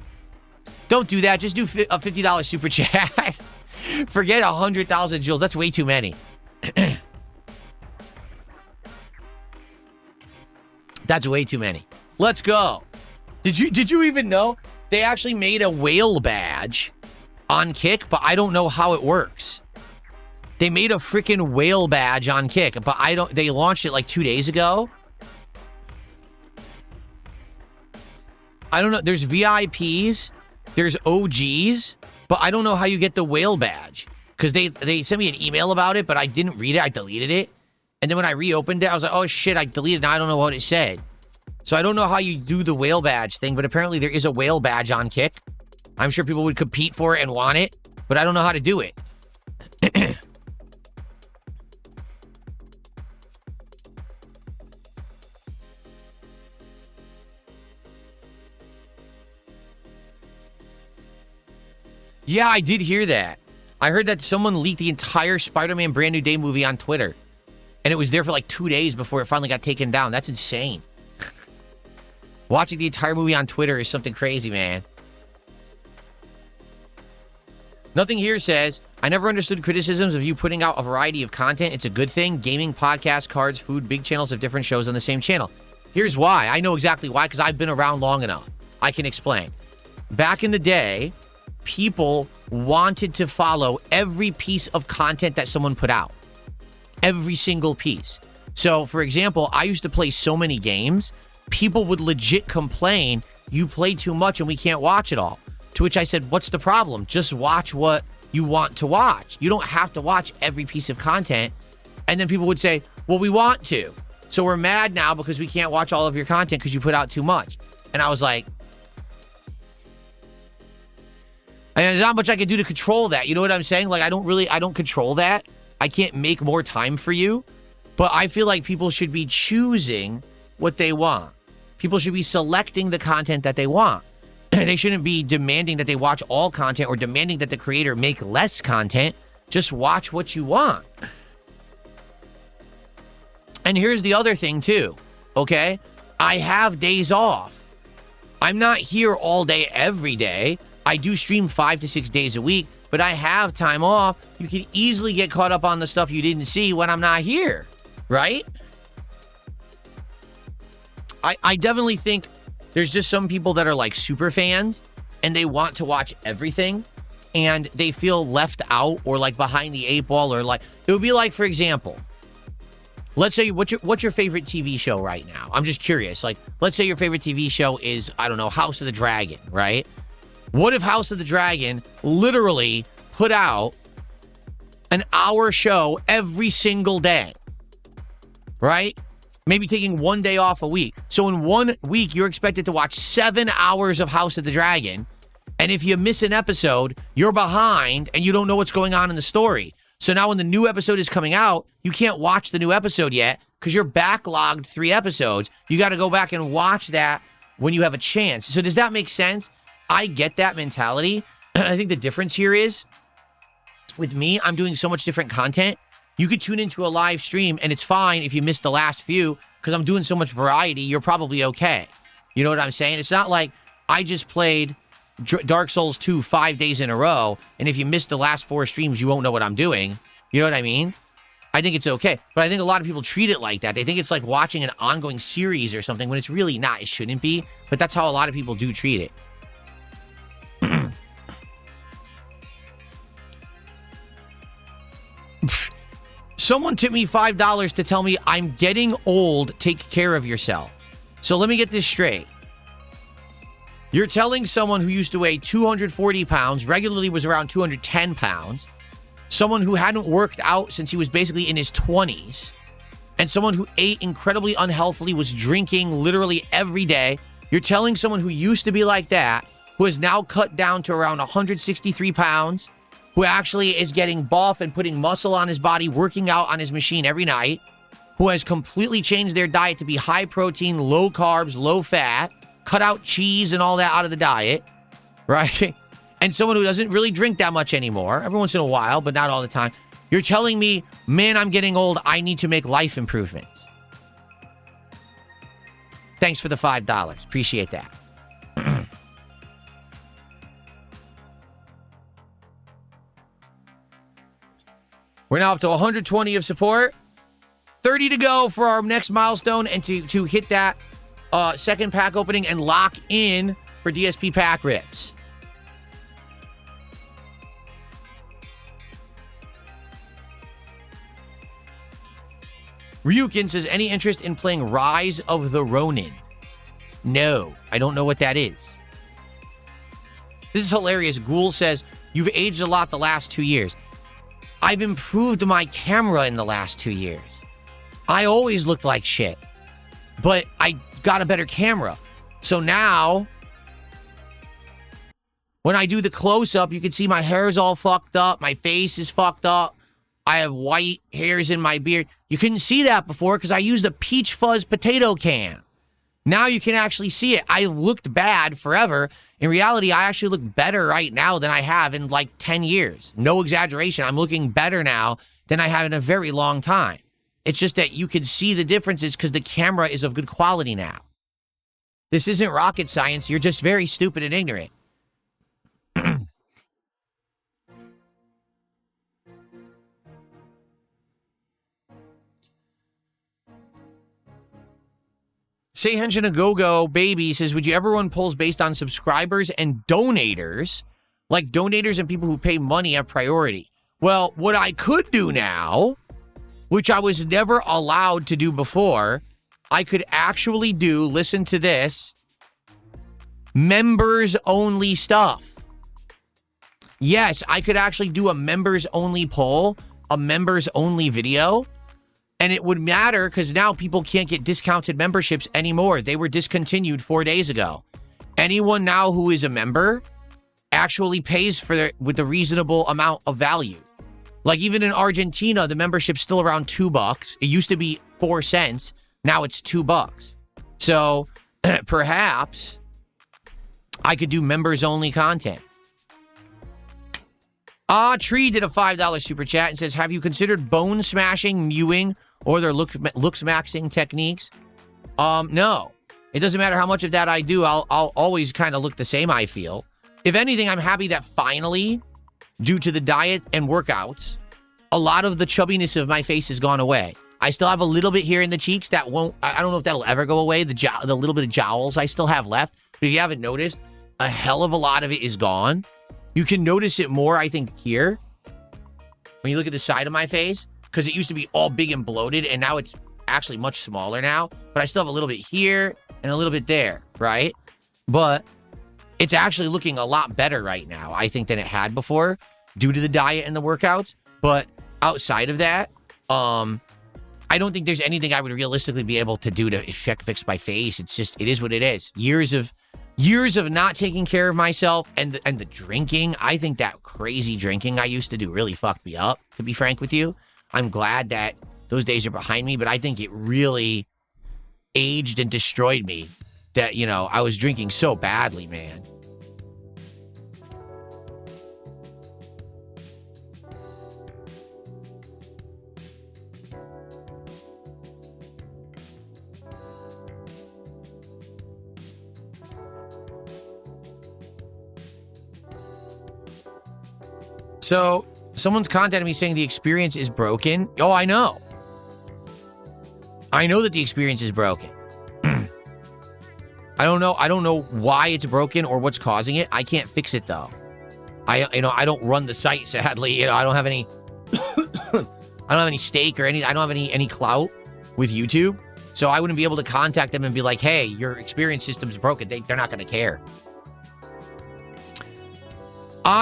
Speaker 1: Don't do that. Just do a $50 super chat. Forget 100,000 jewels. That's way too many. That's way too many. Let's go. Did you even know they actually made a whale badge on Kick, but I don't know how it works. They made a freaking whale badge on Kick, but they launched it like 2 days ago. I don't know. There's VIPs, there's OGs, but I don't know how you get the whale badge. Because they sent me an email about it, but I didn't read it. I deleted it. And then when I reopened it, I was like, oh shit, I deleted it. Now I don't know what it said. So I don't know how you do the whale badge thing, but apparently there is a whale badge on Kick. I'm sure people would compete for it and want it, but I don't know how to do it. Yeah, I did hear that. I heard that someone leaked the entire Spider-Man Brand New Day movie on Twitter. And it was there for like 2 days before it finally got taken down. That's insane. Watching the entire movie on Twitter is something crazy, man. Nothing here says, I never understood criticisms of you putting out a variety of content. It's a good thing. Gaming, podcasts, cards, food, big channels of different shows on the same channel. Here's why. I know exactly why, because I've been around long enough. I can explain. Back in the day, people wanted to follow every piece of content that someone put out. Every single piece. So, for example, I used to play so many games, people would legit complain, you play too much and we can't watch it all. To which I said, what's the problem? Just watch what you want to watch. You don't have to watch every piece of content. And then people would say, well, we want to. So we're mad now because we can't watch all of your content because you put out too much. And I was like, and there's not much I can do to control that. You know what I'm saying? Like, I don't control that. I can't make more time for you. But I feel like people should be choosing what they want. People should be selecting the content that they want. They shouldn't be demanding that they watch all content or demanding that the creator make less content. Just watch what you want. And here's the other thing too, okay? I have days off. I'm not here all day, every day. I do stream 5 to 6 days a week, but I have time off. You can easily get caught up on the stuff you didn't see when I'm not here, right? I definitely think there's just some people that are like super fans and they want to watch everything. and they feel left out or like behind the eight ball, or like, it would be like, for example, let's say, what's your favorite TV show right now? I'm just curious. Like, let's say your favorite TV show is, I don't know, House of the Dragon, right? What if House of the Dragon literally put out an hour show every single day, right? Maybe taking one day off a week. So in 1 week, you're expected to watch 7 hours of House of the Dragon. And if you miss an episode, you're behind and you don't know what's going on in the story. So now when the new episode is coming out, you can't watch the new episode yet because you're backlogged 3 episodes. You got to go back and watch that when you have a chance. So does that make sense? I get that mentality. I think the difference here is, with me, I'm doing so much different content. You could tune into a live stream and it's fine if you missed the last few because I'm doing so much variety. You're probably okay. You know what I'm saying? It's not like I just played Dark Souls 2 5 days in a row, and if you missed the last 4 streams, you won't know what I'm doing. You know what I mean? I think it's okay. But I think a lot of people treat it like that. They think it's like watching an ongoing series or something when it's really not. It shouldn't be. But that's how a lot of people do treat it. Someone tipped me $5 to tell me I'm getting old, take care of yourself. So let me get this straight. You're telling someone who used to weigh 240 pounds, regularly was around 210 pounds, someone who hadn't worked out since he was basically in his 20s, and someone who ate incredibly unhealthily, was drinking literally every day. You're telling someone who used to be like that, who has now cut down to around 163 pounds, who actually is getting buff and putting muscle on his body, working out on his machine every night, who has completely changed their diet to be high protein, low carbs, low fat, cut out cheese and all that out of the diet, right? And someone who doesn't really drink that much anymore, every once in a while, but not all the time. You're telling me, man, I'm getting old, I need to make life improvements. Thanks for the $5. Appreciate that. We're now up to 120 of support. 30 to go for our next milestone and to hit that second pack opening and lock in for DSP pack rips. Ryukin says, any interest in playing Rise of the Ronin? No, I don't know what that is. This is hilarious. Ghoul says, you've aged a lot the last 2 years. I've improved my camera in the last 2 years. I always looked like shit, but I got a better camera. So now, when I do the close-up, you can see my hair's all fucked up. My face is fucked up. I have white hairs in my beard. You couldn't see that before because I used a peach fuzz potato can. Now you can actually see it. I looked bad forever. In reality, I actually look better right now than I have in like 10 years. No exaggeration. I'm looking better now than I have in a very long time. It's just that you can see the differences because the camera is of good quality now. This isn't rocket science. You're just very stupid and ignorant. Say Henshin a Go-Go Baby says, would you ever run polls based on subscribers and donators? Like donators and people who pay money have priority. Well, what I could do now, which I was never allowed to do before, I could actually do, listen to this, members-only stuff. Yes, I could actually do a members-only poll, a members-only video, and it would matter because now people can't get discounted memberships anymore. They were discontinued 4 days ago. Anyone now who is a member actually pays for it with a reasonable amount of value. Like even in Argentina, the membership's still around $2. It used to be 4 cents. Now it's $2. So perhaps I could do members-only content. Tree did a $5 super chat and says, have you considered bone smashing, mewing, or their looks maxing techniques? No. It doesn't matter how much of that I do. I'll always kind of look the same, I feel. If anything, I'm happy that finally, due to the diet and workouts, a lot of the chubbiness of my face has gone away. I still have a little bit here in the cheeks that won't, I don't know if that'll ever go away. The little bit of jowls I still have left. But if you haven't noticed, a hell of a lot of it is gone. You can notice it more, I think, here. When you look at the side of my face. Because it used to be all big and bloated, and now it's actually much smaller now. But I still have a little bit here and a little bit there, right? But it's actually looking a lot better right now, I think, than it had before due to the diet and the workouts. But outside of that, I don't think there's anything I would realistically be able to do to fix my face. It's just, it is what it is. Years of not taking care of myself and the drinking. I think that crazy drinking I used to do really fucked me up, to be frank with you. I'm glad that those days are behind me, but I think it really aged and destroyed me that, you know, I was drinking so badly, man. So, someone's contacted me saying the experience is broken. Oh, I know. I know that the experience is broken. I don't know why it's broken or what's causing it. I can't fix it though. I don't run the site, sadly. I don't have any I don't have any stake or I don't have any clout with YouTube. So I wouldn't be able to contact them and be like, "Hey, your experience system's broken." They're not going to care.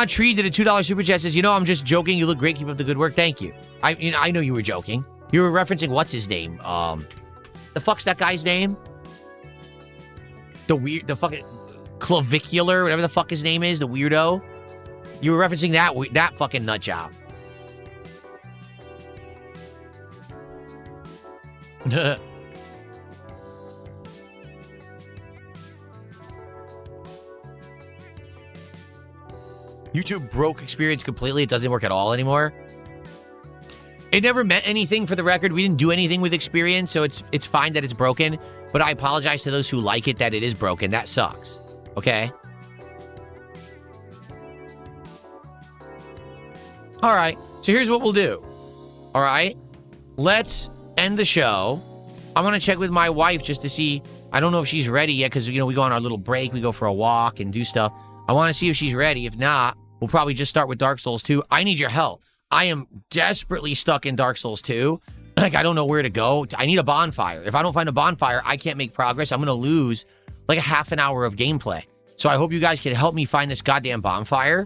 Speaker 1: Tree did a $2 super chat, says, I'm just joking. You look great. Keep up the good work. Thank you. I know you were joking. You were referencing what's his name? The fuck's that guy's name? The fucking clavicular, whatever the fuck his name is, the weirdo. You were referencing that fucking nut job. YouTube broke experience completely. It doesn't work at all anymore. It never meant anything, for the record. We didn't do anything with experience, so it's fine that it's broken. But I apologize to those who like it that it is broken. That sucks. Okay? All right. So here's what we'll do. All right? Let's end the show. I'm going to check with my wife just to see. I don't know if she's ready yet because, we go on our little break. We go for a walk and do stuff. I want to see if she's ready. If not, we'll probably just start with Dark Souls 2. I need your help. I am desperately stuck in Dark Souls 2. Like, I don't know where to go. I need a bonfire. If I don't find a bonfire, I can't make progress. I'm going to lose like a half an hour of gameplay. So I hope you guys can help me find this goddamn bonfire.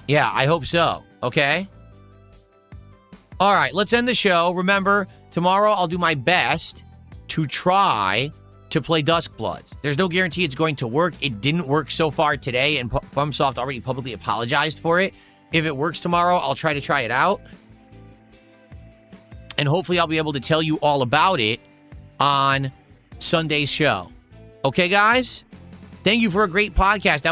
Speaker 1: Yeah, I hope so. Okay? All right, let's end the show. Remember, tomorrow I'll do my best to try to play Duskblood. There's no guarantee it's going to work. It didn't work so far today, and FromSoft already publicly apologized for it. If it works tomorrow, I'll try to try it out. And hopefully I'll be able to tell you all about it on Sunday's show. Okay, guys? Thank you for a great podcast.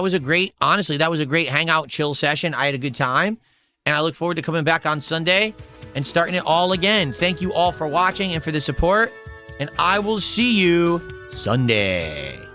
Speaker 1: Honestly, that was a great hangout, chill session. I had a good time. And I look forward to coming back on Sunday and starting it all again. Thank you all for watching and for the support. And I will see you Sunday.